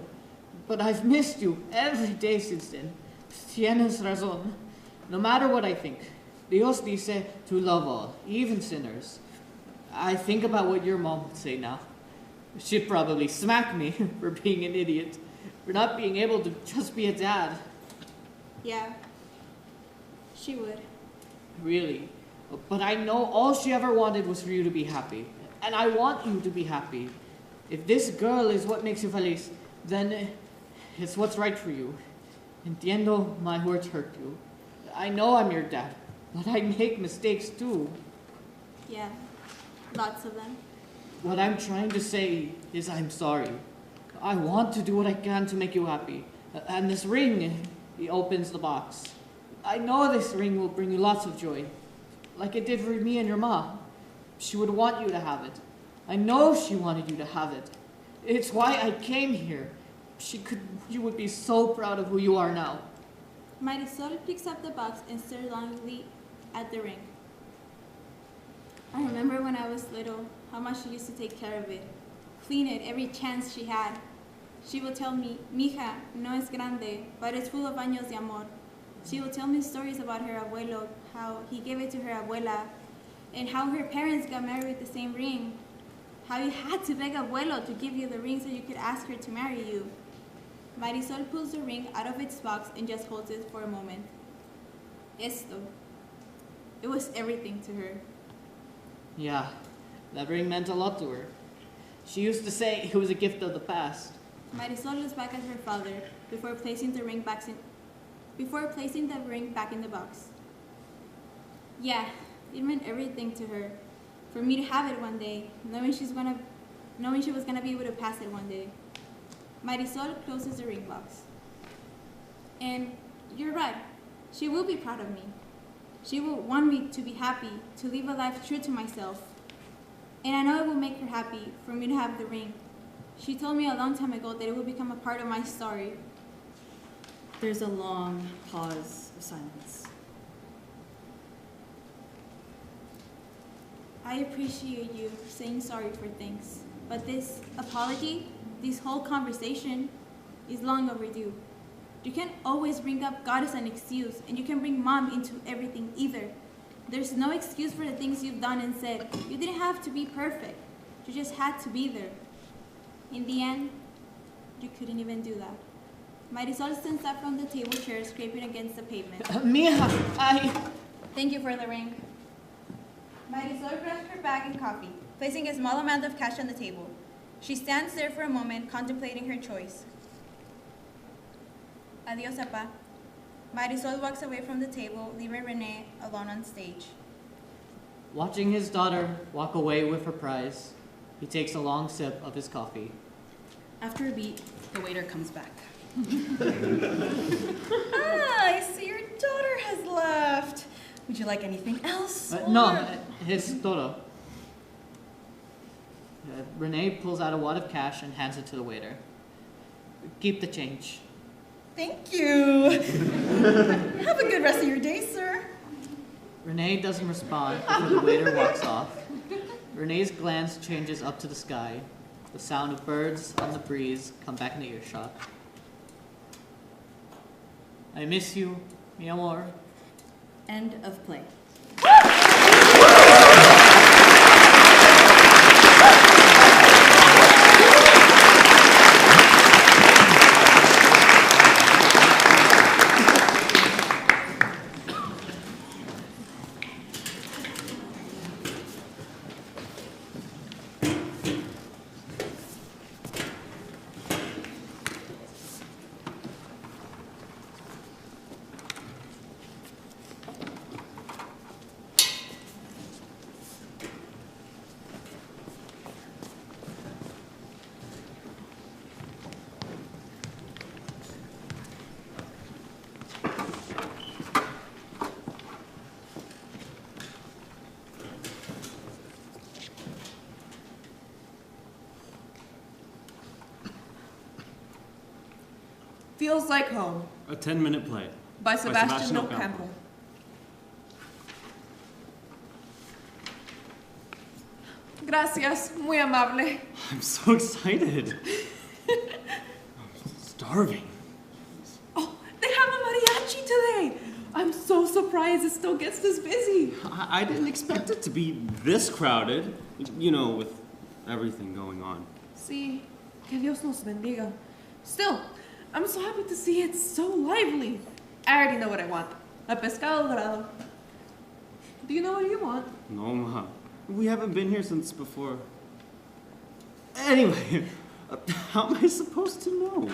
But I've missed you every day since then. Tienes razón. No matter what I think, Dios dice to love all, even sinners. I think about what your mom would say now. She'd probably smack me for being an idiot, for not being able to just be a dad. Yeah, she would. Really. But I know all she ever wanted was for you to be happy. And I want you to be happy. If this girl is what makes you feliz, then it's what's right for you. Entiendo my words hurt you. I know I'm your dad, but I make mistakes too. Yeah, lots of them. What I'm trying to say is I'm sorry. I want to do what I can to make you happy. And this ring, he opens the box. I know this ring will bring you lots of joy, like it did for me and your mom. She would want you to have it. I know she wanted you to have it. It's why I came here. You would be so proud of who you are now. Marisol picks up the box and stares longingly at the ring. I remember when I was little, how much she used to take care of it, clean it every chance she had. She would tell me, "Mija, no es grande, but it's full of años de amor." She would tell me stories about her abuelo, how he gave it to her abuela, and how her parents got married with the same ring. How you had to beg abuelo to give you the ring so you could ask her to marry you. Marisol pulls the ring out of its box and just holds it for a moment. Esto. It was everything to her. Yeah, that ring meant a lot to her. She used to say it was a gift of the past. Marisol looks back at her father before placing the ring back in the box. Yeah, it meant everything to her. For me to have it one day, knowing she was gonna be able to pass it one day. Marisol closes the ring box. And you're right, she will be proud of me. She will want me to be happy, to live a life true to myself. And I know it will make her happy for me to have the ring. She told me a long time ago that it will become a part of my story. There's a long pause of silence. I appreciate you saying sorry for things, but this apology, this whole conversation, is long overdue. You can't always bring up God as an excuse, and you can't bring Mom into everything either. There's no excuse for the things you've done and said. You didn't have to be perfect. You just had to be there. In the end, you couldn't even do that. Marisol stands up from the table chair, scraping against the pavement. Mija, Thank you for the ring. Marisol grabs her bag and coffee, placing a small amount of cash on the table. She stands there for a moment, contemplating her choice. Adios, Appa. Marisol walks away from the table, leaving Renee alone on stage. Watching his daughter walk away with her prize, he takes a long sip of his coffee. After a beat, the waiter comes back. I see your daughter has left. Would you like anything else? No, his daughter. Renee pulls out a wad of cash and hands it to the waiter. Keep the change. Thank you. Have a good rest of your day, sir. Renee doesn't respond before the waiter walks off. Renee's glance changes up to the sky. The sound of birds on the breeze come back into earshot. I miss you, mi amor. End of play. Feels Like Home. A 10-minute play. By Sebastian Ocampo. Gracias, muy amable. I'm so excited. I'm starving. Oh, they have a mariachi today. I'm so surprised it still gets this busy. I didn't expect it to be this crowded, you know, with everything going on. Sí, que Dios nos bendiga. Still, I'm so happy to see it's so lively. I already know what I want. A pescado dorado. Do you know what you want? No, Ma. We haven't been here since before. Anyway, how am I supposed to know?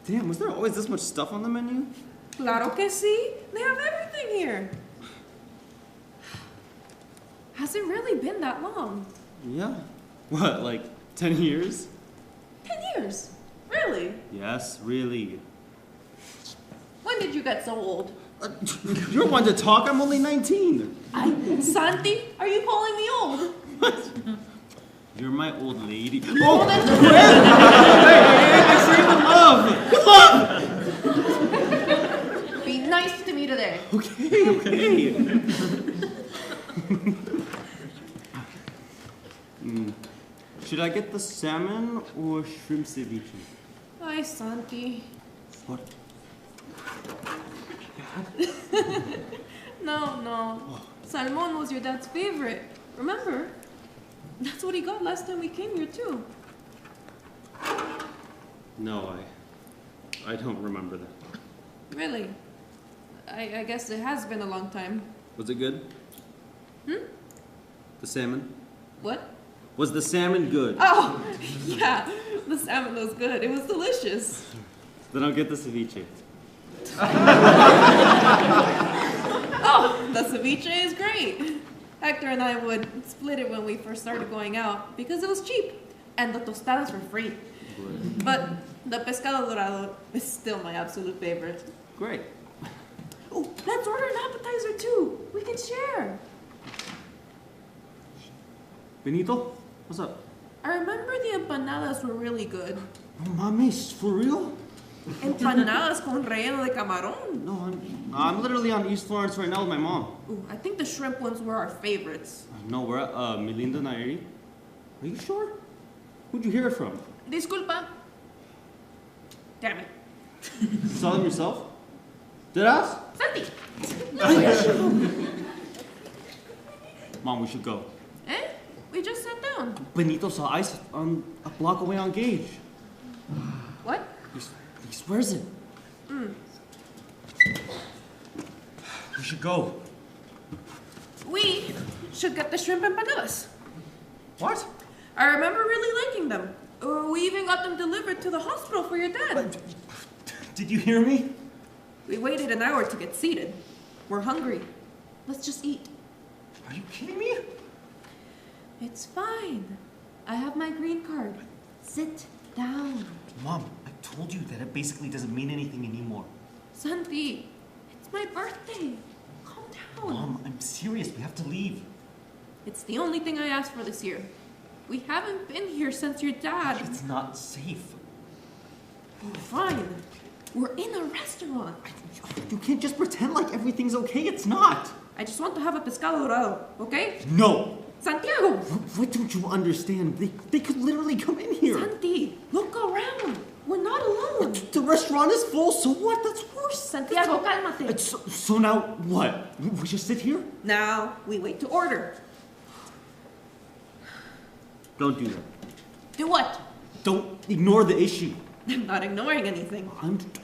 Damn, was there always this much stuff on the menu? Claro que sí. They have everything here. Has it really been that long? Yeah. What, like 10 years? 10 years? Really? Yes, really. When did you get so old? You're one to talk. I'm only 19. Santi, are you calling me old? You're my old lady. Oh, that's great! Be nice to me today. Okay. Should I get the salmon or shrimp ceviche? Hi, Santi. What? No. Salmon was your dad's favorite. Remember? That's what he got last time we came here, too. No, I don't remember that. Really? I guess it has been a long time. Was it good? The salmon? What? Was the salmon good? Oh, yeah. The salmon was good. It was delicious. Then I'll get the ceviche. Oh, the ceviche is great. Hector and I would split it when we first started going out because it was cheap and the tostadas were free. But the pescado dorado is still my absolute favorite. Great. Oh, let's order an appetizer too. We can share. Benito, what's up? I remember the empanadas were really good. No mames, for real? Empanadas con relleno de camarón. No, I'm literally on East Florence right now with my mom. Ooh, I think the shrimp ones were our favorites. No, we're at Melinda Nairi. Are you sure? Who'd you hear it from? Disculpa. Damn it. Saw them yourself? Did us? Santi! Mom, we should go. Eh? We just sat down. Benito saw ice on a block away on Gage. What? He swears it. We should go. We should get the shrimp empanadas. What? I remember really liking them. We even got them delivered to the hospital for your dad. Did you hear me? We waited an hour to get seated. We're hungry. Let's just eat. Are you kidding me? It's fine. I have my green card. Sit down. Mom, I told you that it basically doesn't mean anything anymore. Santi, it's my birthday. Calm down. Mom, I'm serious. We have to leave. It's the only thing I asked for this year. We haven't been here since your dad. It's not safe. Fine. We're in a restaurant. You can't just pretend like everything's okay. It's not. I just want to have a pescado dorado, okay? No. Santiago! What don't you understand? They could literally come in here. Santi, look around. We're not alone. The restaurant is full, so what? That's worse. Santiago, cálmate. So now what? We just sit here? Now we wait to order. Don't do that. Do what? Don't ignore the issue. I'm not ignoring anything.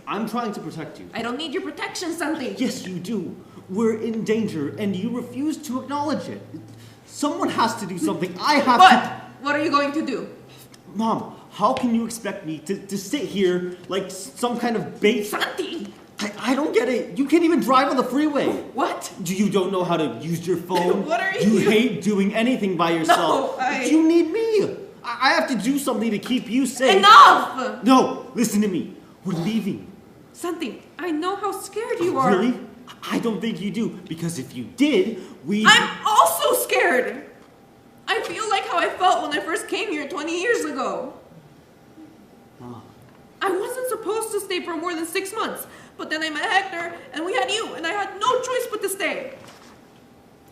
I'm trying to protect you. I don't need your protection, Santi. Yes, you do. We're in danger, and you refuse to acknowledge it. Someone has to do something. I have to... What are you going to do? Mom, how can you expect me to sit here like some kind of bait? Santi! I don't get it. You can't even drive on the freeway. What? You don't know how to use your phone. What are you hate doing anything by yourself. No, You need me. I have to do something to keep you safe. Enough! No, listen to me. We're leaving. Santi, I know how scared you are. Really? I don't think you do, because if you did, I'm also scared! I feel like how I felt when I first came here 20 years ago. Mom. I wasn't supposed to stay for more than 6 months, but then I met Hector, and we had you, and I had no choice but to stay.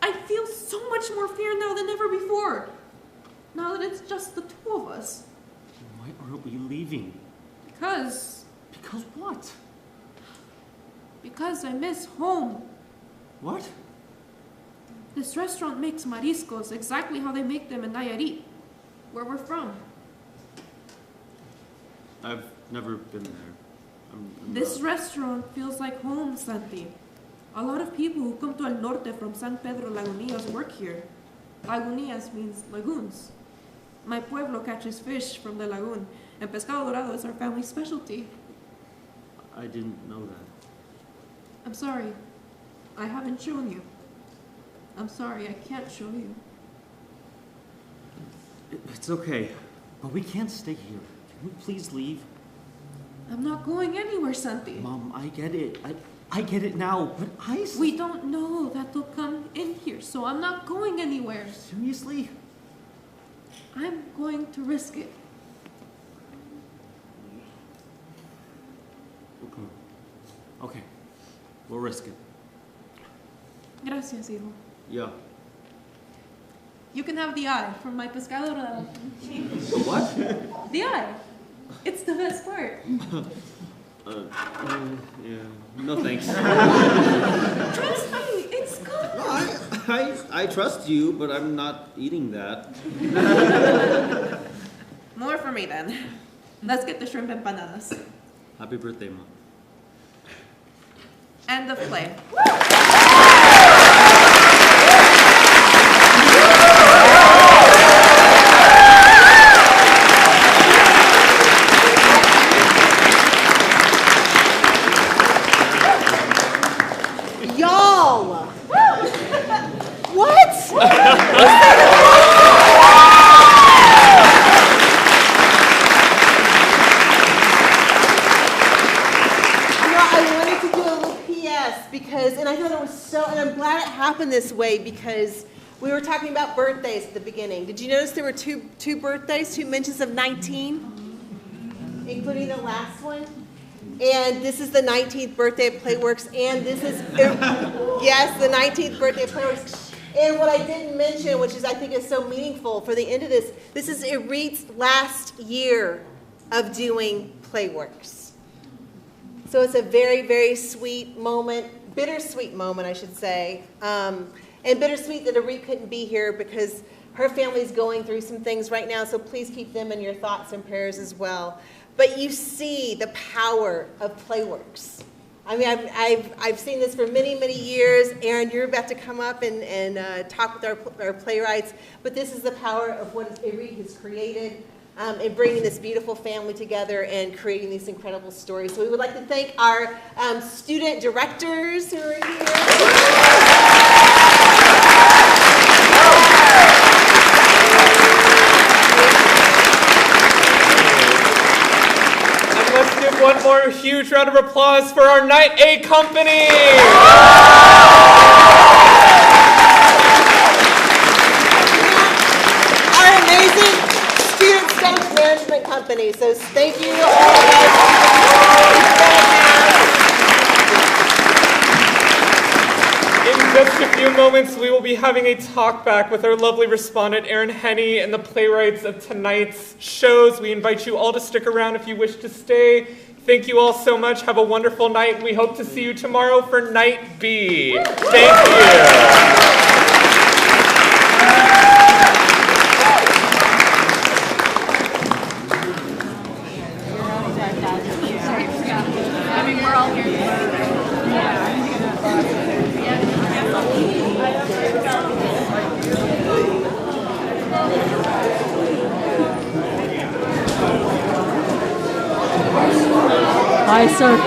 I feel so much more fear now than ever before. Now that it's just the two of us. Why aren't we leaving? Because what? Because I miss home. What? This restaurant makes mariscos exactly how they make them in Nayarit, where we're from. I've never been there. This restaurant feels like home, Santi. A lot of people who come to El Norte from San Pedro Lagunillas work here. Lagunillas means lagoons. My pueblo catches fish from the lagoon, and pescado dorado is our family specialty. I didn't know that. I'm sorry. I haven't shown you. I'm sorry, I can't show you. It's okay, but we can't stay here. Can we please leave? I'm not going anywhere, Santi. Mom, I get it. I get it now, but We don't know that they'll come in here, so I'm not going anywhere. Seriously? I'm going to risk it. Okay. We'll risk it. Gracias, hijo. Yeah. You can have the eye from my pescadora. What? The eye. It's the best part. Yeah. No thanks. Trust me, it's good. I trust you, but I'm not eating that. More for me then. Let's get the shrimp empanadas. Happy birthday, Mom. End of play. Y'all! What? Because, and I thought it was so, and I'm glad it happened this way because we were talking about birthdays at the beginning. Did you notice there were two birthdays, 2 mentions of 19, including the last one? And this is the 19th birthday of PLAYWORKS, and this is, yes, the 19th birthday of PLAYWORKS. And what I didn't mention, which is I think is so meaningful for the end of this is Erith's last year of doing PLAYWORKS. So it's a very, very sweet moment, bittersweet moment, I should say. And bittersweet that Erith couldn't be here because her family's going through some things right now, so please keep them in your thoughts and prayers as well. But you see the power of PLAYWORKS. I mean, I've seen this for many, many years. Aaron, you're about to come up and talk with our playwrights, but this is the power of what Erith has created. And bringing this beautiful family together and creating these incredible stories. So we would like to thank our student directors who are here. And let's give one more huge round of applause for our Night A company. Our amazing student stage management company. So thank you all guys. In just a few moments, we will be having a talk back with our lovely respondent, Erin Henney, and the playwrights of tonight's shows. We invite you all to stick around if you wish to stay. Thank you all so much. Have a wonderful night, and we hope to see you tomorrow for Night B. Thank you. I mean, we're all here. Hi, sir.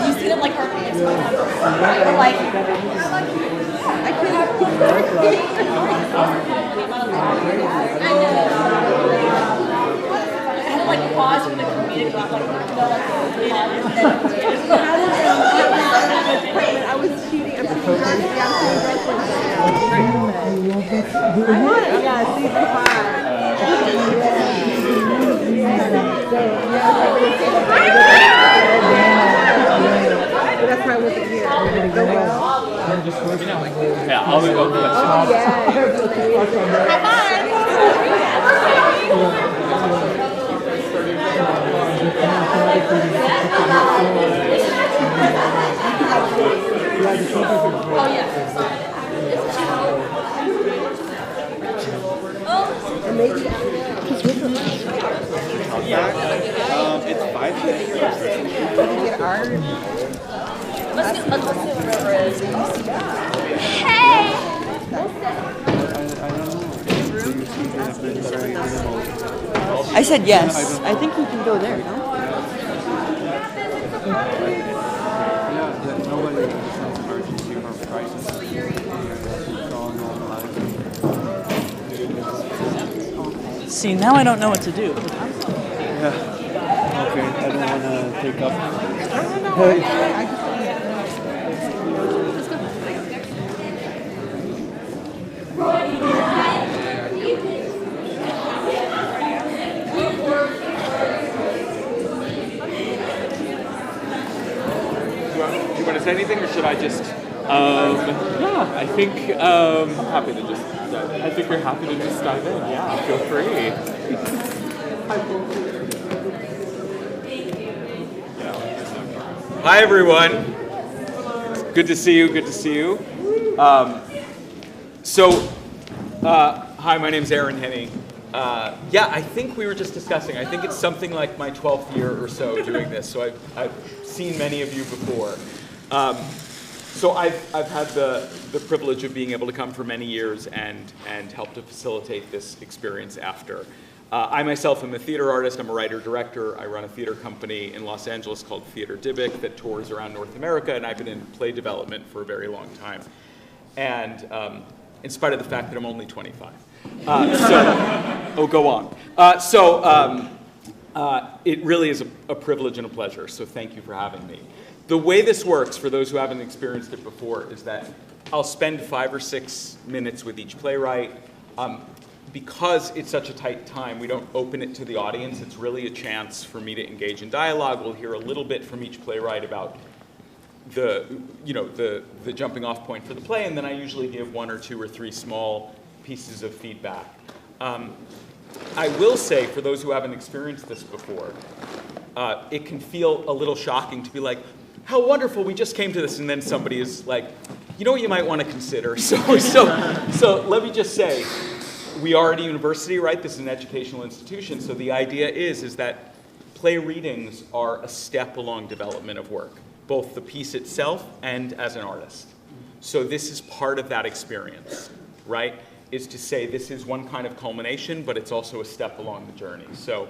You see them like herpes. Or like, I had to like pause for the comedic laugh, like, I was shooting a pretty I want it, yeah, season 5. That's why I wasn't here. Yeah, I'll go for that. Oh, yeah. oh yeah. It's 5 days. Let's do whatever it is. I said yes. I think we can go there, no? See, now I don't know what to do. Yeah. Okay, I don't want to take up. Do you want to say anything, or should I just? Yeah, I think happy to just. I think we're happy to just dive in. Yeah, feel free. Hi everyone. Good to see you. Good to see you. Hi, my name's Aaron Henney. Yeah, I think we were just discussing. I think it's something like my 12th year or so doing this. So I've seen many of you before. So I've had the privilege of being able to come for many years and help to facilitate this experience after. I myself am a theater artist. I'm a writer-director. I run a theater company in Los Angeles called Theater Dybbuk that tours around North America, and I've been in play development for a very long time. And in spite of the fact that I'm only 25. Go on. It really is a privilege and a pleasure, so thank you for having me. The way this works, for those who haven't experienced it before, is that I'll spend 5 or 6 minutes with each playwright. Because it's such a tight time, we don't open it to the audience. It's really a chance for me to engage in dialogue. We'll hear a little bit from each playwright about the jumping off point for the play, and then I usually give 1 or 2 or 3 small pieces of feedback. I will say, for those who haven't experienced this before, it can feel a little shocking to be like, how wonderful, we just came to this, and then somebody is like, you know what you might want to consider. So let me just say, we are at a university, right? This is an educational institution, so the idea is that play readings are a step along development of work, both the piece itself and as an artist. So this is part of that experience, right? Is to say this is one kind of culmination, but it's also a step along the journey. So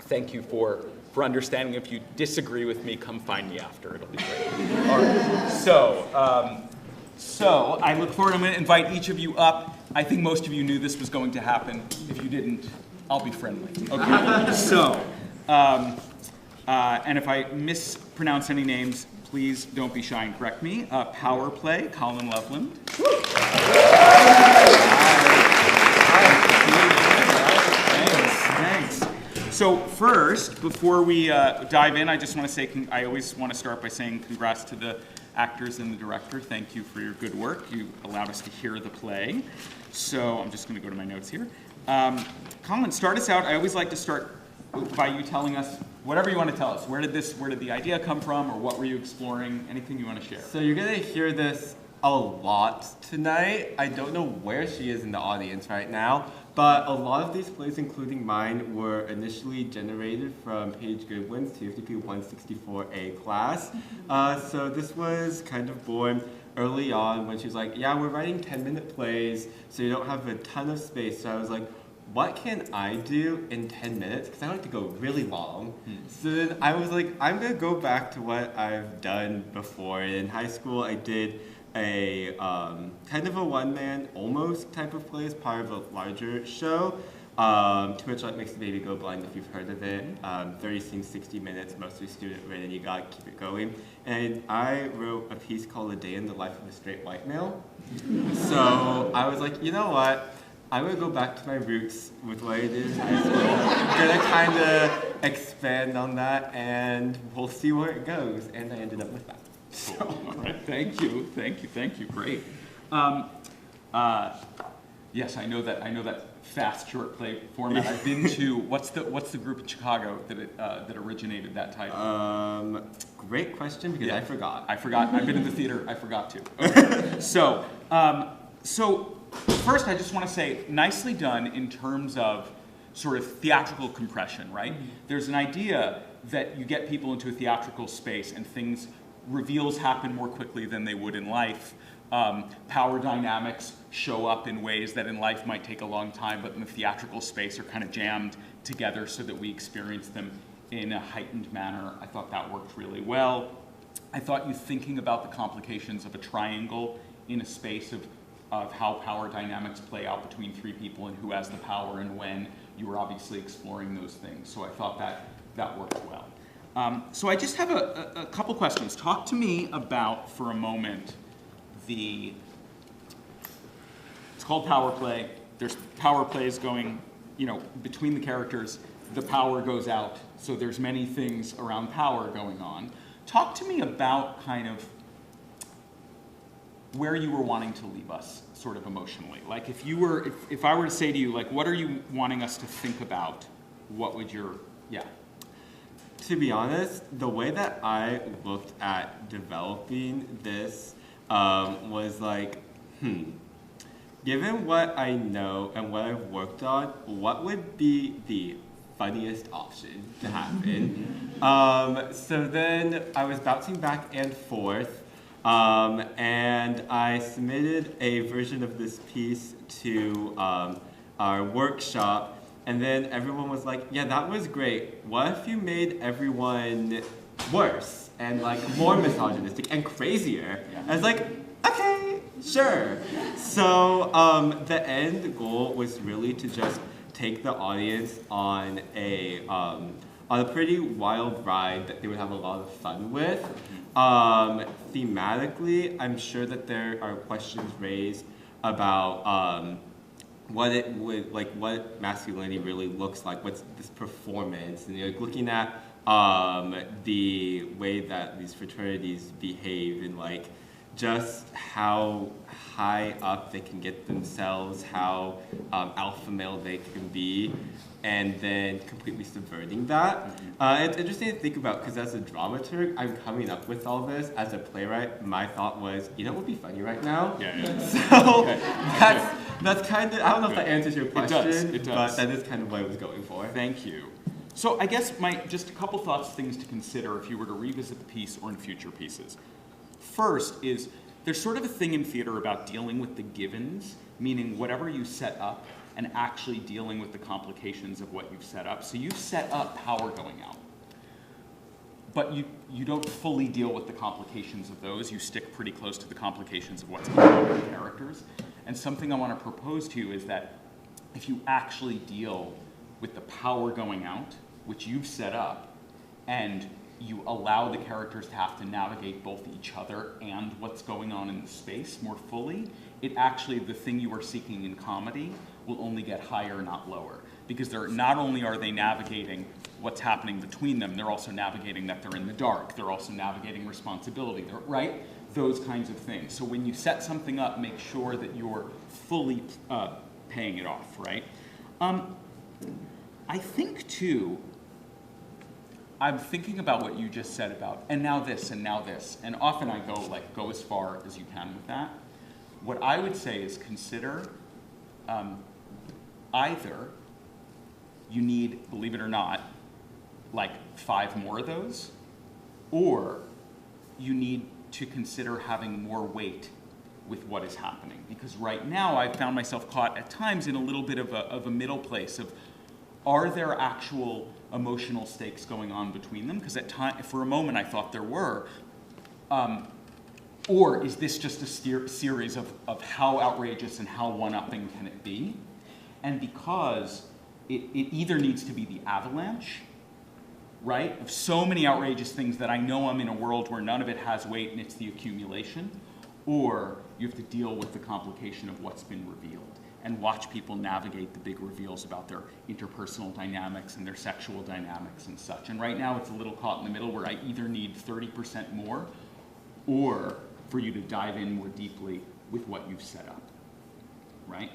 thank you for understanding. If you disagree with me, come find me after. It'll be great. All right. So I look forward. I'm going to invite each of you up. I think most of you knew this was going to happen. If you didn't, I'll be friendly. Okay. So, and if I mispronounce any names, please don't be shy and correct me. Power Play, Colin Loveland. Thanks. So first, before we dive in, I just want to say, I always want to start by saying congrats to the actors and the director. Thank you for your good work. You allowed us to hear the play. So I'm just going to go to my notes here. Colin, start us out. I always like to start by you telling us whatever you want to tell us. Where did the idea come from, or what were you exploring? Anything you want to share? So you're going to hear this a lot tonight. I don't know where she is in the audience right now, but a lot of these plays, including mine, were initially generated from Paige Goodwin's TFDP 164A class. So this was kind of born early on when she was like, yeah, we're writing 10-minute plays, so you don't have a ton of space. So I was like, what can I do in 10 minutes? Because I like to go really long. So then I was like, I'm going to go back to what I've done before. In high school, I did a kind of a one-man almost type of play as part of a larger show. Too Much Light Makes the Baby Go Blind, if you've heard of it. 30 scenes, 60 minutes, mostly student written, you gotta keep it going. And I wrote a piece called A Day in the Life of a Straight White Male. So I was like, you know what? I'm gonna go back to my roots with what I did in high school. I'm gonna kind of expand on that, and we'll see where it goes. And I ended up with that. So. All right, thank you, great. Yes, I know that fast short play format. I've been to what's the group in Chicago that originated that title? Great question, because I forgot. I've been in the theater. I forgot to. Okay. So first, I just want to say, nicely done in terms of sort of theatrical compression, right? There's an idea that you get people into a theatrical space and reveals happen more quickly than they would in life. Power dynamics show up in ways that in life might take a long time, but in the theatrical space are kind of jammed together so that we experience them in a heightened manner. I thought that worked really well. I thought you thinking about the complications of a triangle in a space of how power dynamics play out between three people and who has the power and when, you were obviously exploring those things. So I thought that worked well. So I just have a couple questions. Talk to me about, for a moment, it's called power play. There's power plays going, between the characters. The power goes out, so there's many things around power going on. Talk to me about kind of where you were wanting to leave us, sort of emotionally. Like if I were to say to you, like, what are you wanting us to think about? What would To be honest, the way that I looked at developing this was like, given what I know and what I've worked on, what would be the funniest option to happen? So then I was bouncing back and forth, and I submitted a version of this piece to our workshop, and then everyone was like, yeah, that was great. What if you made everyone worse and like more misogynistic and crazier? Yeah. I was like, okay, sure. So the end goal was really to just take the audience on a pretty wild ride that they would have a lot of fun with. Thematically, I'm sure that there are questions raised about what masculinity really looks like, what's this performance, and like looking at the way that these fraternities behave and like just how high up they can get themselves, how alpha male they can be, and then completely subverting that. It's interesting to think about, because as a dramaturg, I'm coming up with all this. As a playwright, my thought was, what would be funny right now? So that's kind of, I don't know if that answers your question, it does. But that is kind of what I was going for. Thank you. So I guess just a couple thoughts, things to consider if you were to revisit the piece or in future pieces. First is, there's sort of a thing in theater about dealing with the givens, meaning whatever you set up and actually dealing with the complications of what you've set up. So you've set up power going out, but you don't fully deal with the complications of those. You stick pretty close to the complications of what's going on with the characters. And something I want to propose to you is that if you actually deal with the power going out, which you've set up, and you allow the characters to have to navigate both each other and what's going on in the space more fully, it actually, the thing you are seeking in comedy will only get higher, not lower. Because not only are they navigating what's happening between them, they're also navigating that they're in the dark. They're also navigating responsibility, right? Those kinds of things. So when you set something up, make sure that you're fully paying it off, right? I think, too, I'm thinking about what you just said about, and now this, and now this. And often I go as far as you can with that. What I would say is consider either you need, believe it or not, like 5 more of those, or you need to consider having more weight with what is happening. Because right now I've found myself caught at times in a little bit of a middle place of, are there actual emotional stakes going on between them? Because for a moment I thought there were. Or is this just a series of how outrageous and how one-upping can it be? And because it either needs to be the avalanche, right, of so many outrageous things that I know I'm in a world where none of it has weight and it's the accumulation, or you have to deal with the complication of what's been revealed and watch people navigate the big reveals about their interpersonal dynamics and their sexual dynamics and such. And right now it's a little caught in the middle where I either need 30% more or for you to dive in more deeply with what you've set up, right?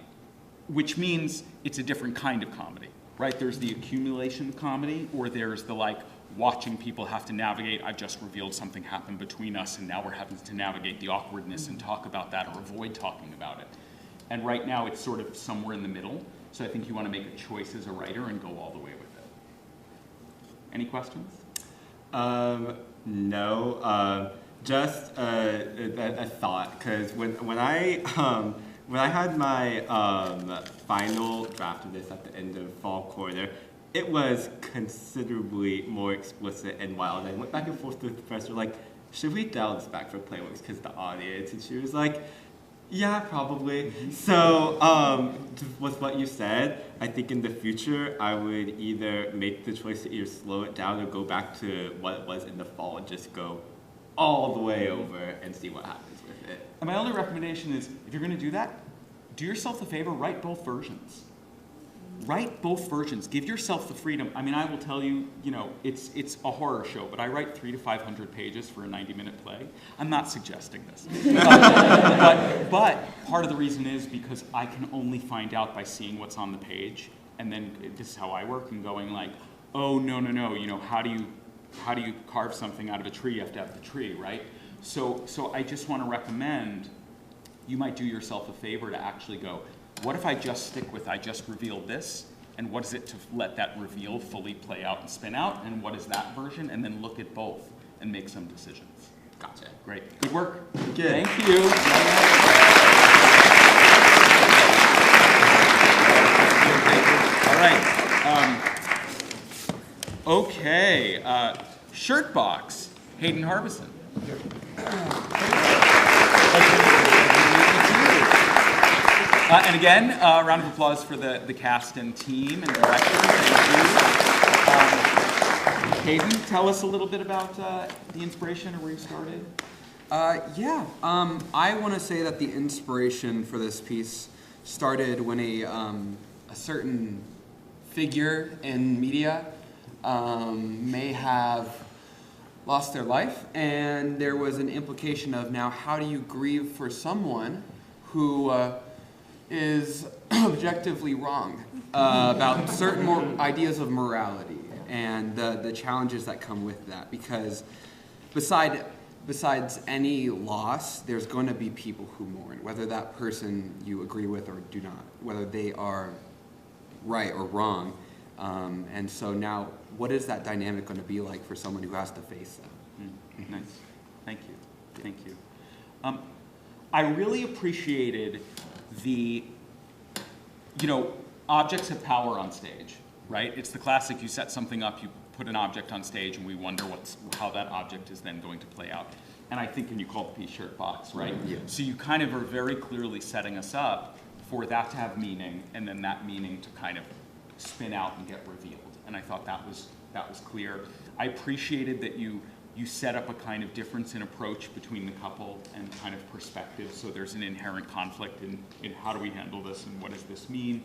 Which means it's a different kind of comedy, right? There's the accumulation comedy, or there's the like watching people have to navigate, I've just revealed something happened between us and now we're having to navigate the awkwardness and talk about that or avoid talking about it. And right now it's sort of somewhere in the middle, so I think you want to make a choice as a writer and go all the way with it. Any questions? No, just a thought, because when I had my final draft of this at the end of fall quarter, it was considerably more explicit and wild. I went back and forth with the professor, like, should we dial this back for PLAYWORKS because the audience? And she was like, yeah, probably. So with what you said, I think in the future I would either make the choice to either slow it down or go back to what it was in the fall and just go all the way over and see what happens with it. And my only recommendation is, if you're going to do that, do yourself a favor, write both versions. Write both versions. Give yourself the freedom. I mean, I will tell you, you know, it's a horror show, but I write 300 to 500 pages for a 90-minute play. I'm not suggesting this. But part of the reason is because I can only find out by seeing what's on the page, and then this is how I work, and going like, oh, no, you know, how do you carve something out of a tree? You have to have the tree, right? So I just want to recommend you might do yourself a favor to actually go, what if I just stick with, I just revealed this, and what is it to let that reveal fully play out and spin out, and what is that version, and then look at both and make some decisions. Gotcha. Great. Good work. Good. Thank you. All right. Okay. SHIRTBOX. Hayden Harbison. And again, round of applause for the cast and team and director. Thank you. Hayden, tell us a little bit about the inspiration or where you started. I want to say that the inspiration for this piece started when a certain figure in media may have lost their life, and there was an implication of now how do you grieve for someone who is objectively wrong about certain ideas of morality and the challenges that come with that. Because besides any loss, there's going to be people who mourn, whether that person you agree with or do not, whether they are right or wrong. And so now, what is that dynamic going to be like for someone who has to face that? Nice. Thank you. Thank you. I really appreciated the, objects have power on stage, right? It's the classic, you set something up, you put an object on stage, and we wonder how that object is then going to play out. And I think, and you call the piece SHIRTBOX, right? Yeah. So you kind of are very clearly setting us up for that to have meaning, and then that meaning to kind of spin out and get revealed. And I thought that was clear. I appreciated that you set up a kind of difference in approach between the couple and kind of perspective, so there's an inherent conflict in how do we handle this and what does this mean.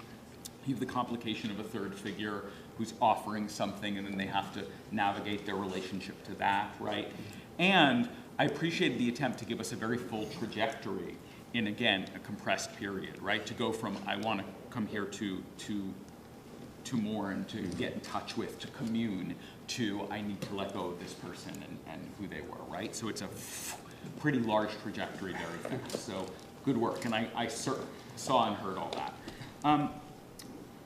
You have the complication of a third figure who's offering something, and then they have to navigate their relationship to that, right? And I appreciated the attempt to give us a very full trajectory in, again, a compressed period, right? To go from I want to come here to mourn, to get in touch with, to commune, to I need to let go of this person and who they were, right? So it's a pretty large trajectory very fast. So good work, and I saw and heard all that.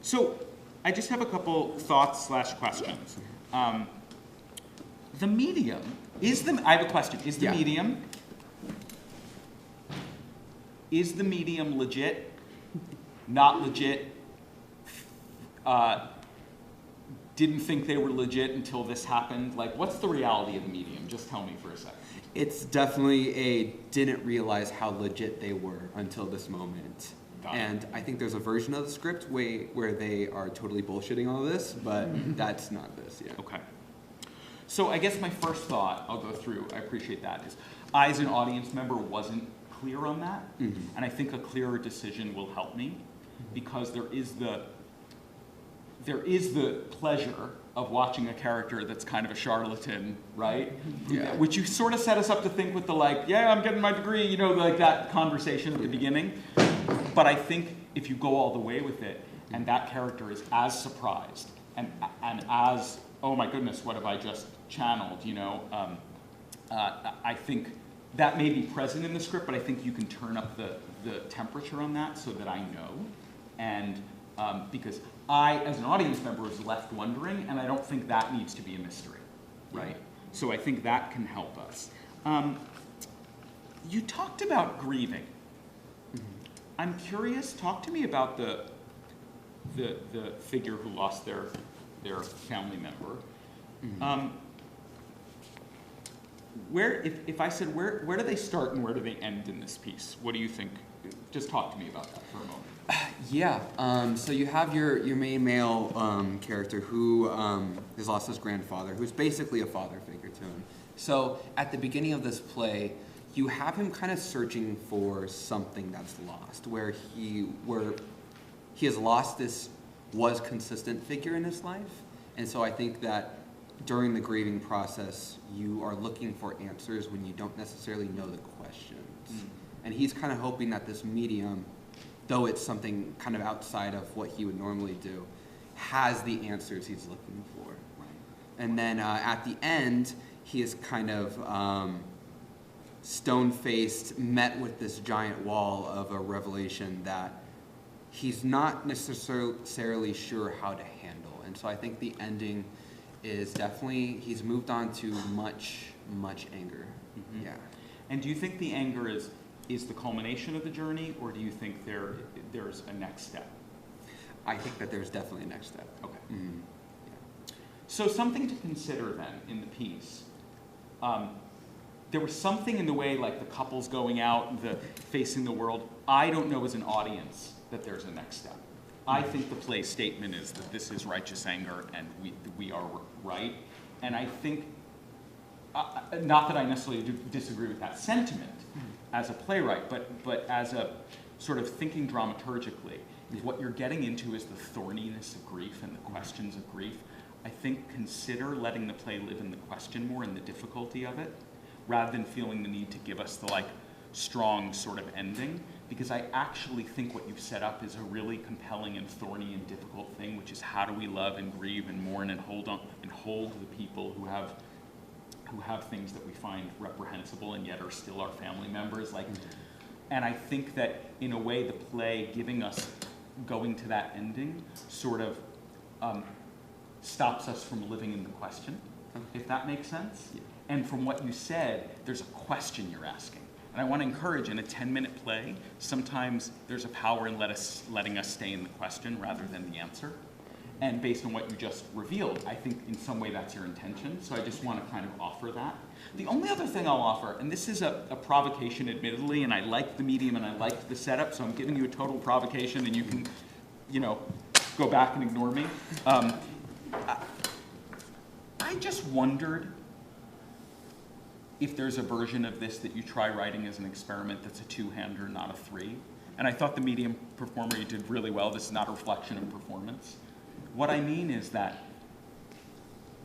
So I just have a couple thoughts / questions. The medium, I have a question. Is the medium is the medium legit, not legit, didn't think they were legit until this happened? Like, what's the reality of the medium? Just tell me for a second. It's definitely a didn't realize how legit they were until this moment. And I think there's a version of the script where they are totally bullshitting all this, but that's not this, yeah. Okay. So I guess my first thought, I'll go through, I appreciate that, is I as an audience member wasn't clear on that, and I think a clearer decision will help me, because there is the pleasure of watching a character that's kind of a charlatan, right? Yeah. Which you sort of set us up to think with the like, yeah, I'm getting my degree, you know, like that conversation at the beginning. But I think if you go all the way with it, and that character is as surprised, and as, oh my goodness, what have I just channeled, you know? I think that may be present in the script, but I think you can turn up the temperature on that so that I know. And because I, as an audience member, was left wondering, and I don't think that needs to be a mystery, right? So I think that can help us. You talked about grieving. I'm curious, talk to me about the figure who lost their family member. If I said, where do they start and where do they end in this piece? What do you think? Just talk to me about that for a moment. Yeah, so you have your main male character who has lost his grandfather, who's basically a father figure to him. So at the beginning of this play, you have him kind of searching for something that's lost, where he has lost this was consistent figure in his life. And so I think that during the grieving process, you are looking for answers when you don't necessarily know the questions. And he's kind of hoping that this medium, though it's something kind of outside of what he would normally do, has the answers he's looking for. And then at the end, he is kind of stone-faced, met with this giant wall of a revelation that he's not necessarily sure how to handle. And so I think the ending is definitely, he's moved on to much, much anger. Yeah. And do you think the anger is the culmination of the journey, or do you think there's a next step? I think that there's definitely a next step. Okay. Yeah. So something to consider then in the piece. There was something in the way, like the couples going out, the facing the world. I don't know as an audience that there's a next step. I think the play statement is that this is righteous anger and we are right. And I think, not that I necessarily disagree with that sentiment as a playwright, but as a sort of thinking dramaturgically, what you're getting into is the thorniness of grief and the questions of grief. I think consider letting the play live in the question more and the difficulty of it, rather than feeling the need to give us the like strong sort of ending, because I actually think what you've set up is a really compelling and thorny and difficult thing, which is how do we love and grieve and mourn and hold the people who have things that we find reprehensible and yet are still our family members. Like, and I think that in a way the play giving us going to that ending sort of stops us from living in the question, if that makes sense. Yeah. And from what you said, there's a question you're asking. And I want to encourage, in a 10-minute play, sometimes there's a power in letting us stay in the question rather than the answer. And based on what you just revealed, I think in some way that's your intention. So I just want to kind of offer that. The only other thing I'll offer, and this is a provocation admittedly, and I liked the medium and I liked the setup, so I'm giving you a total provocation and you can, you know, go back and ignore me. I just wondered if there's a version of this that you try writing as an experiment that's a two-hander, not a three. And I thought the medium performer, you did really well. This is not a reflection of performance. What I mean is that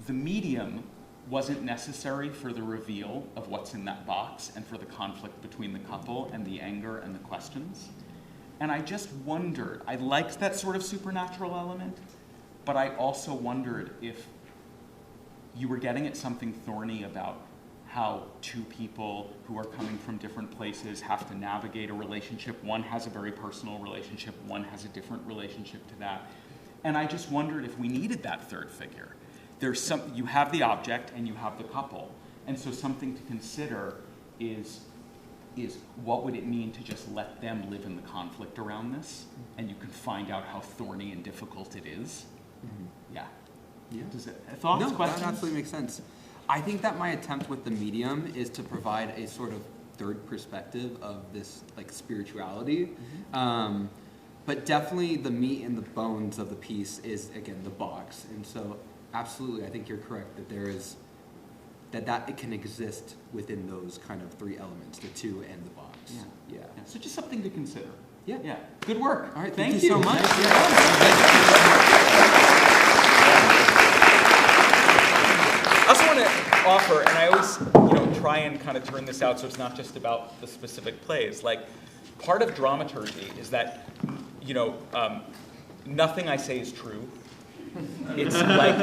the medium wasn't necessary for the reveal of what's in that box and for the conflict between the couple and the anger and the questions. And I just wondered, I liked that sort of supernatural element, but I also wondered if you were getting at something thorny about how two people who are coming from different places have to navigate a relationship. One has a very personal relationship, one has a different relationship to that. And I just wondered if we needed that third figure. You have the object and you have the couple. And so something to consider is is what would it mean to just let them live in the conflict around this, and you can find out how thorny and difficult it is. Yeah. Yeah. Does it, thoughts, No, questions? that absolutely makes sense. I think that my attempt with the medium is to provide a sort of third perspective of this like spirituality. But definitely the meat and the bones of the piece is, again, the box. And so absolutely, I think you're correct that there is, that it can exist within those kind of three elements, the two and the box. Yeah. So just something to consider. Yeah. Yeah. Good work. All right, Thank you so much. I also want to offer, and I always, try and kind of turn this out so it's not just about the specific plays. Like, part of dramaturgy is that, nothing I say is true. It's like,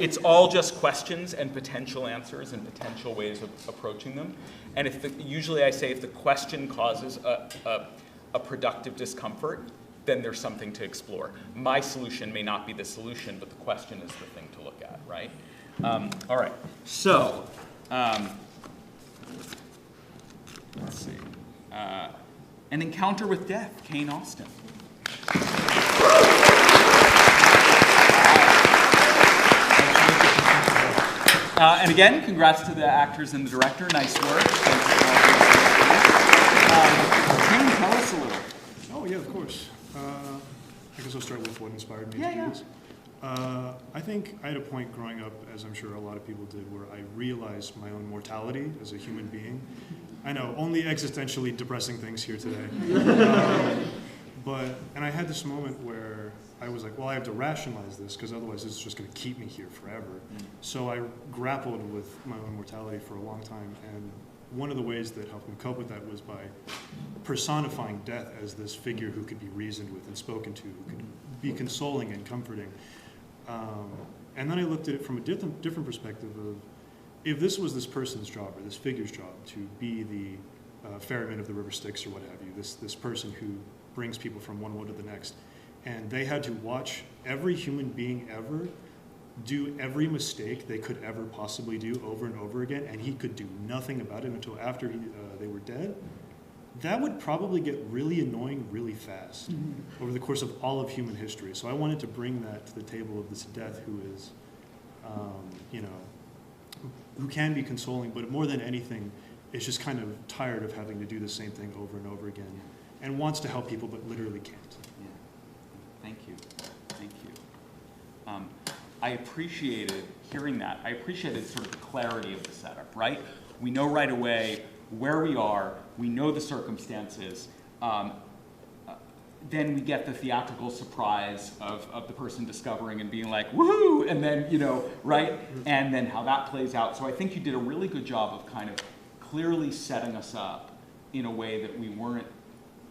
it's all just questions and potential answers and potential ways of approaching them. And usually I say if the question causes a productive discomfort, then there's something to explore. My solution may not be the solution, but the question is the thing to look at, right? All right, so, let's see. An Encounter with Death, Kane Austen. And again, congrats to the actors and the director. Nice work. Kane, tell us a little. Oh, yeah, of course. I guess I'll start with what inspired me to do this. I think I had a point growing up, as I'm sure a lot of people did, where I realized my own mortality as a human being. I know, only existentially depressing things here today. And I had this moment where I was like, well, I have to rationalize this, because otherwise it's just going to keep me here forever. So I grappled with my own mortality for a long time, and one of the ways that helped me cope with that was by personifying death as this figure who could be reasoned with and spoken to, who could be consoling and comforting. And then I looked at it from a different perspective of, if this was this person's job, or this figure's job, to be the ferryman of the river Styx or what have you, this person who brings people from one wood to the next, and they had to watch every human being ever do every mistake they could ever possibly do over and over again, and he could do nothing about it until after they were dead, that would probably get really annoying really fast over the course of all of human history. So I wanted to bring that to the table of this death who is, who can be consoling, but more than anything, is just kind of tired of having to do the same thing over and over again, and wants to help people, but literally can't. Yeah. Thank you. Thank you. I appreciated hearing that. I appreciated sort of the clarity of the setup, right? We know right away where we are. We know the circumstances. Then we get the theatrical surprise of the person discovering and being like, woohoo, and then, right? And then how that plays out. So I think you did a really good job of kind of clearly setting us up in a way that we weren't,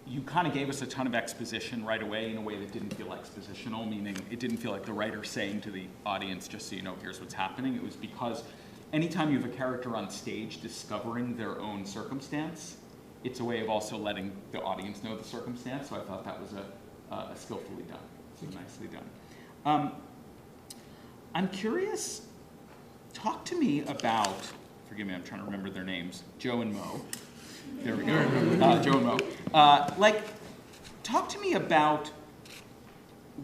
you kind of gave us a ton of exposition right away in a way that didn't feel expositional, meaning it didn't feel like the writer saying to the audience, just so you know, here's what's happening. It was because anytime you have a character on stage discovering their own circumstance, it's a way of also letting the audience know the circumstance. So I thought that was a skillfully done, so nicely done. I'm curious, talk to me about, forgive me, I'm trying to remember their names, Joe and Mo. There we go, Joe and Mo. Talk to me about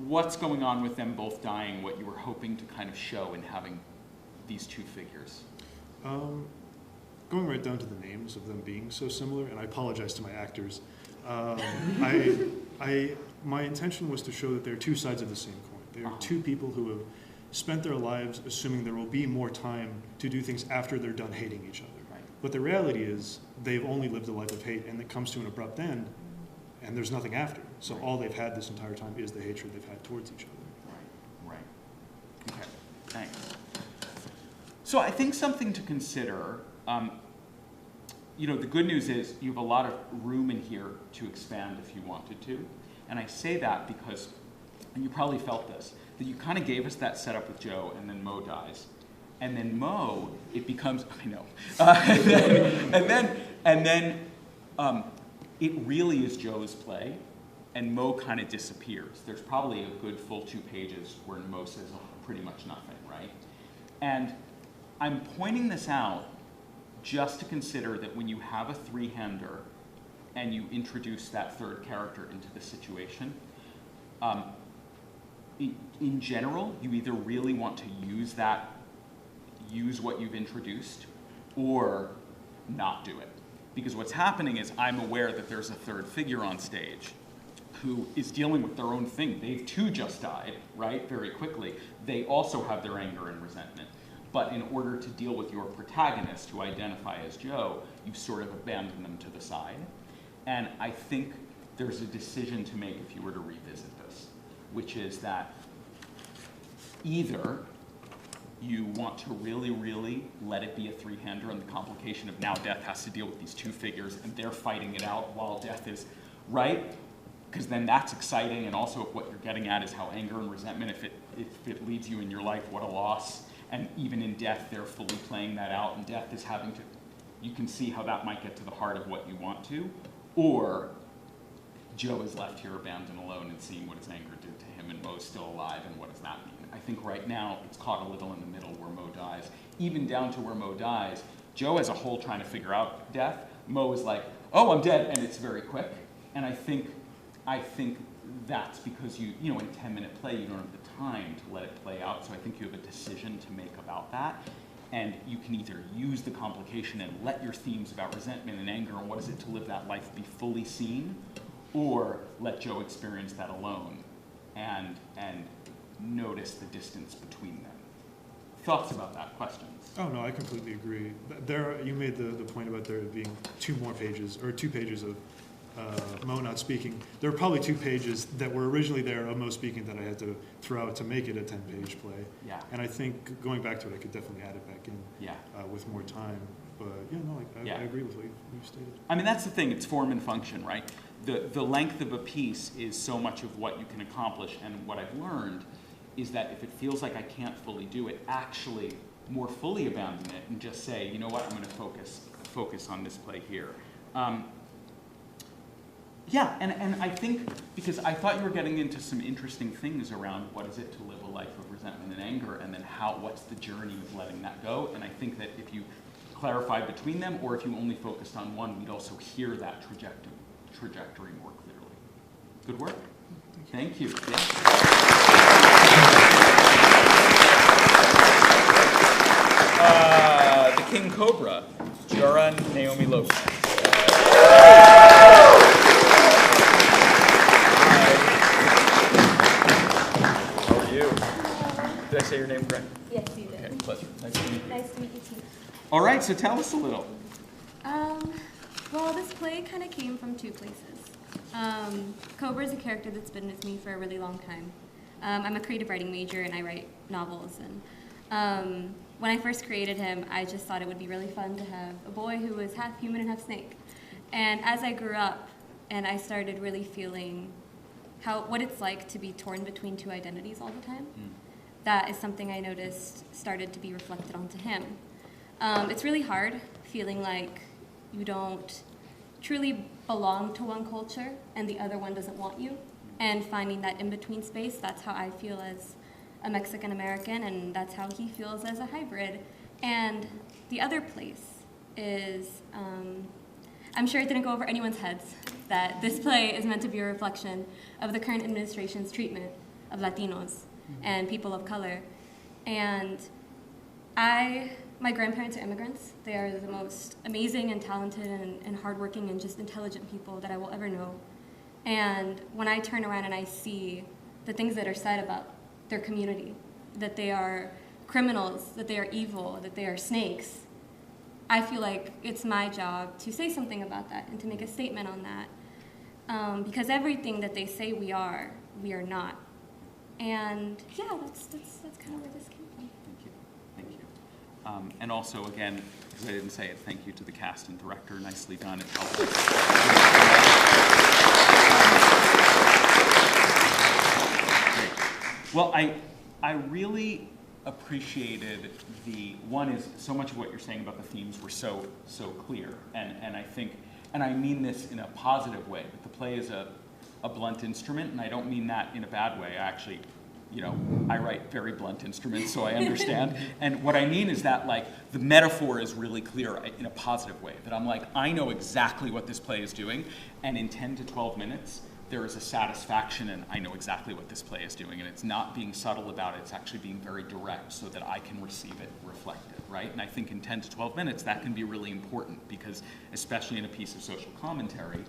what's going on with them both dying, what you were hoping to kind of show in having these two figures. Going right down to the names of them being so similar, and I apologize to my actors. My intention was to show that they're two sides of the same coin. They are two people who have spent their lives assuming there will be more time to do things after they're done hating each other. Right. But the reality is they've only lived a life of hate, and it comes to an abrupt end, and there's nothing after. So all they've had this entire time is the hatred they've had towards each other. Right. Okay, thanks. So I think something to consider, the good news is you have a lot of room in here to expand if you wanted to. And I say that because, and you probably felt this, that you kind of gave us that setup with Joe, and then Mo dies. And then Mo, it becomes, I know. And then it really is Joe's play, and Mo kind of disappears. There's probably a good full 2 pages where Mo says pretty much nothing, right? And I'm pointing this out just to consider that when you have a three-hander and you introduce that third character into the situation, in general, you either really want to use what you've introduced, or not do it. Because what's happening is I'm aware that there's a third figure on stage who is dealing with their own thing. They too just died, right, very quickly. They also have their anger and resentment. But in order to deal with your protagonist, who identify as Joe, you sort of abandon them to the side. And I think there's a decision to make if you were to revisit this, which is that either you want to really, really let it be a three-hander, and the complication of now Death has to deal with these two figures, and they're fighting it out while Death is, right? Because then that's exciting, and also if what you're getting at is how anger and resentment, if it leads you in your life, what a loss. And even in Death, they're fully playing that out, and Death is having to, you can see how that might get to the heart of what you want to. Or Joe is left here abandoned alone and seeing what his anger did to him, and Mo's still alive, and what does that mean? I think right now it's caught a little in the middle where Mo dies. Even down to where Mo dies, Joe as a whole trying to figure out Death, Mo is like, oh, I'm dead, and it's very quick. And I think that's because you know, in a 10-minute play, you don't have the time to let it play out, so I think you have a decision to make about that. And you can either use the complication and let your themes about resentment and anger and what is it to live that life be fully seen, or let Joe experience that alone and notice the distance between them. Thoughts about that? Questions? Oh, no, I completely agree. You made the point about there being two pages of Mo not speaking. There were probably 2 pages that were originally there of Mo speaking that I had to throw out to make it a 10-page play. Yeah. And I think going back to it, I could definitely add it back in with more time. But I agree with what you stated. I mean, that's the thing. It's form and function, right? The length of a piece is so much of what you can accomplish. And what I've learned is that if it feels like I can't fully do it, actually more fully abandon it and just say, you know what, I'm going to focus on this play here. Yeah, and I think, because I thought you were getting into some interesting things around what is it to live a life of resentment and anger, and then what's the journey of letting that go. And I think that if you clarified between them, or if you only focused on one, we'd also hear that trajectory more clearly. Good work. Thank you. The King Cobra, Giara Naomi Lopez. Did I say your name correct? Yes, you did. Okay, pleasure. Nice to meet you. Nice to meet you too. All right, so tell us a little. Well, this play kind of came from 2 places. Cobra is a character that's been with me for a really long time. I'm a creative writing major and I write novels. And when I first created him, I just thought it would be really fun to have a boy who was half human and half snake. And as I grew up and I started really feeling what it's like to be torn between 2 identities all the time, that is something I noticed started to be reflected onto him. It's really hard feeling like you don't truly belong to one culture and the other one doesn't want you, and finding that in-between space. That's how I feel as a Mexican American, and that's how he feels as a hybrid. And the other place is, I'm sure it didn't go over anyone's heads that this play is meant to be a reflection of the current administration's treatment of Latinos and people of color. And my grandparents are immigrants. They are the most amazing and talented and hardworking and just intelligent people that I will ever know. And when I turn around and I see the things that are said about their community, that they are criminals, that they are evil, that they are snakes, I feel like it's my job to say something about that and to make a statement on that. Because everything that they say we are not. And yeah, that's kind of where this came from. Thank you. And also, again, because I didn't say it, thank you to the cast and director. Nicely done. It helped. Great. Well, I really appreciated one is so much of what you're saying about the themes were so clear. And I think, and I mean this in a positive way, that the play is a blunt instrument, and I don't mean that in a bad way. I actually I write very blunt instruments, so I understand. And what I mean is that, like, the metaphor is really clear in a positive way. That I'm like, I know exactly what this play is doing, and in 10 to 12 minutes, there is a satisfaction, and I know exactly what this play is doing, and it's not being subtle about it, it's actually being very direct so that I can receive it, reflect it, right? And I think in 10 to 12 minutes, that can be really important, because especially in a piece of social commentary,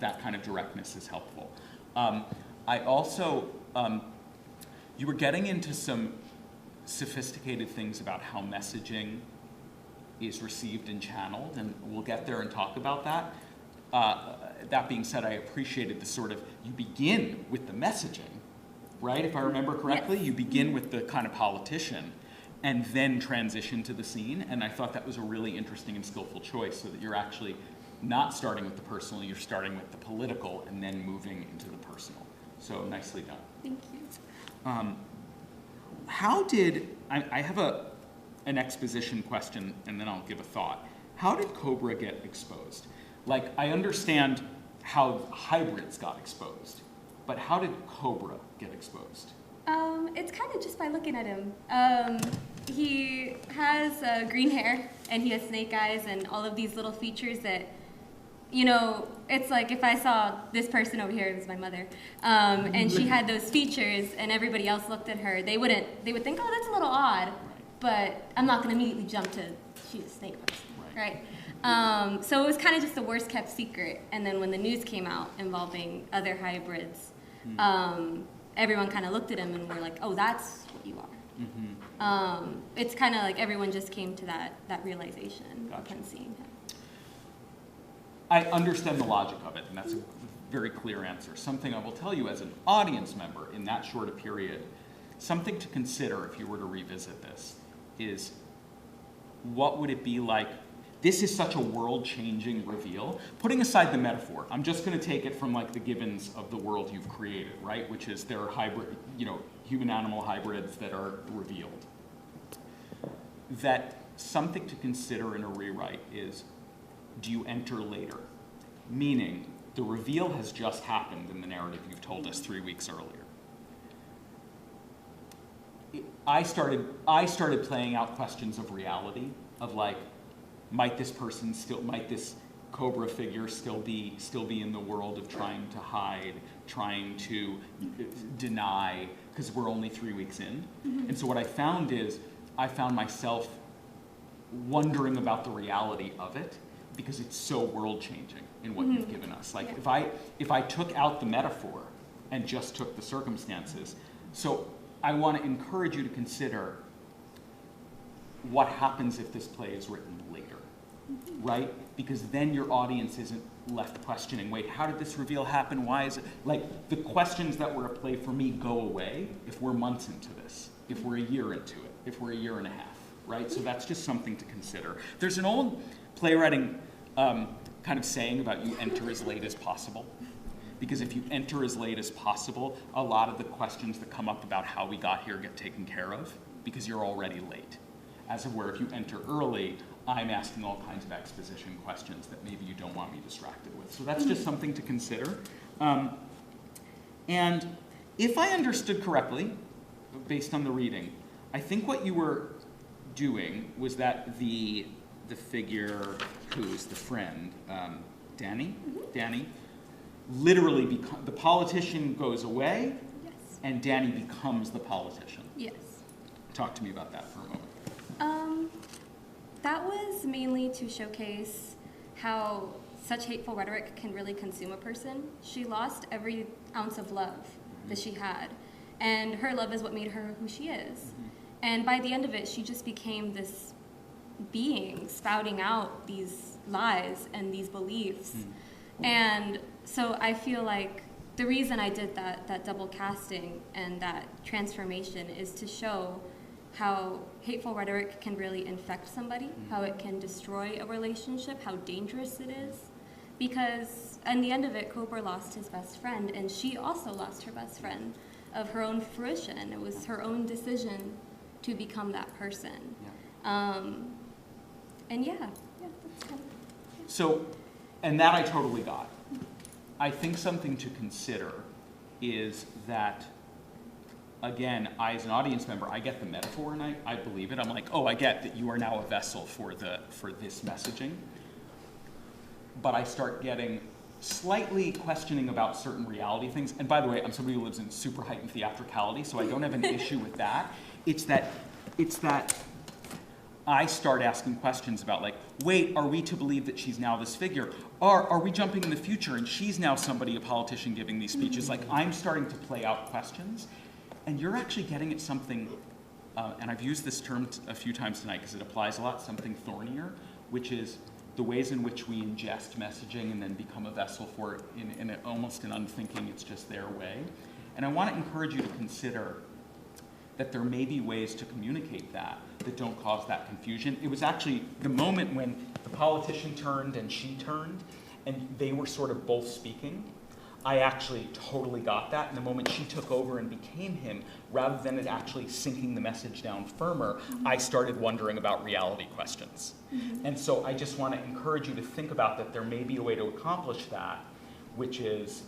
that kind of directness is helpful. I also, you were getting into some sophisticated things about how messaging is received and channeled, and we'll get there and talk about that. That being said, I appreciated the sort of, you begin with the messaging, right? If I remember correctly, yes. You begin with the kind of politician and then transition to the scene, and I thought that was a really interesting and skillful choice, so that you're actually not starting with the personal, you're starting with the political and then moving into the personal. So nicely done. Thank you. How did, I have an exposition question and then I'll give a thought. How did Cobra get exposed? Like, I understand how hybrids got exposed, but how did Cobra get exposed? It's kind of just by looking at him. He has green hair and he has snake eyes and all of these little features that, it's like if I saw this person over here, it was my mother, and she had those features and everybody else looked at her, they would think, oh, that's a little odd, but I'm not going to immediately jump to, she's a snake person, right? So it was kind of just the worst kept secret. And then when the news came out involving other hybrids, everyone kind of looked at him and were like, oh, that's what you are. It's kind of like everyone just came to that realization upon seeing him. I understand the logic of it, and that's a very clear answer. Something I will tell you as an audience member in that short a period, something to consider if you were to revisit this is, what would it be like? This is such a world-changing reveal. Putting aside the metaphor, I'm just going to take it from like the givens of the world you've created, right? Which is there are hybrid, human-animal hybrids that are revealed. That something to consider in a rewrite is, do you enter later? Meaning, the reveal has just happened in the narrative you've told us 3 weeks earlier. I started playing out questions of reality, of like, might this Cobra figure still be in the world of trying to hide, trying to deny, because we're only 3 weeks in. And so what I found is, I found myself wondering about the reality of it, because it's so world-changing in what you've given us. Like, if I took out the metaphor and just took the circumstances, so I want to encourage you to consider what happens if this play is written later, right? Because then your audience isn't left questioning, wait, how did this reveal happen? Why is it? Like, the questions that were at play for me go away if we're months into this, if we're a year into it, if we're a year and a half, right? So that's just something to consider. There's an old playwriting kind of saying about you enter as late as possible. Because if you enter as late as possible, a lot of the questions that come up about how we got here get taken care of, because you're already late. As of where if you enter early, I'm asking all kinds of exposition questions that maybe you don't want me distracted with. So that's just something to consider. And if I understood correctly, based on the reading, I think what you were doing was that the figure who's the friend, Danny? Danny, literally, the politician goes away, and Danny becomes the politician. Yes. Talk to me about that for a moment. That was mainly to showcase how such hateful rhetoric can really consume a person. She lost every ounce of love that she had, and her love is what made her who she is. And by the end of it, she just became this being spouting out these lies and these beliefs. And so I feel like the reason I did that double casting and that transformation is to show how hateful rhetoric can really infect somebody, how it can destroy a relationship, how dangerous it is. Because in the end of it, Cobra lost his best friend, and she also lost her best friend of her own fruition. It was her own decision to become that person. And that's kind of, So, and that I totally got. I think something to consider is that again, I as an audience member, I get the metaphor and I believe it. I'm like, oh, I get that you are now a vessel for this messaging. But I start getting slightly questioning about certain reality things. And by the way, I'm somebody who lives in super heightened theatricality, so I don't have an issue with that. It's that I start asking questions about, like, wait, are we to believe that she's now this figure? Are we jumping in the future and she's now somebody, a politician giving these speeches? Like, I'm starting to play out questions, and you're actually getting at something, and I've used this term a few times tonight because it applies a lot, something thornier, which is the ways in which we ingest messaging and then become a vessel for it in almost an unthinking, it's just their way. And I want to encourage you to consider that there may be ways to communicate that don't cause that confusion. It was actually the moment when the politician turned and she turned, and they were sort of both speaking. I actually totally got that. And the moment she took over and became him, rather than it actually sinking the message down firmer, I started wondering about reality questions. And so I just want to encourage you to think about that there may be a way to accomplish that, which is,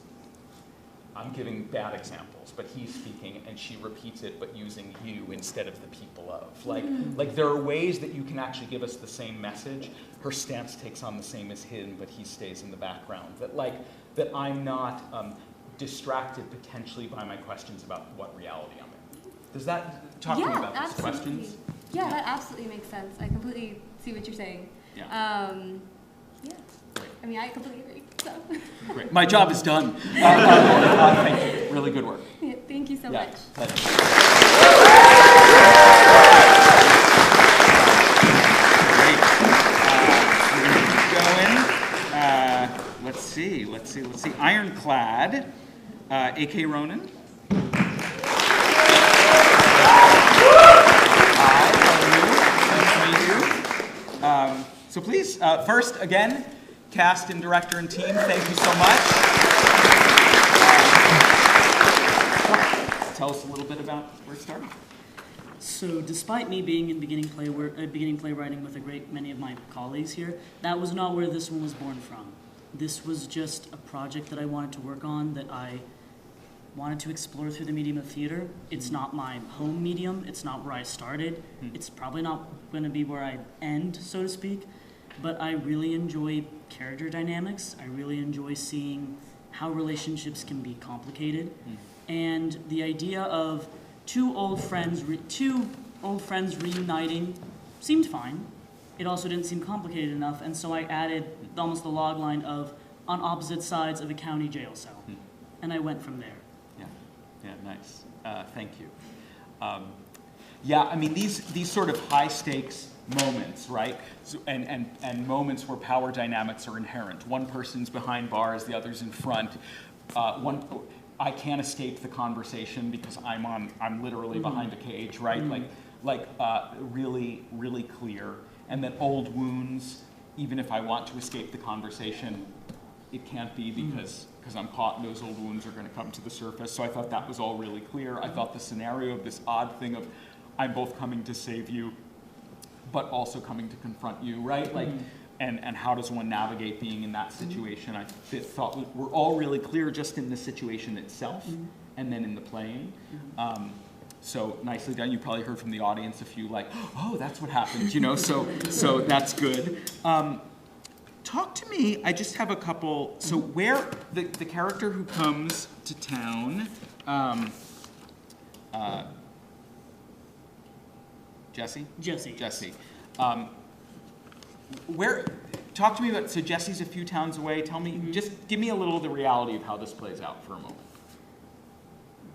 I'm giving bad examples, but he's speaking and she repeats it, but using you instead of the people of. Like there are ways that you can actually give us the same message. Her stance takes on the same as him, but he stays in the background. That I'm not distracted potentially by my questions about what reality I'm in. Does that talk to me about those questions? Yeah, that absolutely makes sense. I completely see what you're saying. Yeah. I mean, I completely agree. So. Great. My job is done. Thank you. Really good work. Yeah, thank you so much. Pleasure. Great. We're going to keep going. Let's see. Ironclad, a.k.a. Ronin. Hi, how are you? Nice to meet you. So please, first, again, cast and director and team, thank you so much. Tell us a little bit about where it started. So despite me being in beginning playwriting with a great many of my colleagues here, that was not where this one was born from. This was just a project that I wanted to work on, that I wanted to explore through the medium of theater. It's not my home medium, it's not where I started, it's probably not going to be where I end, so to speak, but I really enjoy character dynamics. I really enjoy seeing how relationships can be complicated. And the idea of two old friends reuniting seemed fine. It also didn't seem complicated enough, and so I added almost the log line of on opposite sides of a county jail cell. And I went from there. Yeah, nice. Thank you. Yeah, I mean, these sort of high stakes moments, right? So, and moments where power dynamics are inherent. One person's behind bars, the other's in front. I can't escape the conversation because I'm literally behind a cage, right? Really, really clear. And then old wounds, even if I want to escape the conversation, it can't be because I'm caught and those old wounds are going to come to the surface. So I thought that was all really clear. I thought the scenario of this odd thing of I'm both coming to save you, but also coming to confront you, right? And how does one navigate being in that situation? I thought we're all really clear just in the situation itself and then in the playing. So nicely done. You probably heard from the audience a few oh, that's what happened, so that's good. Talk to me, I just have a couple, so where, the character who comes to town, Jesse? Jesse. Talk to me about, so Jesse's a few towns away, tell me, just give me a little of the reality of how this plays out for a moment.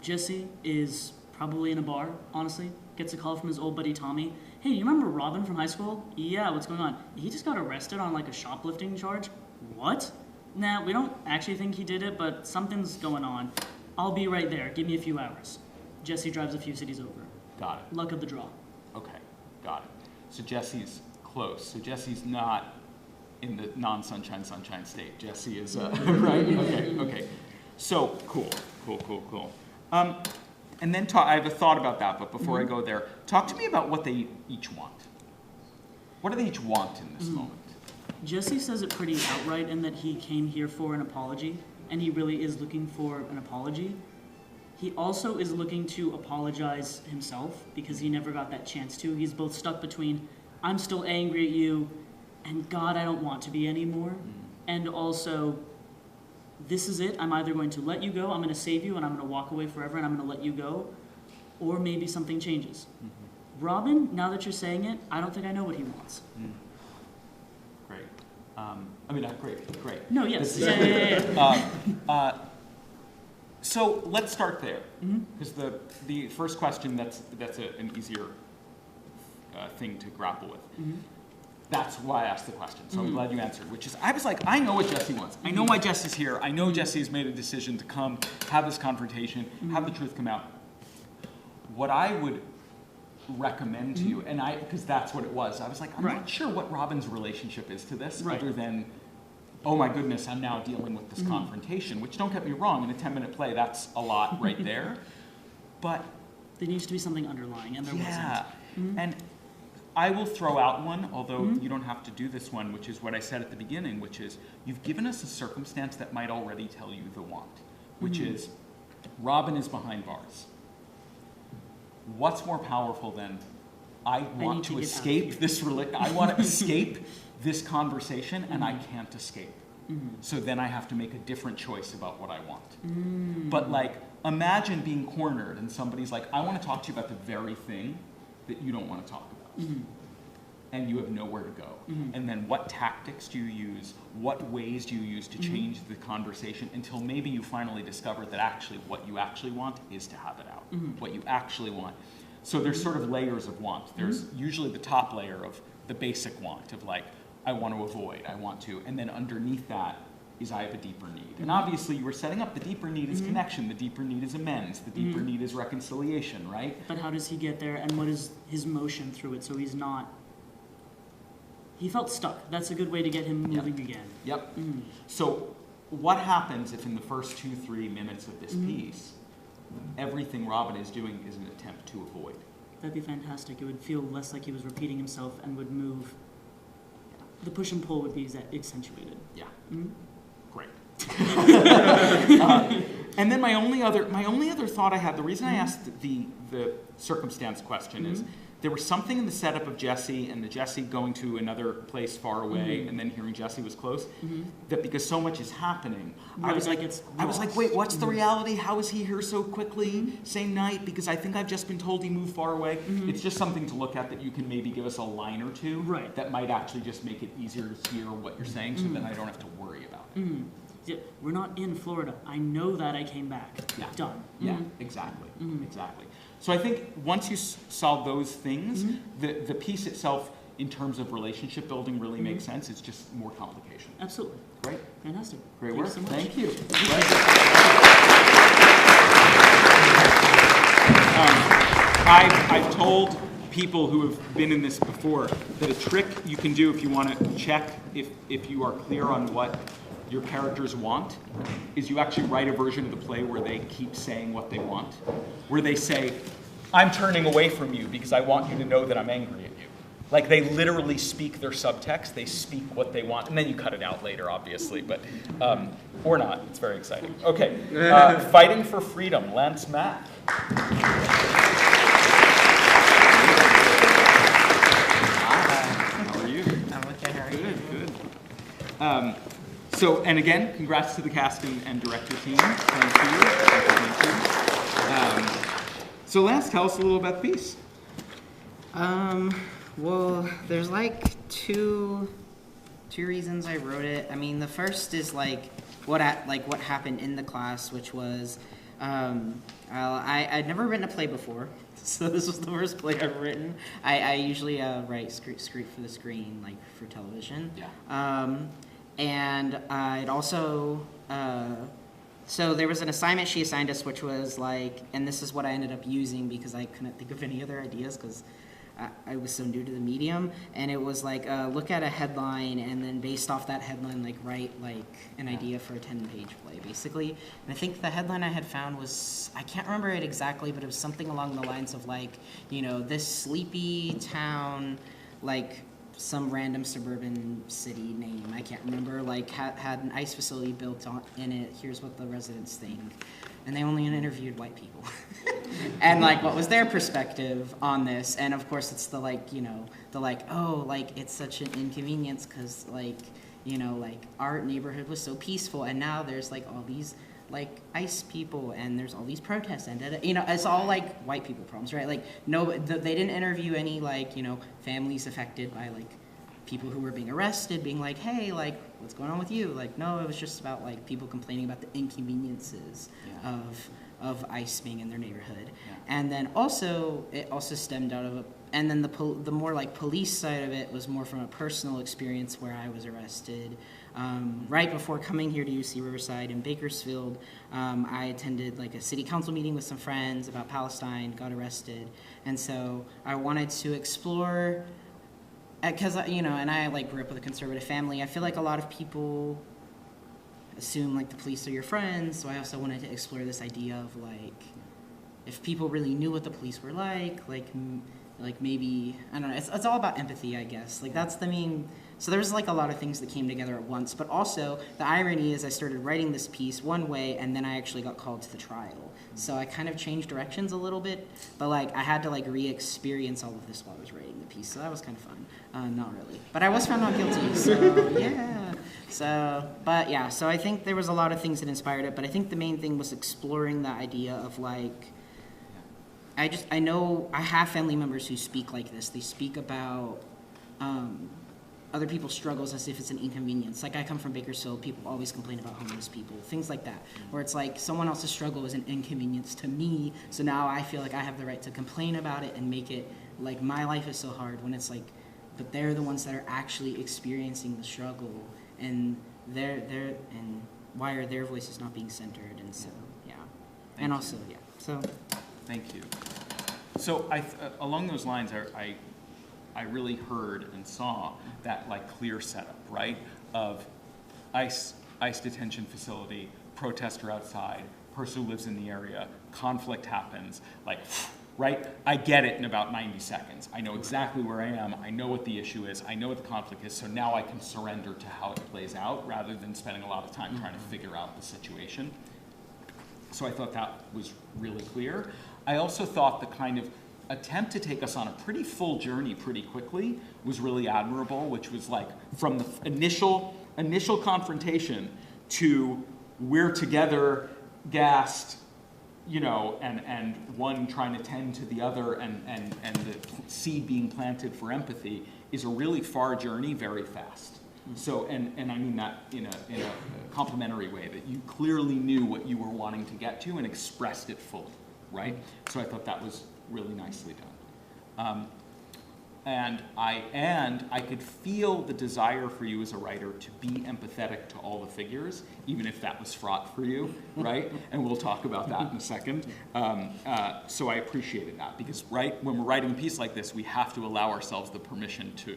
Jesse is probably in a bar, honestly, gets a call from his old buddy Tommy. Hey, you remember Robin from high school? Yeah, what's going on? He just got arrested on a shoplifting charge. What? Nah, we don't actually think he did it, but something's going on. I'll be right there. Give me a few hours. Jesse drives a few cities over. Got it. Luck of the draw. Okay, got it. So Jesse's close. So Jesse's not in the non-sunshine state. Jesse is, right? Okay. So, cool. And then I have a thought about that, but before I go there, talk to me about what they each want. What do they each want in this moment? Jesse says it pretty outright in that he came here for an apology, and he really is looking for an apology. He also is looking to apologize himself because he never got that chance to. He's both stuck between, I'm still angry at you, and God, I don't want to be anymore. And also, this is it. I'm either going to let you go, I'm going to save you, and I'm going to walk away forever, and I'm going to let you go, or maybe something changes. Robin, now that you're saying it, I don't think I know what he wants. Great. Great. No, yes. This is Yeah. So let's start there, because the first question, that's an easier thing to grapple with. That's why I asked the question, so I'm glad you answered, which is, I was like, I know what Jesse wants. I know why Jesse's here. I know Jesse has made a decision to come, have this confrontation, have the truth come out. What I would recommend to you, and because that's what it was, I was like, I'm not sure what Robin's relationship is to this, other than, oh my goodness, I'm now dealing with this confrontation, which, don't get me wrong, in a 10-minute play, that's a lot right there. But there needs to be something underlying, and there wasn't. And I will throw out one, although you don't have to do this one, which is what I said at the beginning, which is, you've given us a circumstance that might already tell you the want, which is, Robin is behind bars. What's more powerful than, I want to escape this, I want to escape this conversation, and I can't escape. So then I have to make a different choice about what I want. But like, imagine being cornered and somebody's like, I want to talk to you about the very thing that you don't want to talk about. And you have nowhere to go. And then what tactics do you use? What ways do you use to change the conversation until maybe you finally discover that actually what you actually want is to have it out. What you actually want. So there's sort of layers of want. There's usually the top layer of the basic want of like, I want to avoid, I want to, and then underneath that is I have a deeper need. And obviously you were setting up the deeper need is connection, the deeper need is amends, the deeper need is reconciliation, right? But how does he get there, and what is his motion through it so he's not... He felt stuck. That's a good way to get him moving again. Yep. So what happens if in the first 2-3 minutes of this piece, everything Robin is doing is an attempt to avoid? That'd be fantastic. It would feel less like he was repeating himself and would move. The push and pull would be accentuated. Yeah. Great. And then my only other thought I had, the reason I asked the circumstance question is, there was something in the setup of Jesse and the Jesse going to another place far away and then hearing Jesse was close, that because so much is happening, I was like, wait, what's the reality? How is he here so quickly, same night? Because I think I've just been told he moved far away. It's just something to look at that you can maybe give us a line or two that might actually just make it easier to hear what you're saying so then I don't have to worry about it. Yeah, we're not in Florida. I know that I came back. Yeah. Done. Yeah, exactly. Exactly. So I think once you solve those things, the piece itself, in terms of relationship building, really makes sense. It's just more complication. Absolutely. Great. Fantastic. Great Thank work. you so much. Thank you. I've told people who have been in this before that a trick you can do if you want to check if you are clear on what your characters want is you actually write a version of the play where they keep saying what they want, where they say, I'm turning away from you because I want you to know that I'm angry at you. Like they literally speak their subtext, they speak what they want, and then you cut it out later, obviously, but, or not, it's very exciting. Okay, Fighting for Freedom, Lance Mack. How are you? I'm okay, how are you? Good. So, and again, congrats to the casting and director team. Thank you. So Lance, tell us a little about the piece. Well, there's like two reasons I wrote it. I mean, the first is like what happened in the class, which was I'd never written a play before, so this was the first play I've written. I usually write script for the screen, like for television. Yeah. And I'd also, so there was an assignment she assigned us, which was like, and this is what I ended up using because I couldn't think of any other ideas because I was so new to the medium, and it was like, look at a headline and then based off that headline, like write like an idea for a 10-page play, basically. And I think the headline I had found was, I can't remember it exactly, but it was something along the lines of like, you know, this sleepy town, like, some random suburban city name, I can't remember, like had an ice facility built in it. Here's what the residents think. And they only interviewed white people. And like, what was their perspective on this? And of course, it's the like, you know, the like, oh, like it's such an inconvenience because like, you know, like our neighborhood was so peaceful, and now there's like all these like ICE people, and there's all these protests, and you know, it's all like white people problems, right? Like they didn't interview any like, you know, families affected by like people who were being arrested, being like, hey, like what's going on with you? Like, no, it was just about like people complaining about the inconveniences of ICE being in their neighborhood. And then also it also stemmed out of and then the more like police side of it was more from a personal experience where I was arrested. Right before coming here to UC Riverside in Bakersfield, I attended like a city council meeting with some friends about Palestine, got arrested. And so I wanted to explore, because, you know, and I like grew up with a conservative family. I feel like a lot of people assume like the police are your friends. So I also wanted to explore this idea of like, if people really knew what the police were like maybe, I don't know, it's all about empathy, I guess. Like that's the main. So there was like a lot of things that came together at once, but also the irony is I started writing this piece one way and then I actually got called to the trial. So I kind of changed directions a little bit, but like I had to like re-experience all of this while I was writing the piece. So that was kind of fun. Not really, but I was found not guilty, so yeah. So I think there was a lot of things that inspired it, but I think the main thing was exploring the idea of like, I know I have family members who speak like this. They speak about other people's struggles as if it's an inconvenience. Like I come from Bakersfield, people always complain about homeless people, things like that, where it's like someone else's struggle is an inconvenience to me, so now I feel like I have the right to complain about it and make it like my life is so hard, when it's like, but they're the ones that are actually experiencing the struggle, and and why are their voices not being centered? And so Thank you. So along those lines, I really heard and saw that like clear setup, right? Of ICE detention facility, protester outside, person who lives in the area, conflict happens, like, right? I get it in about 90 seconds. I know exactly where I am. I know what the issue is. I know what the conflict is. So now I can surrender to how it plays out rather than spending a lot of time trying to figure out the situation. So I thought that was really clear. I also thought the kind of attempt to take us on a pretty full journey pretty quickly was really admirable, which was like from the initial confrontation to we're together, gassed, you know, and one trying to tend to the other, and the seed being planted for empathy is a really far journey very fast. So, and I mean that in a complimentary way, that you clearly knew what you were wanting to get to and expressed it fully, right? So I thought that was really nicely done. And I could feel the desire for you as a writer to be empathetic to all the figures, even if that was fraught for you, right? And we'll talk about that in a second. So I appreciated that, because, right, when we're writing a piece like this, we have to allow ourselves the permission to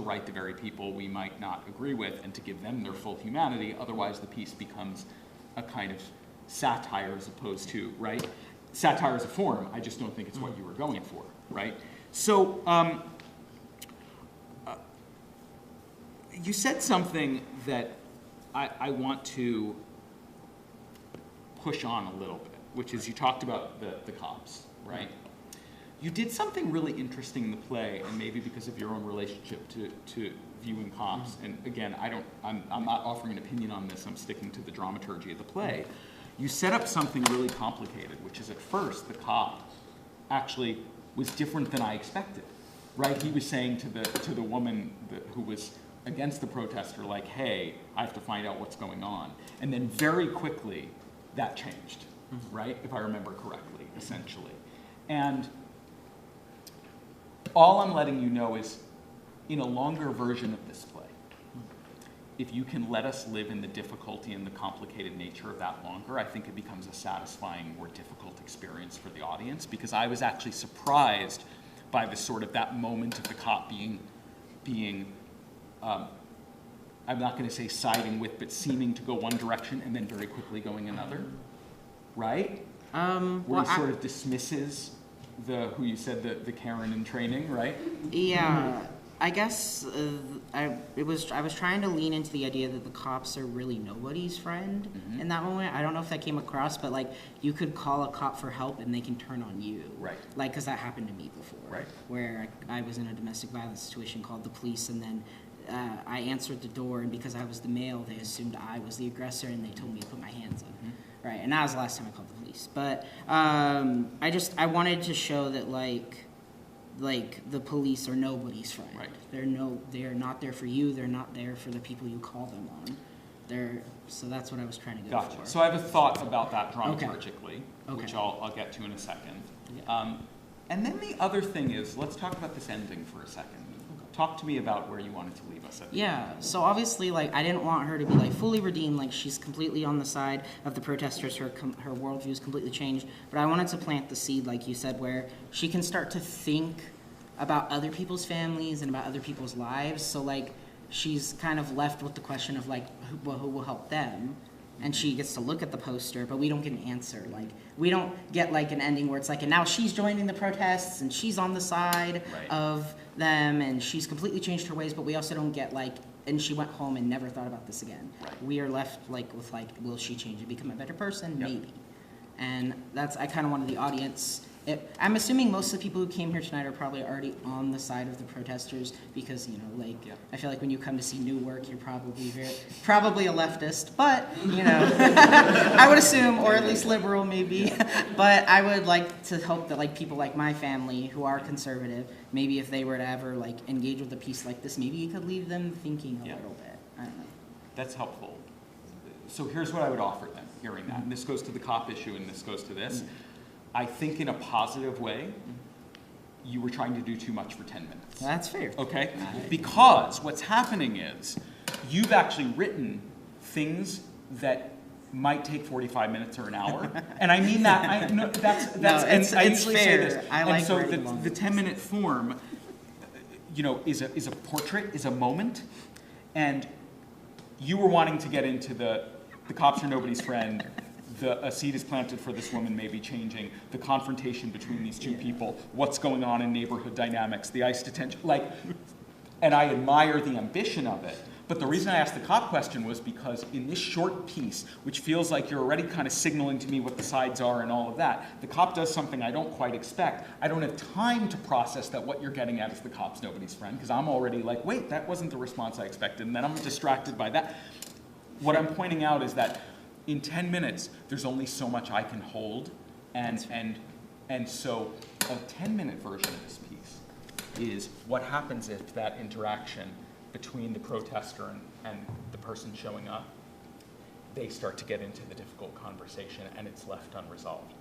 write the very people we might not agree with and to give them their full humanity. Otherwise, the piece becomes a kind of satire as opposed to, right? Satire is a form. I just don't think it's what you were going for, right? So you said something that I want to push on a little bit, which is you talked about the cops, right? You did something really interesting in the play, and maybe because of your own relationship to viewing cops, and again, I'm not offering an opinion on this, I'm sticking to the dramaturgy of the play. You set up something really complicated, which is at first the cop actually was different than I expected, right? He was saying to the woman who was against the protester, like, hey, I have to find out what's going on. And then very quickly, that changed, right? If I remember correctly, essentially. And all I'm letting you know is, in a longer version of this play, if you can let us live in the difficulty and the complicated nature of that longer, I think it becomes a satisfying, more difficult experience for the audience, because I was actually surprised by the sort of that moment of the cop being I'm not going to say siding with, but seeming to go one direction and then very quickly going another, right? Where he sort of dismisses the Karen in training, right? Yeah. I guess I was trying to lean into the idea that the cops are really nobody's friend in that moment. I don't know if that came across, but like you could call a cop for help and they can turn on you. Right. Like, because that happened to me before. Right. Where I was in a domestic violence situation, called the police, and then I answered the door, and because I was the male, they assumed I was the aggressor, and they told me to put my hands up. Right. And that was the last time I called the police. But I wanted to show that like the police are nobody's friend. Right. They are not there for you. They're not there for the people you call them on. So that's what I was trying to go Gotcha. for. So I have a thought about that dramaturgically, which I'll get to in a second. Yeah. And then the other thing is, let's talk about this ending for a second. Talk to me about where you wanted to leave us at. Yeah, so obviously, like, I didn't want her to be, like, fully redeemed, like, she's completely on the side of the protesters, her worldview is completely changed, but I wanted to plant the seed, like you said, where she can start to think about other people's families and about other people's lives, so, like, she's kind of left with the question of, like, who will help them, and she gets to look at the poster, but we don't get an answer, like, we don't get, like, an ending where it's like, and now she's joining the protests, and she's on the side of them, and she's completely changed her ways, but we also don't get, like, and she went home and never thought about this again. We are left, like, with, like, will she change and become a better person? Maybe. And I kind of wanted the audience, I'm assuming most of the people who came here tonight are probably already on the side of the protesters because, you know, like, I feel like when you come to see new work, you're probably a leftist, but, you know, I would assume, or at least liberal maybe, but I would like to hope that, like, people like my family who are conservative, maybe if they were to ever, like, engage with a piece like this, maybe you could leave them thinking a little bit. I don't know. That's helpful. So here's what I would offer them, hearing that. And this goes to the cop issue and this goes to this. I think in a positive way, you were trying to do too much for 10 minutes. That's fair. Okay? Because what's happening is you've actually written things that might take 45 minutes or an hour. And I mean that, I usually say this. And so the 10-minute form, you know, is a portrait, is a moment. And you were wanting to get into the cops are nobody's friend. A seed is planted for this woman may be changing, the confrontation between these two people, what's going on in neighborhood dynamics, the ICE detention, like, and I admire the ambition of it. But the reason I asked the cop question was because in this short piece, which feels like you're already kind of signaling to me what the sides are and all of that, the cop does something I don't quite expect. I don't have time to process that what you're getting at is the cop's nobody's friend, because I'm already like, wait, that wasn't the response I expected, and then I'm distracted by that. What I'm pointing out is that in 10 minutes, there's only so much I can hold, and so a 10-minute version of this piece is what happens if that interaction between the protester and the person showing up, they start to get into the difficult conversation and it's left unresolved.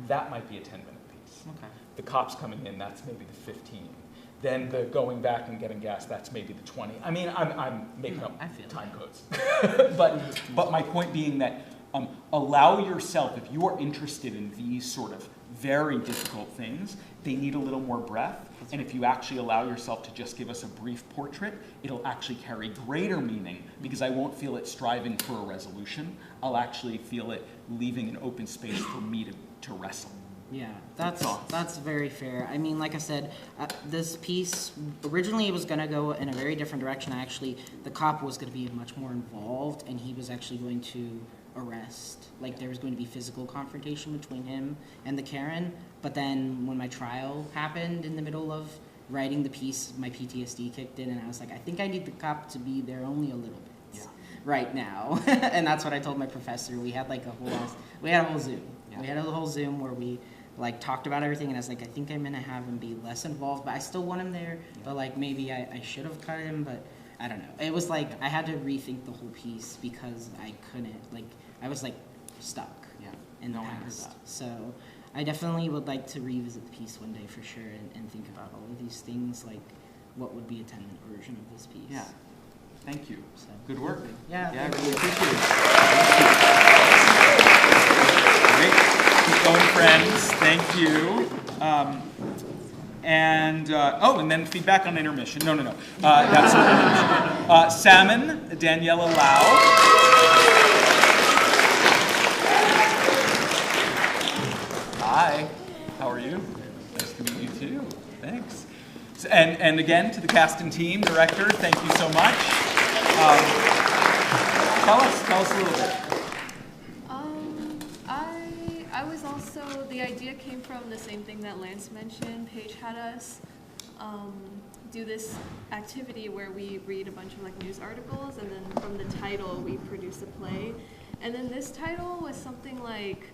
That might be a 10-minute piece. Okay. The cops coming in, that's maybe the 15. Then the going back and getting gas, that's maybe the 20. I mean, I'm making up time codes. but my point being that allow yourself, if you are interested in these sort of very difficult things, they need a little more breath. And if you actually allow yourself to just give us a brief portrait, it'll actually carry greater meaning because I won't feel it striving for a resolution. I'll actually feel it leaving an open space for me to wrestle. Yeah, that's very fair. I mean, like I said, this piece, originally it was going to go in a very different direction. The cop was going to be much more involved, and he was actually going to arrest. Like, there was going to be physical confrontation between him and the Karen, but then when my trial happened in the middle of writing the piece, my PTSD kicked in, and I was like, I think I need the cop to be there only a little bit right now. And that's what I told my professor. We had like a whole Zoom. Yeah. We had a whole Zoom where we like talked about everything, and I was like, I think I'm gonna have him be less involved, but I still want him there. Yeah. But like maybe I should have cut him, but I don't know. It was like I had to rethink the whole piece because I couldn't, like, I was like stuck in the past. So I definitely would like to revisit the piece one day for sure and think about all of these things, like what would be a 10-minute version of this piece. Yeah. Thank you. So, good work. Yeah, I really appreciate it. Great. Keep going, friends. Thank you. And then feedback on intermission. No. That's not intermission. Salmon, Daniela Lau. Hi. How are you? Nice to meet you too. Thanks. And again, to the cast and team, director, thank you so much. Tell us a little bit. I was also, the idea came from the same thing that Lance mentioned. Paige had us do this activity where we read a bunch of like news articles, and then from the title we produce a play. And then this title was something like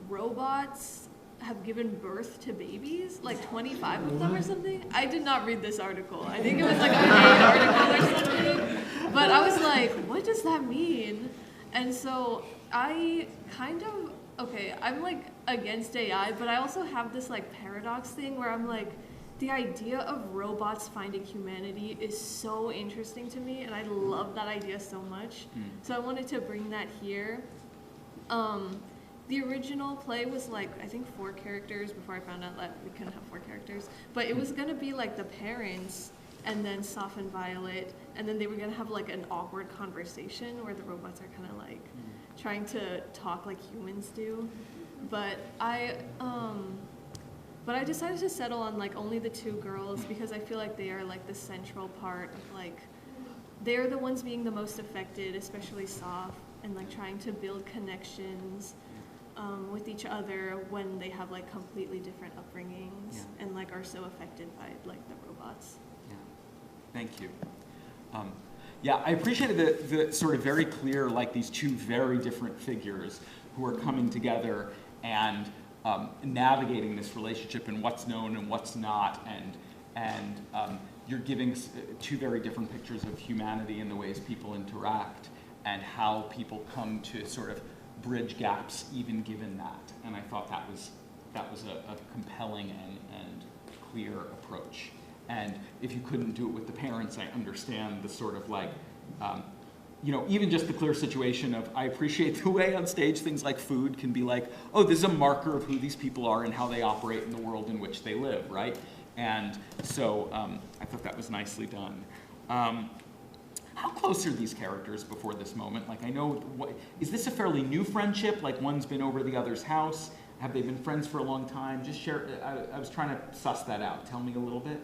robots have given birth to babies, like 25 of them or something. I did not read this article. I think it was like a paid article or something. But I was like, what does that mean? And so I kind of, okay, I'm like against AI, but I also have this like paradox thing where I'm like, the idea of robots finding humanity is so interesting to me, and I love that idea so much. So I wanted to bring that here. The original play was like, I think 4 characters before I found out that we couldn't have 4 characters. But it was gonna be like the parents and then Soph and Violet, and then they were gonna have like an awkward conversation where the robots are kind of like trying to talk like humans do. But I decided to settle on like only the 2 girls because I feel like they are like the central part of like, they're the ones being the most affected, especially Soph, and like trying to build connections with each other when they have like completely different upbringings and like are so affected by like the robots. Yeah, thank you. Yeah, I appreciated the sort of very clear, like these 2 very different figures who are coming together and navigating this relationship and what's known and what's not, and you're giving 2 very different pictures of humanity and the ways people interact and how people come to sort of bridge gaps even given that. And I thought that was a compelling and clear approach. And if you couldn't do it with the parents, I understand the sort of like, you know, even just the clear situation of, I appreciate the way on stage things like food can be like, oh, this is a marker of who these people are and how they operate in the world in which they live, right? And so I thought that was nicely done. How close are these characters before this moment? Like, I know, is this a fairly new friendship? Like, one's been over the other's house? Have they been friends for a long time? Just share, I was trying to suss that out. Tell me a little bit.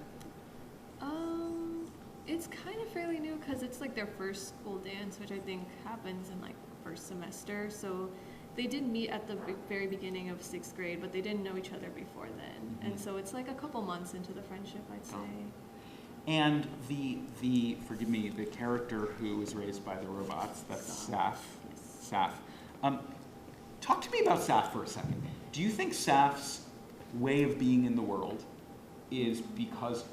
It's kind of fairly new because it's like their first school dance, which I think happens in like first semester. So they did meet at the very beginning of 6th grade, but they didn't know each other before then. And so it's like a couple months into the friendship, I'd say. And the forgive me, the character who is raised by the robots, that's Saf. Saf. Talk to me about Saf for a second. Do you think Saf's way of being in the world is because,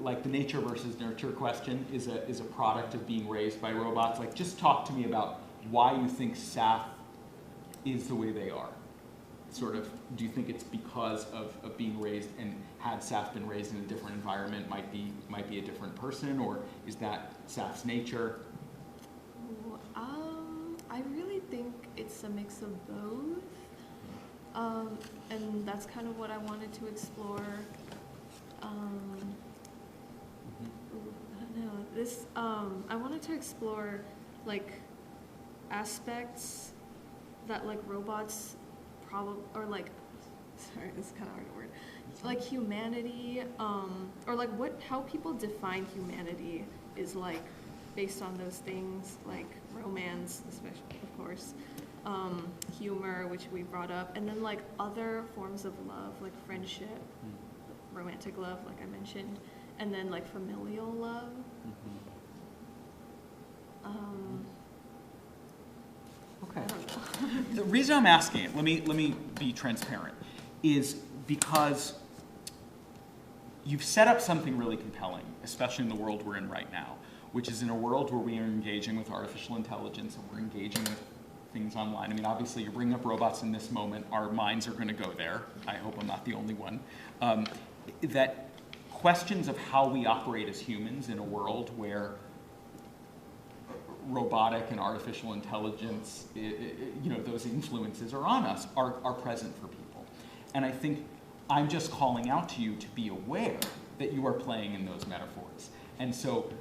like the nature versus nurture question, is a product of being raised by robots? Like, just talk to me about why you think Saf is the way they are. Sort of, do you think it's because of being raised, and had Saf been raised in a different environment, might be a different person, or is that Saf's nature? I really think it's a mix of both, and that's kind of what I wanted to explore. I don't know. This I wanted to explore like aspects that like robots or like, sorry, this is kind of hard to word, like humanity, or like how people define humanity is like based on those things, like romance, especially, of course, humor, which we brought up, and then like other forms of love, like friendship, romantic love, like I mentioned, and then like familial love. Okay. The reason I'm asking it, let me be transparent, is because you've set up something really compelling, especially in the world we're in right now, which is in a world where we are engaging with artificial intelligence and we're engaging with things online. I mean, obviously, you're bringing up robots in this moment. Our minds are going to go there. I hope I'm not the only one. That questions of how we operate as humans in a world where robotic and artificial intelligence, those influences are on us, are present for people. And I think I'm just calling out to you to be aware that you are playing in those metaphors. And so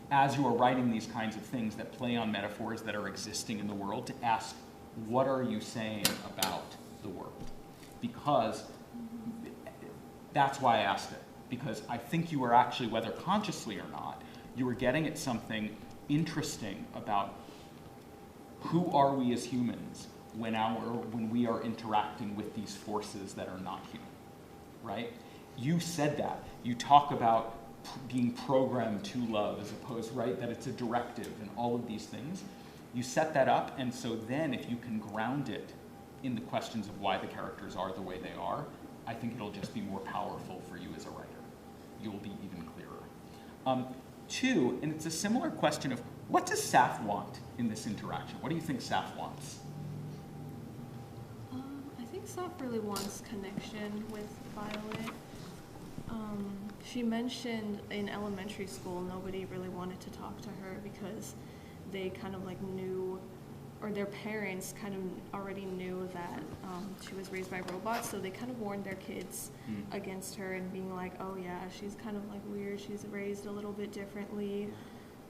as you are writing these kinds of things that play on metaphors that are existing in the world, to ask, what are you saying about the world? Because that's why I asked it. because I think you were actually, whether consciously or not, you were getting at something interesting about who are we as humans when we are interacting with these forces that are not human, right? You said that. You talk about being programmed to love as opposed, right, that it's a directive and all of these things. You set that up, and so then if you can ground it in the questions of why the characters are the way they are, I think it'll just be more powerful for you as a writer. You'll be even clearer. Two, and it's a similar question of what does Saf want in this interaction? What do you think Saf wants? I think Saf really wants connection with Violet. She mentioned in elementary school nobody really wanted to talk to her because they kind of like knew, or their parents kind of already knew that she was raised by robots, so they kind of warned their kids against her and being like, oh yeah, she's kind of like weird, she's raised a little bit differently.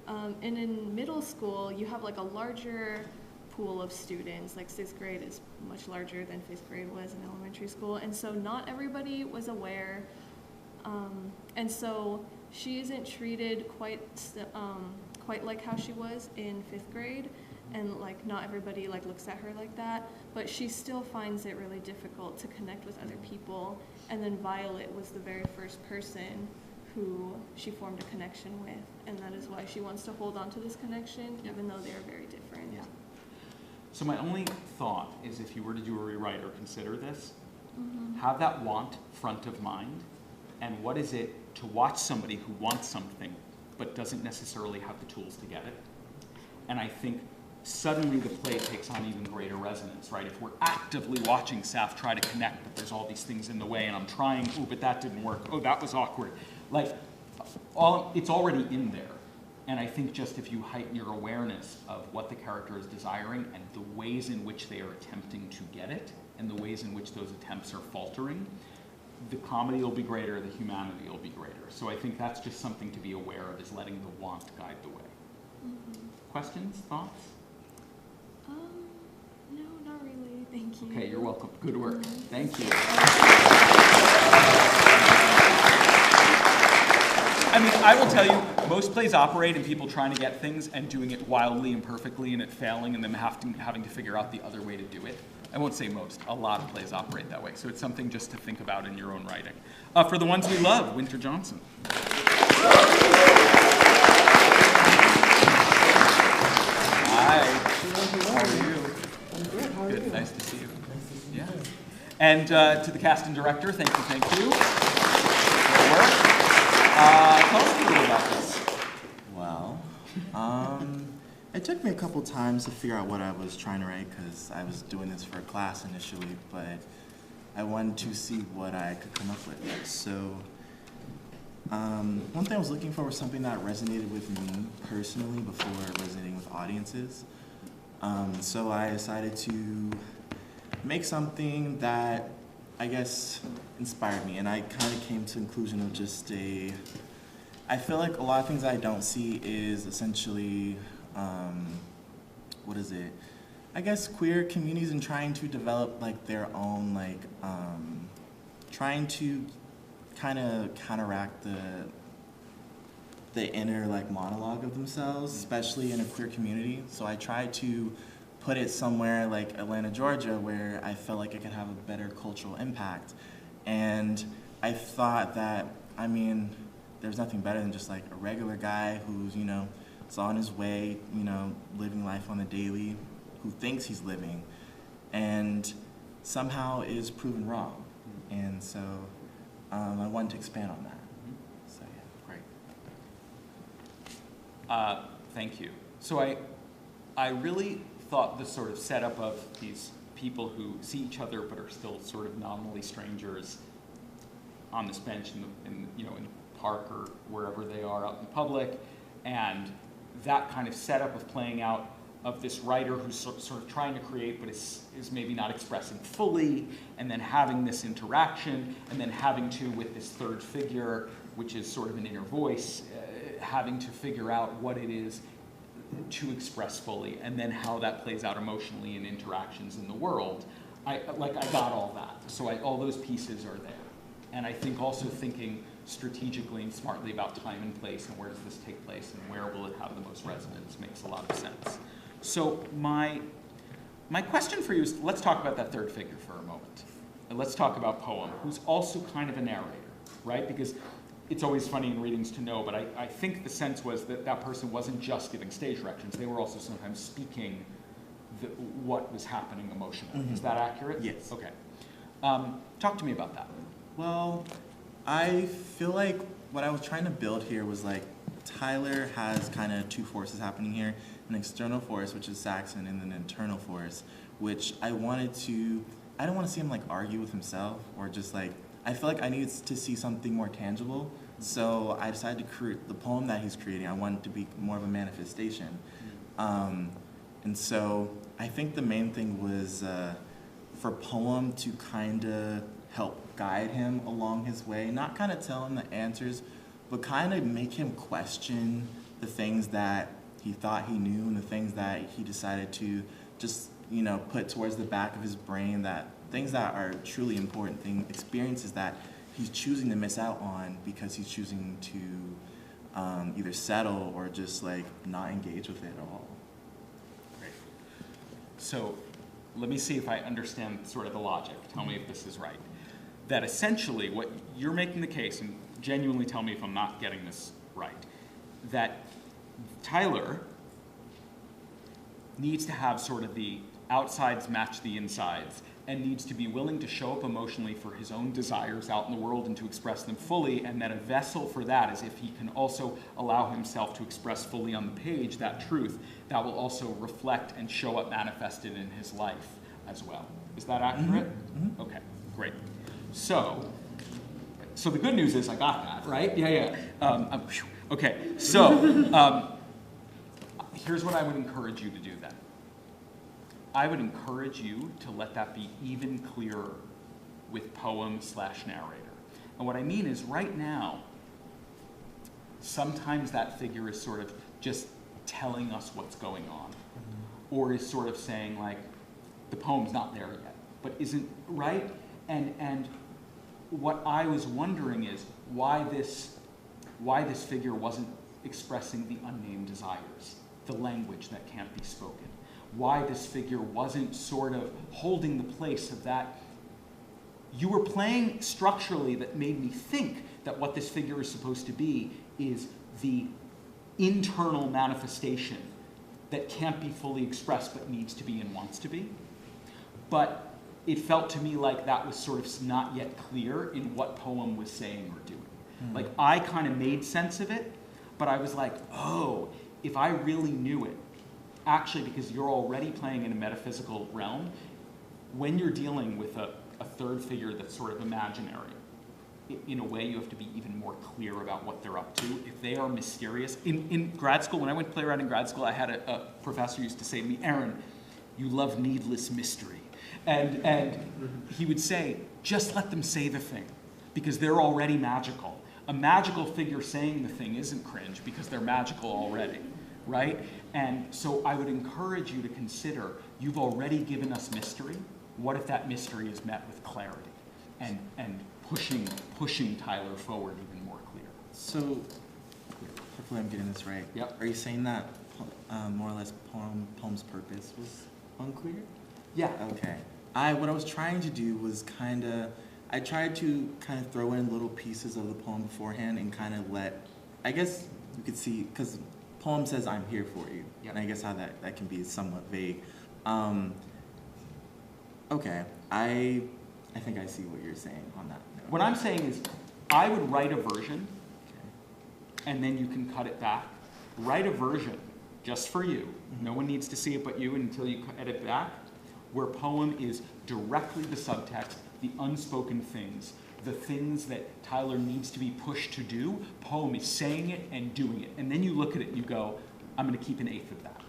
And in middle school, you have like a larger pool of students, like 6th grade is much larger than 5th grade was in elementary school, and so not everybody was aware. And so she isn't treated quite like how she was in 5th grade, and like not everybody like looks at her like that, but she still finds it really difficult to connect with other people. And then Violet was the very first person who she formed a connection with, and that is why she wants to hold on to this connection, even though they are very different. Yeah. So my only thought is if you were to do a rewrite or consider this, have that want front of mind, and what is it to watch somebody who wants something but doesn't necessarily have the tools to get it. And I think suddenly the play takes on even greater resonance, right? If we're actively watching Saf try to connect, but there's all these things in the way, and I'm trying, oh, but that didn't work, oh, that was awkward. Like, it's already in there. And I think just if you heighten your awareness of what the character is desiring and the ways in which they are attempting to get it, and the ways in which those attempts are faltering, the comedy will be greater, the humanity will be greater. So I think that's just something to be aware of, is letting the want guide the way. Questions, thoughts? No, not really. Thank you. Okay, you're welcome. Good work. Thank you. I mean, I will tell you, most plays operate in people trying to get things and doing it wildly and perfectly and it failing and then having to figure out the other way to do it. I won't say most. A lot of plays operate that way. So it's something just to think about in your own writing. For the ones we love, Winter Johnson. Hi. How are you? I'm good. How are you? Good. Nice to see you. Yeah. And to the cast and director, thank you. Good work. Tell us a little about this. Well, it took me a couple times to figure out what I was trying to write because I was doing this for a class initially, but I wanted to see what I could come up with. So one thing I was looking for was something that resonated with me personally before resonating with audiences. So I decided to make something that I guess inspired me, and I kind of came to the conclusion of just I feel like a lot of things I don't see is essentially, what is it? I guess queer communities and trying to develop like their own like, trying to kind of counteract the inner like monologue of themselves, especially in a queer community. So I tried to put it somewhere like Atlanta, Georgia, where I felt like it could have a better cultural impact. And I thought that, I mean, there's nothing better than just like a regular guy who's, you know, is on his way, you know, living life on the daily, who thinks he's living, and somehow is proven wrong. And so I wanted to expand on that. So yeah, great. Thank you. So I really thought the sort of setup of these people who see each other but are still sort of nominally strangers on this bench in the park or wherever they are out in public, and that kind of setup of playing out of this writer who's sort of trying to create but is maybe not expressing fully, and then having this interaction, and then having to, with this third figure, which is sort of an inner voice, having to figure out what it is to express fully, and then how that plays out emotionally in interactions in the world. I got all that. So all those pieces are there. And I think also thinking strategically and smartly about time and place and where does this take place and where will it have the most resonance makes a lot of sense. So my question for you is, let's talk about that third figure for a moment. And let's talk about Poem, who's also kind of a narrator, right? Because it's always funny in readings to know, but I think the sense was that that person wasn't just giving stage directions, they were also sometimes speaking what was happening emotionally. Is that accurate? Yes. Okay. Talk to me about that. Well, I feel like what I was trying to build here was like Tyler has kind of two forces happening here, an external force, which is Saxon, and an internal force, which I didn't want to see him like argue with himself or just like, I feel like I needed to see something more tangible. So I decided to create the poem that he's creating. I wanted it to be more of a manifestation. And so I think the main thing was for Poem to kind of help guide him along his way, not kind of tell him the answers, but kind of make him question the things that he thought he knew and the things that he decided to just, you know, put towards the back of his brain, that things that are truly important, experiences that he's choosing to miss out on because he's choosing to either settle or just like not engage with it at all. Great. So let me see if I understand sort of the logic. Tell me if this is right. That essentially what you're making the case, and genuinely tell me if I'm not getting this right, that Tyler needs to have sort of the outsides match the insides and needs to be willing to show up emotionally for his own desires out in the world and to express them fully, and that a vessel for that is if he can also allow himself to express fully on the page that truth, that will also reflect and show up manifested in his life as well. Is that accurate? Mm-hmm. Okay, great. So the good news is I got that, right? Yeah. Okay, so here's what I would encourage you to do then. I would encourage you to let that be even clearer with poem/narrator. And what I mean is right now, sometimes that figure is sort of just telling us what's going on, or is sort of saying like, the poem's not there yet, but isn't, right? And what I was wondering is why this figure wasn't expressing the unnamed desires, the language that can't be spoken. Why this figure wasn't sort of holding the place of that. You were playing structurally that made me think that what this figure is supposed to be is the internal manifestation that can't be fully expressed but needs to be and wants to be. But it felt to me like that was sort of not yet clear in what Poem was saying or doing. Like I kind of made sense of it, but I was like, oh, if I really knew it, actually, because you're already playing in a metaphysical realm, when you're dealing with a third figure that's sort of imaginary, in a way you have to be even more clear about what they're up to. If they are mysterious, in grad school, when I went to playwriting in grad school, I had a professor used to say to me, Aaron, you love needless mystery. And he would say, just let them say the thing, because they're already magical. A magical figure saying the thing isn't cringe because they're magical already, right? And so I would encourage you to consider, you've already given us mystery. What if that mystery is met with clarity and pushing Tyler forward even more clear? So, hopefully I'm getting this right. Yep. Are you saying that more or less Poem's purpose was unclear? Yeah. Okay. What I was trying to do was I tried to kind of throw in little pieces of the poem beforehand and kind of I guess you could see, because Poem says, I'm here for you. Yep. And I guess how that can be somewhat vague. Okay, I think I see what you're saying on that note. What I'm saying is, I would write a version, and then you can cut it back. Write a version just for you. No one needs to see it but you until you cut it back, where Poem is directly the subtext, the unspoken things, the things that Tyler needs to be pushed to do. Poem is saying it and doing it. And then you look at it and you go, I'm going to keep an eighth of that.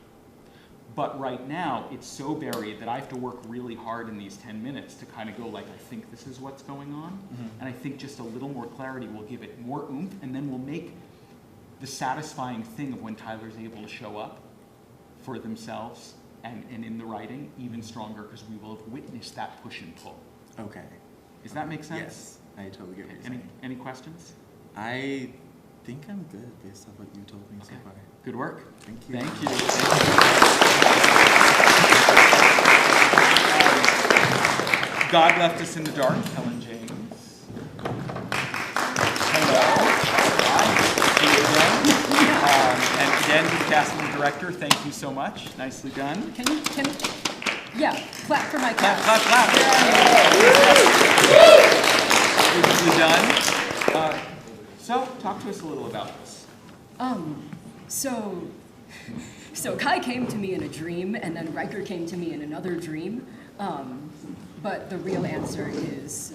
But right now, it's so buried that I have to work really hard in these 10 minutes to kind of go like, I think this is what's going on. Mm-hmm. And I think just a little more clarity will give it more oomph, and then we'll make the satisfying thing of when Tyler's able to show up for themselves and in the writing even stronger, because we will have witnessed that push and pull. Okay. Does that make sense? Yes, I totally get what you're saying. Any questions? I think I'm good based on what you told me so far. Good work. Thank you. Thank you. God Left Us in the Dark, Helen James. Hello. Hi. And again, to the casting director, thank you so much. Nicely done. Yeah, clap for my Clap, cast. clap, clap. Beautifully done. So, talk to us a little about this. So Kai came to me in a dream, and then Riker came to me in another dream. But the real answer is,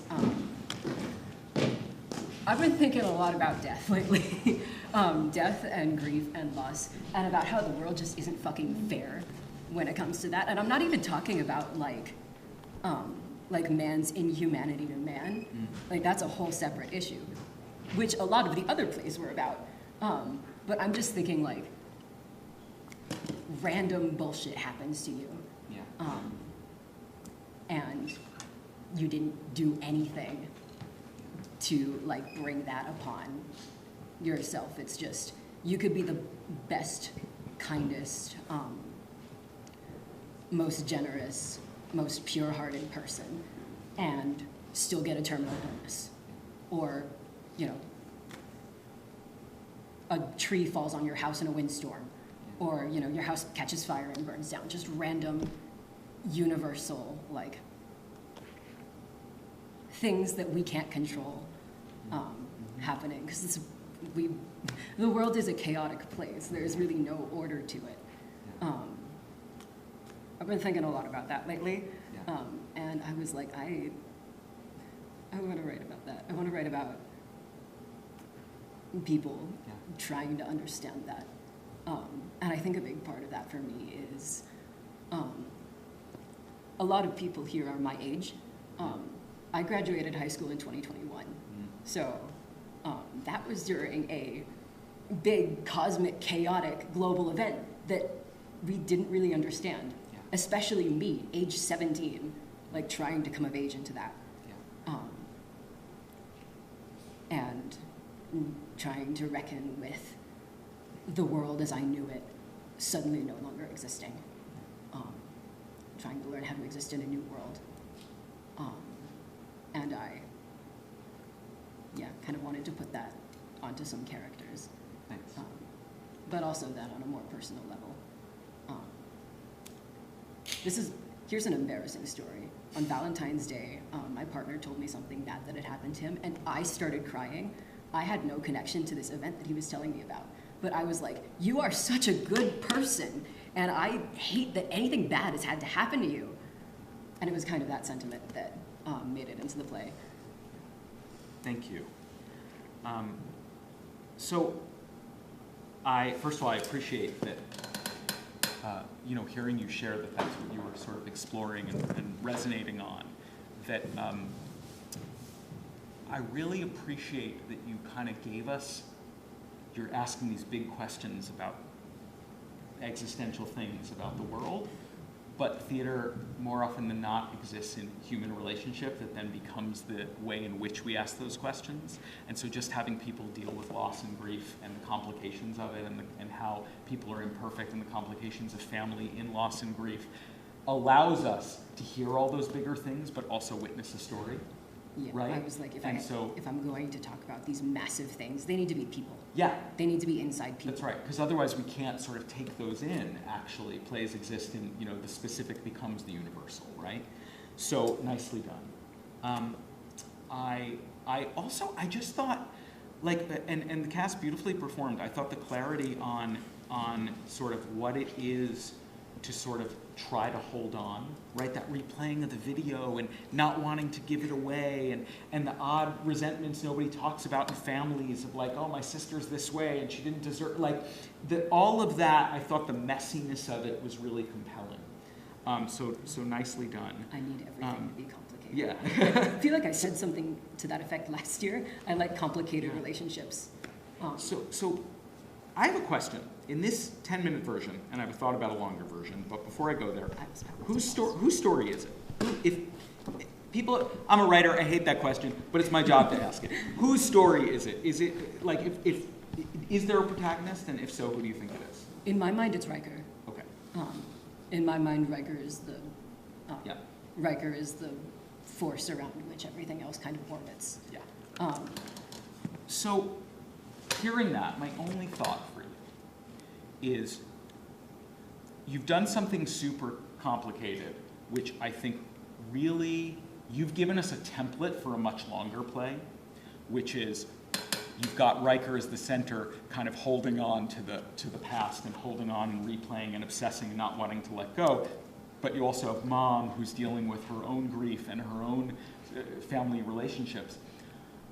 I've been thinking a lot about death lately. Death and grief and loss, and about how the world just isn't fucking fair when it comes to that. And I'm not even talking about like man's inhumanity to man. Like that's a whole separate issue, which a lot of the other plays were about. But I'm just thinking like random bullshit happens to you. Yeah. And you didn't do anything to like bring that upon yourself. It's just, you could be the best, kindest, most generous, most pure-hearted person and still get a terminal illness. Or, you know, a tree falls on your house in a windstorm. Or, you know, your house catches fire and burns down. Just random, universal, like, things that we can't control happening. Because the world is a chaotic place. There's really no order to it. I've been thinking a lot about that lately. And I was like, I want to write about that. I want to write about people trying to understand that. And I think a big part of that for me is a lot of people here are my age. I graduated high school in 2021. So that was during a big, cosmic, chaotic, global event that we didn't really understand. Especially me, age 17, like trying to come of age into that. And trying to reckon with the world as I knew it suddenly no longer existing. Trying to learn how to exist in a new world. And I, kind of wanted to put that onto some characters. Thanks. But also that on a more personal level. Here's an embarrassing story. On Valentine's Day, my partner told me something bad that had happened to him, and I started crying. I had no connection to this event that he was telling me about. But I was like, you are such a good person, and I hate that anything bad has had to happen to you. And it was kind of that sentiment that made it into the play. Thank you. First of all, I appreciate that, hearing you share that that's what you were sort of exploring and resonating on, that I really appreciate that you kind of gave us, you're asking these big questions about existential things about the world, but theater more often than not exists in human relationship that then becomes the way in which we ask those questions. And so just having people deal with loss and grief and the complications of it and how people are imperfect and the complications of family in loss and grief allows us to hear all those bigger things, but also witness a story. Yeah, right? I was like, if I'm going to talk about these massive things, they need to be people. Yeah. They need to be inside people. That's right, because otherwise we can't sort of take those in, actually. Plays exist in, the specific becomes the universal, right? So, nicely done. I just thought, and the cast beautifully performed. I thought the clarity on sort of what it is to sort of try to hold on, right? That replaying of the video and not wanting to give it away and the odd resentments nobody talks about in families of like, oh, my sister's this way and she didn't deserve, all of that, I thought the messiness of it was really compelling. So nicely done. I need everything to be complicated. Yeah. I feel like I said something to that effect last year. I like complicated relationships. So I have a question. In this 10-minute version, and I've thought about a longer version, but before I go there, whose story is it? people, I'm a writer, I hate that question, but it's my job to ask it. Whose story is it? Is it, like, is there a protagonist, and if so, who do you think it is? In my mind, it's Riker. Okay. In my mind, Riker is the force around which everything else kind of orbits. Yeah. So, hearing that, my only thought for you is you've done something super complicated, which I think really, you've given us a template for a much longer play, which is you've got Riker as the center, kind of holding on to the past and holding on and replaying and obsessing and not wanting to let go. But you also have Mom, who's dealing with her own grief and her own family relationships.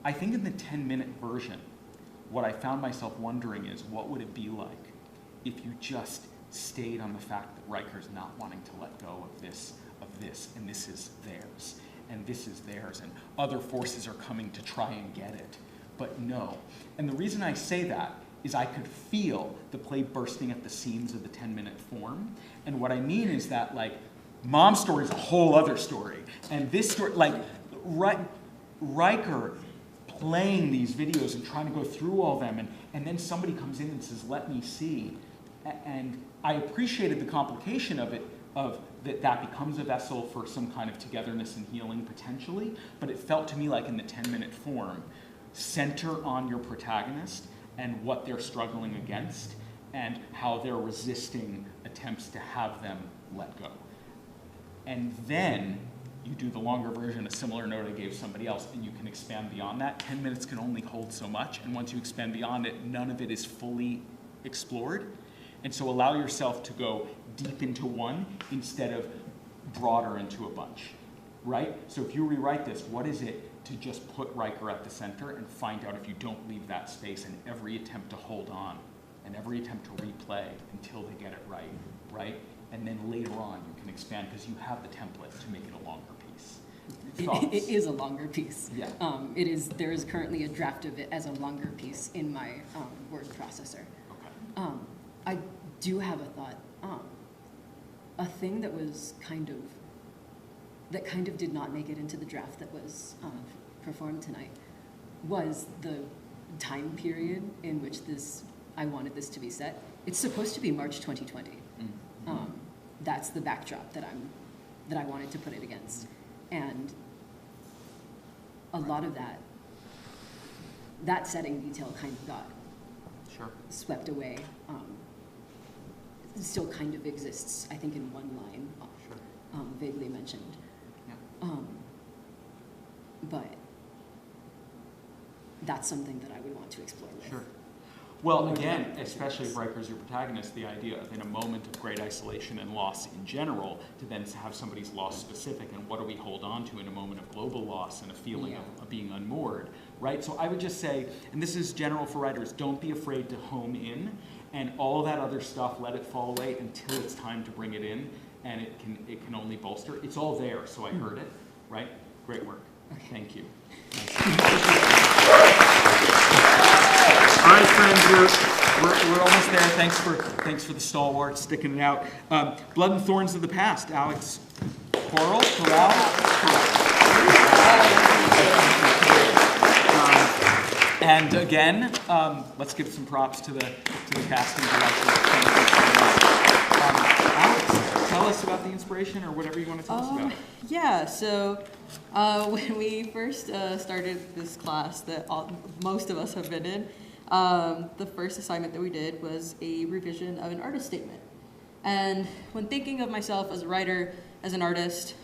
I think in the 10-minute version, what I found myself wondering is, what would it be like if you just stayed on the fact that Riker's not wanting to let go of this, and this is theirs, and this is theirs, and other forces are coming to try and get it, but no. And the reason I say that is I could feel the play bursting at the seams of the 10-minute form, and what I mean is that, like, Mom's story is a whole other story, and this story, like, Riker playing these videos and trying to go through all of them, and then somebody comes in and says, let me see, and I appreciated the complication of it, of that becomes a vessel for some kind of togetherness and healing potentially, but it felt to me like in the 10-minute form, center on your protagonist and what they're struggling against and how they're resisting attempts to have them let go. And then you do the longer version, a similar note I gave somebody else, and you can expand beyond that. 10 minutes can only hold so much, and once you expand beyond it, none of it is fully explored. And so allow yourself to go deep into one instead of broader into a bunch, right? So if you rewrite this, what is it to just put Riker at the center and find out if you don't leave that space in every attempt to hold on and every attempt to replay until they get it right, right? And then later on you can expand because you have the template to make it a longer piece. It is a longer piece. Yeah. There is currently a draft of it as a longer piece in my word processor. Okay. I do have a thought. A thing that was kind of did not make it into the draft that was performed tonight was the time period in which I wanted this to be set. It's supposed to be March 2020. That's the backdrop that I wanted to put it against, and a lot of that setting detail kind of got swept away. It still kind of exists, I think, in one line, vaguely mentioned. Yeah. But that's something that I would want to explore with. Sure. Well, again, especially if Riker's your protagonist, the idea of in a moment of great isolation and loss in general, to then have somebody's loss specific, and what do we hold on to in a moment of global loss and a feeling of being unmoored, right? So I would just say, and this is general for writers, don't be afraid to home in, and all that other stuff, let it fall away until it's time to bring it in, and it can only bolster. It's all there, so I heard it, right? Great work. Okay. Thank you. All right, friends, we're almost there. Thanks for the stalwart sticking it out. Blood and Thorns of the Past. Alex Corral. And again, let's give some props to the casting director. Alex, tell us about the inspiration or whatever you want to tell us about. Yeah, so when we first started this class that most of us have been in, the first assignment that we did was a revision of an artist statement. And when thinking of myself as a writer, as an artist,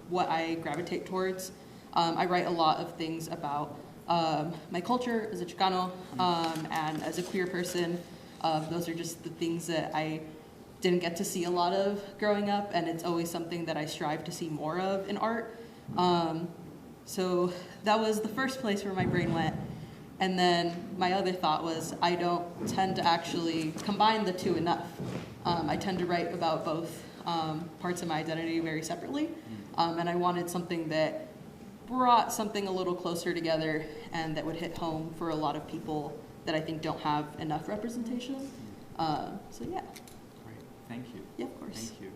what I gravitate towards, I write a lot of things about my culture as a Chicano and as a queer person. Those are just the things that I didn't get to see a lot of growing up, and it's always something that I strive to see more of in art. So that was the first place where my brain went. And then my other thought was I don't tend to actually combine the two enough. I tend to write about both parts of my identity very separately, and I wanted something that brought something a little closer together and that would hit home for a lot of people that I think don't have enough representation. So yeah. Great, thank you. Yeah, of course. Thank you.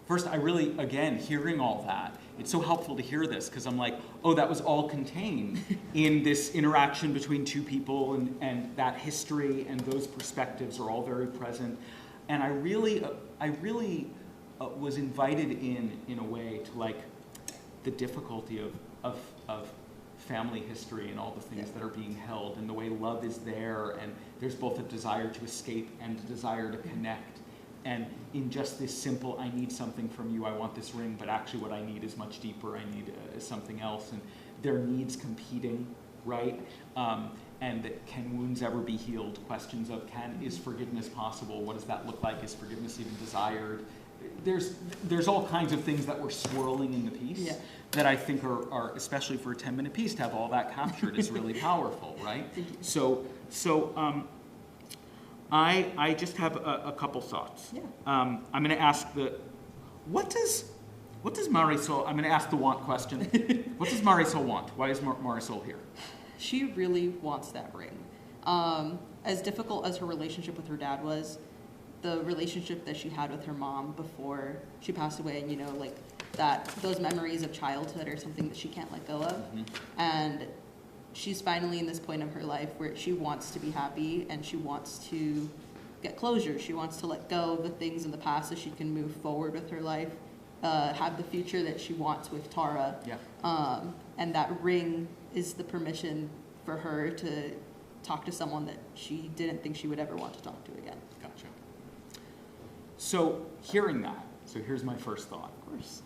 first, I really, again, hearing all that, it's so helpful to hear this because I'm like, oh, that was all contained in this interaction between two people, and that history and those perspectives are all very present. And I really was invited in a way to like the difficulty of family history and all the things that are being held, and the way love is there, and there's both a desire to escape and a desire to connect. And in just this simple, I need something from you, I want this ring, but actually what I need is much deeper, I need something else, and their needs competing, right? And that can wounds ever be healed? Questions of is forgiveness possible? What does that look like? Is forgiveness even desired? There's all kinds of things that were swirling in the piece that I think are, especially for a 10-minute piece, to have all that captured is really powerful, right? So I just have a couple thoughts. Yeah. I'm going to ask what does Marisol, I'm going to ask the want question. What does Marisol want? Why is Marisol here? She really wants that ring. As difficult as her relationship with her dad was, the relationship that she had with her mom before she passed away, and those memories of childhood are something that she can't let go of. Mm-hmm. And she's finally in this point of her life where she wants to be happy and she wants to get closure. She wants to let go of the things in the past so she can move forward with her life, have the future that she wants with Tara. Yeah. And that ring is the permission for her to talk to someone that she didn't think she would ever want to talk to again. Gotcha. So hearing that, so here's my first thought. Of course.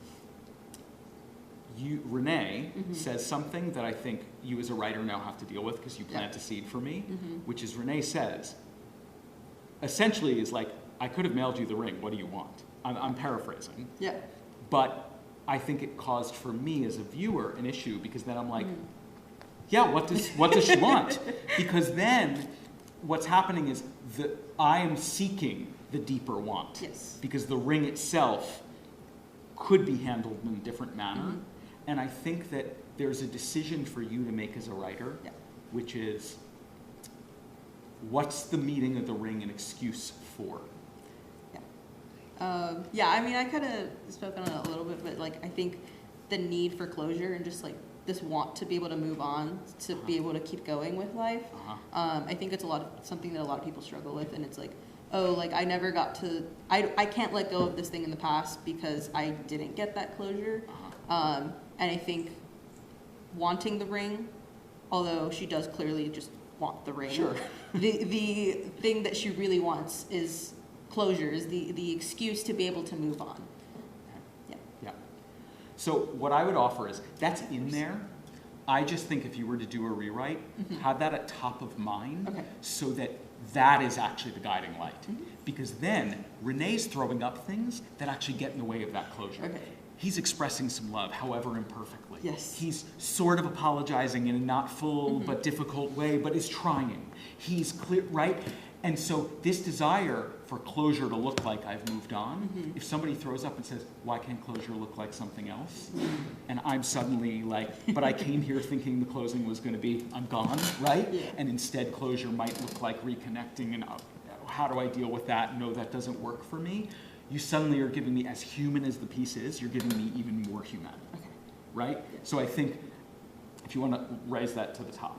Renee says something that I think you as a writer now have to deal with because you plant a seed for me, which is Renee says, essentially is like, I could have mailed you the ring, what do you want? I'm paraphrasing. Yeah. But I think it caused for me as a viewer an issue because then I'm like, yeah, what does she want? Because then what's happening is that I am seeking the deeper want. Yes. Because the ring itself could be handled in a different manner. And I think that there's a decision for you to make as a writer, which is, what's the meaning of the ring an excuse for? I mean, I kind of spoke on it a little bit, but I think the need for closure and just this want to be able to move on, to be able to keep going with life. I think it's something that a lot of people struggle with, and it's I never got to, I can't let go of this thing in the past because I didn't get that closure. And I think wanting the ring, although she does clearly just want the ring, sure. the thing that she really wants is closure, is the excuse to be able to move on. Yeah. So what I would offer is, that's in there. I just think if you were to do a rewrite, have that at top of mind so that is actually the guiding light. Because then Renee's throwing up things that actually get in the way of that closure. Okay. He's expressing some love, however imperfectly. Yes. He's sort of apologizing in a not full but difficult way, but is trying. He's clear, right? And so this desire for closure to look like I've moved on, if somebody throws up and says, why can't closure look like something else? And I'm suddenly like, but I came here thinking the closing was going to be, I'm gone, right? Yeah. And instead closure might look like reconnecting, and how do I deal with that? No, that doesn't work for me. You suddenly are giving me, as human as the piece is, you're giving me even more human, right? Yeah. So I think if you want to raise that to the top.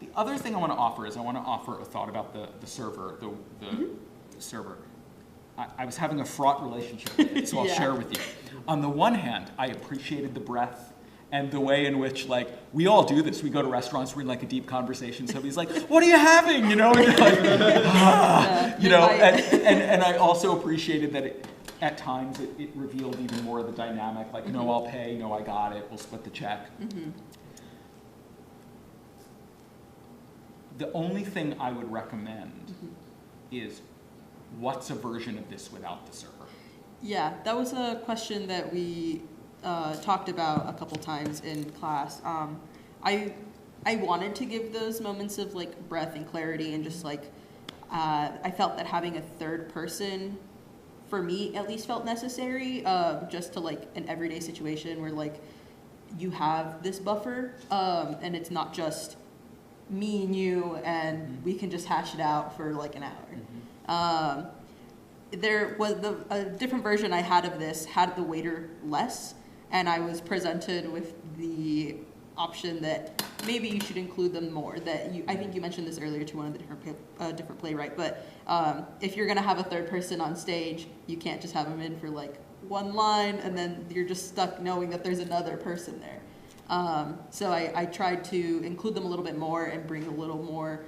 The other thing I want to offer is I want to offer a thought about the server, the server. I was having a fraught relationship with it, so I'll share with you. On the one hand, I appreciated the breath and the way in which, we all do this. We go to restaurants, we're in a deep conversation. Somebody's like, what are you having? And you're like, and I also appreciated that at times it revealed even more of the dynamic, no, I'll pay, no, I got it, we'll split the check. The only thing I would recommend is, what's a version of this without the server? Yeah, that was a question that we talked about a couple times in class. I wanted to give those moments of breath and clarity, and just I felt that having a third person, for me at least, felt necessary, just to an everyday situation where you have this buffer, and it's not just me and you, and we can just hash it out for an hour. there was a different version I had of this had the waiter less, and I was presented with the option that maybe you should include them more. I think you mentioned this earlier to one of the different playwright, but if you're gonna have a third person on stage, you can't just have them in for like one line and then you're just stuck knowing that there's another person there. So I tried to include them a little bit more and bring a little more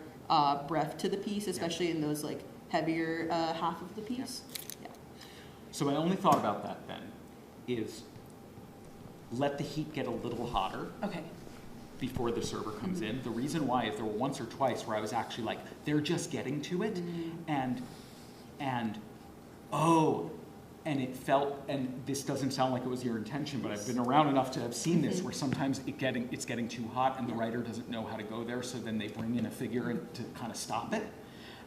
breadth to the piece, especially in those like heavier half of the piece. Yeah. So my only thought about that then is let the heat get a little hotter. Okay. Before the server comes in. The reason why is there were once or twice where I was actually like, they're just getting to it, and it felt, and this doesn't sound like it was your intention, but I've been around enough to have seen this, where sometimes it's getting too hot and the writer doesn't know how to go there, so then they bring in a figure to kind of stop it,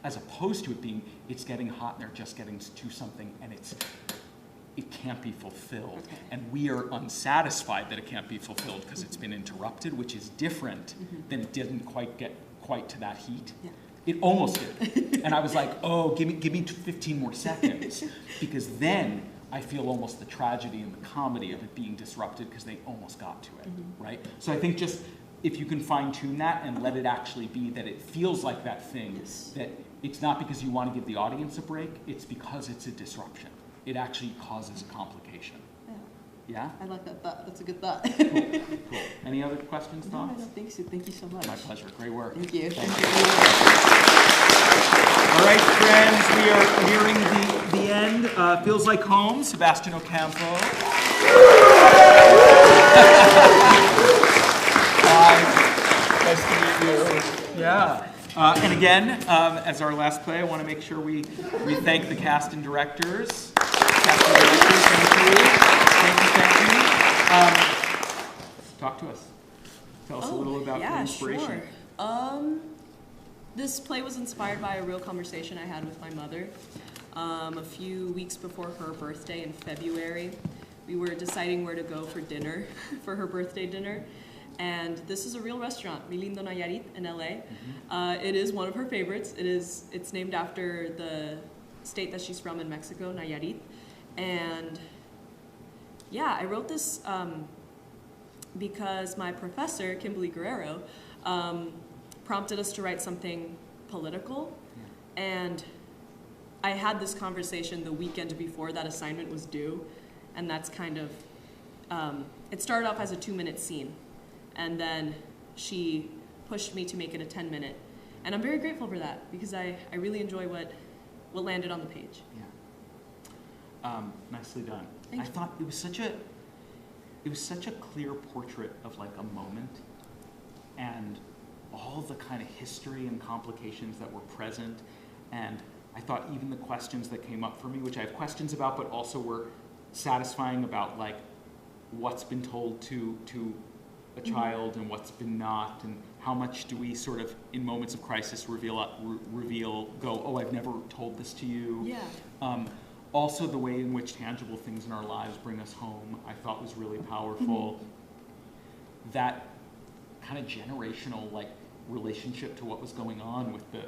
as opposed to it being, it's getting hot and they're just getting to something and it can't be fulfilled. Okay. And we are unsatisfied that it can't be fulfilled because it's been interrupted, which is different than it didn't quite get to that heat. Yeah. It almost did. And I was like, oh, give me 15 more seconds. Because then I feel almost the tragedy and the comedy of it being disrupted because they almost got to it, right? So I think just if you can fine tune that and let it actually be that it feels like that thing, that it's not because you want to give the audience a break, it's because it's a disruption. It actually causes a complication. Yeah? I like that thought. That's a good thought. Cool. Any other questions, thoughts? No, I don't think so. Thank you so much. My pleasure. Great work. Thank you. All right, friends, we are nearing the end. Feels like home. Sebastian Ocampo. Nice to meet you. Yeah. And again, as our last play, I want to make sure we thank the cast and directors. Thank you. Talk to us. Tell us a little about your inspiration. Sure. This play was inspired by a real conversation I had with my mother. A few weeks before her birthday in February, we were deciding where to go for dinner, for her birthday dinner. And this is a real restaurant, Mi Lindo Nayarit in LA. It is one of her favorites. It's named after the state that she's from in Mexico, Nayarit. And yeah, I wrote this because my professor, Kimberly Guerrero, prompted us to write something political. And I had this conversation the weekend before that assignment was due. And that's kind of, it started off as a 2-minute scene. And then she pushed me to make it a 10-minute. And I'm very grateful for that because I really enjoy what landed on the page. Yeah. Nicely done. I thought it was such a clear portrait of like a moment and all the kind of history and complications that were present. And I thought even the questions that came up for me, which I have questions about, but also were satisfying about like what's been told to a child and what's been not, and how much do we sort of in moments of crisis reveal go, oh, I've never told this to you. Yeah. Also the way in which tangible things in our lives bring us home, I thought was really powerful. That kind of generational like relationship to what was going on with the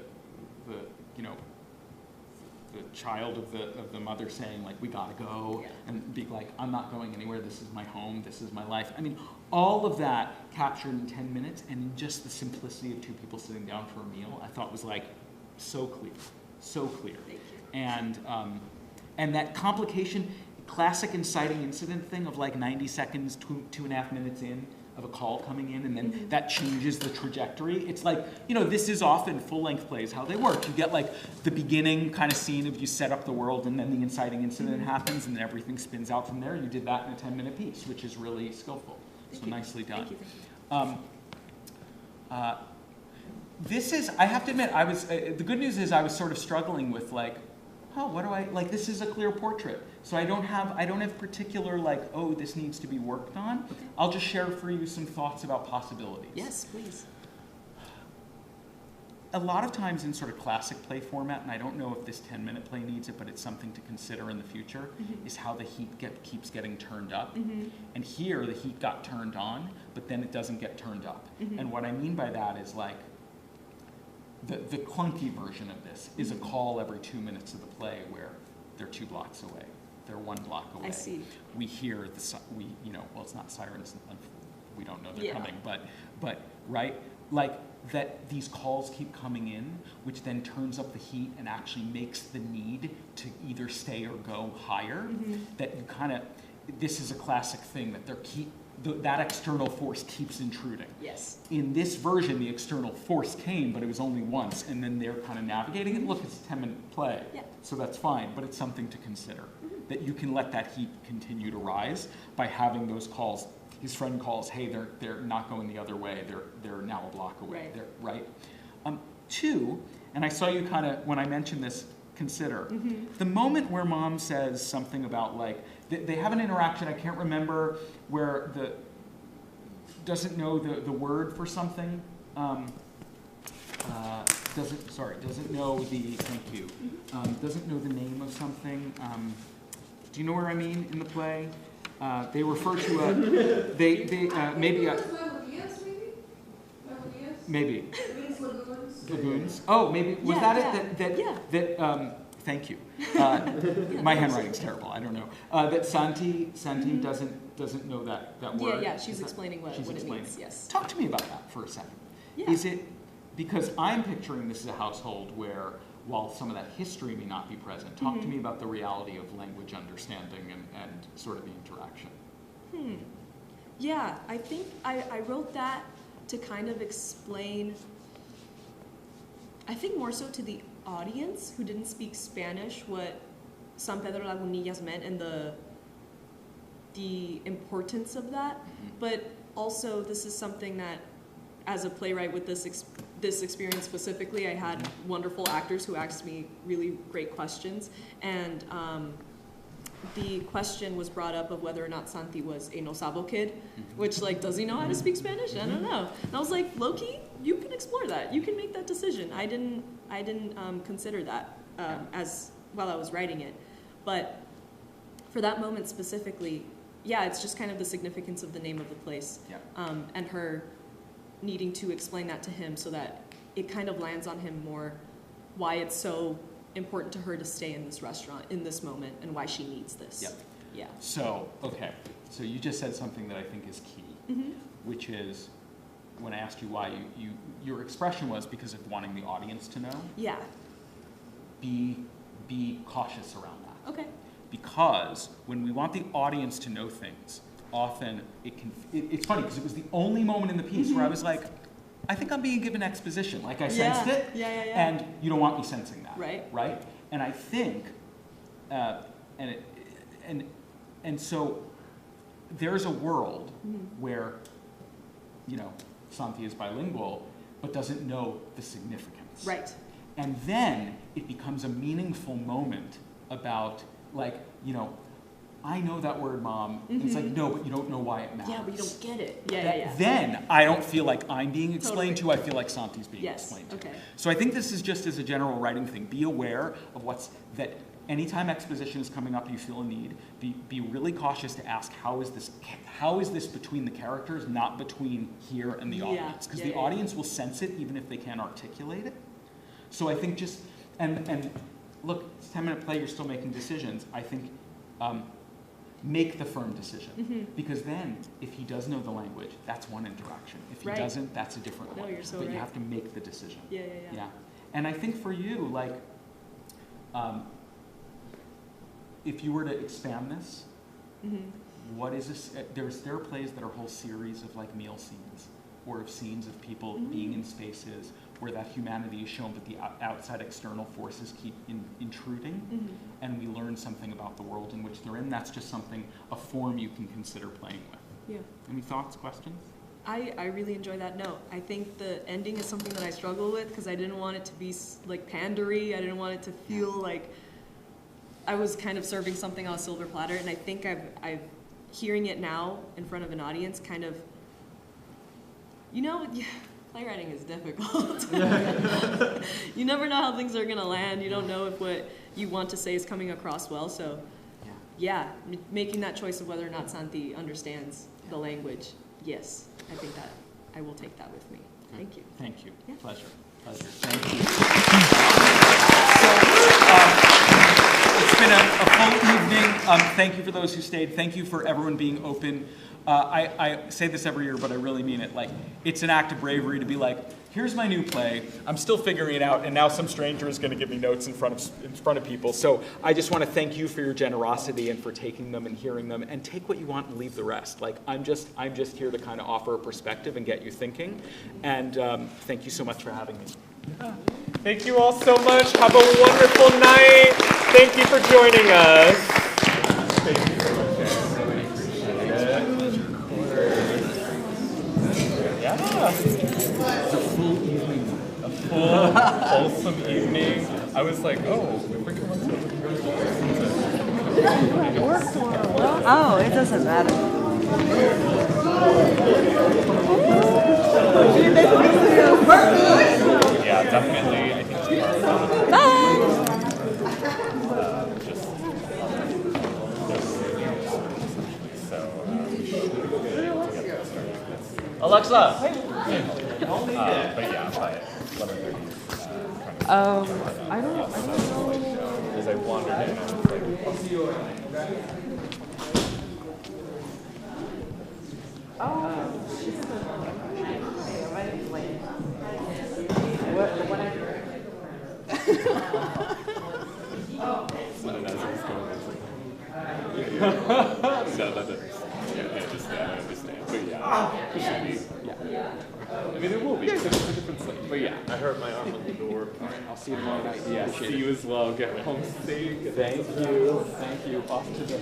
child of the mother saying like, we gotta go, and be like, I'm not going anywhere, this is my home, this is my life. I mean, all of that captured in 10 minutes and in just the simplicity of two people sitting down for a meal, I thought was like so clear, so clear. Thank you. And that complication, classic inciting incident thing of like 90 seconds, 2.5 minutes in of a call coming in, and then that changes the trajectory. It's like, this is often full-length plays, how they work. You get like the beginning kind of scene of you set up the world, and then the inciting incident happens, and then everything spins out from there. You did that in a 10-minute piece, which is really skillful. So nicely done. Thank you. This is, I have to admit, the good news is I was sort of struggling with like, what do I, like this is a clear portrait. So I don't have particular like, oh, this needs to be worked on. Okay. I'll just share for you some thoughts about possibilities. Yes, please. A lot of times in sort of classic play format, and I don't know if this 10-minute play needs it, but it's something to consider in the future, is how the heat keeps getting turned up. And here the heat got turned on, but then it doesn't get turned up. And what I mean by that is like, the clunky version of this is a call every 2 minutes of the play where they're 2 blocks away. They're 1 block away. I see. We hear well, it's not sirens. We don't know they're coming, but right, like that these calls keep coming in, which then turns up the heat and actually makes the need to either stay or go higher. That you kind of, this is a classic thing that that external force keeps intruding. Yes. In this version, the external force came, but it was only once, and then they're kind of navigating it. Look, it's a 10-minute play, so that's fine, but it's something to consider. That you can let that heat continue to rise by having those calls. His friend calls, hey, they're not going the other way. They're now a block away. Right. 2, and I saw you kind of when I mentioned this. Consider the moment where mom says something about like they have an interaction. I can't remember where doesn't know the word for something. Doesn't know the thank you. Doesn't know the name of something. Do you know where I mean in the play? They refer to maybe maybe lagoons. Oh, maybe was that thank you. My handwriting's terrible. I don't know. That Santi doesn't know that word. Yeah. She's explaining what it means. Yes. Talk to me about that for a second. Yeah. Is it because I'm picturing this as a household where, while some of that history may not be present, talk to me about the reality of language understanding and sort of the interaction. Yeah, I think I wrote that to kind of explain, I think more so to the audience who didn't speak Spanish, what San Pedro Lagunillas meant and the importance of that. But also, this is something that, as a playwright with this experience specifically, I had wonderful actors who asked me really great questions, and the question was brought up of whether or not Santi was a no sabo kid, which, like, does he know how to speak Spanish? I don't know. And I was like, low-key, you can explore that. You can make that decision. I didn't consider that as while I was writing it. But for that moment specifically, yeah, it's just kind of the significance of the name of the place, and her needing to explain that to him so that it kind of lands on him more why it's so important to her to stay in this restaurant in this moment and why she needs this. Yeah. So, okay. So you just said something that I think is key, which is when I asked you why your expression was because of wanting the audience to know. Yeah. Be cautious around that. Okay. Because when we want the audience to know things, often it's funny because it was the only moment in the piece where I was like, I think I'm being given exposition. Like I sensed it. Yeah. And you don't want me sensing that. Right. And I think, and so there's a world where, Santi is bilingual, but doesn't know the significance. Right. And then it becomes a meaningful moment about, like, I know that word, Mom. It's like, no, but you don't know why it matters. Yeah, but you don't get it. Yeah. Then I don't feel like I'm being explained to. I feel like Santi's being explained to. Okay. So I think this is just as a general writing thing. Be aware of that anytime exposition is coming up, you feel a need. Be really cautious to ask how is this between the characters, not between here and the audience, because the audience will sense it even if they can't articulate it. So I think just and look, it's a 10-minute play. You're still making decisions. I think. Make the firm decision, because then if he does know the language, that's one interaction. If he doesn't, that's a different one. You're so but right. You have to make the decision. Yeah. And I think for you, like, if you were to expand this, what is this? There are plays that are whole series of like meal scenes, or of scenes of people being in spaces where that humanity is shown, but the outside external forces keep intruding, and we learn something about the world in which they're in. That's just a form you can consider playing with. Yeah. Any thoughts, questions? I really enjoy that note. I think the ending is something that I struggle with because I didn't want it to be like pandery. I didn't want it to feel like I was kind of serving something on a silver platter, and I think I've hearing it now in front of an audience kind of, playwriting is difficult. You never know how things are going to land. You don't know if what you want to say is coming across well. So, making that choice of whether or not Santi understands the language, yes, I think that I will take that with me. Thank you. Thank you. Yeah. Pleasure. Thank you. So, it's been a Thank you for those who stayed. Thank you for everyone being open. I say this every year, but I really mean it. Like, it's an act of bravery to be like, here's my new play. I'm still figuring it out, and now some stranger is going to give me notes in front of people. So I just want to thank you for your generosity and for taking them and hearing them, and take what you want and leave the rest. Like, I'm just here to kind of offer a perspective and get you thinking. And thank you so much for having me. Thank you all so much. Have a wonderful night. Thank you for joining us. Thank you so much, Aaron. Really appreciate it. Yeah. It's a full evening. A full, wholesome evening. I was like, oh, if we're going to Oh, it doesn't matter. Yeah, definitely. I think it's fun. Alexa. But yeah, by 11:30. I don't know. As I wandered in, I was like, I understand. But yeah, it should be. Yeah. I mean, it will be. It's a different slate. But yeah, I hurt my arm on the door. All right, I'll see you tomorrow night. Yeah, see you as well. Get home safe. Thank you. Thank you. Off to the.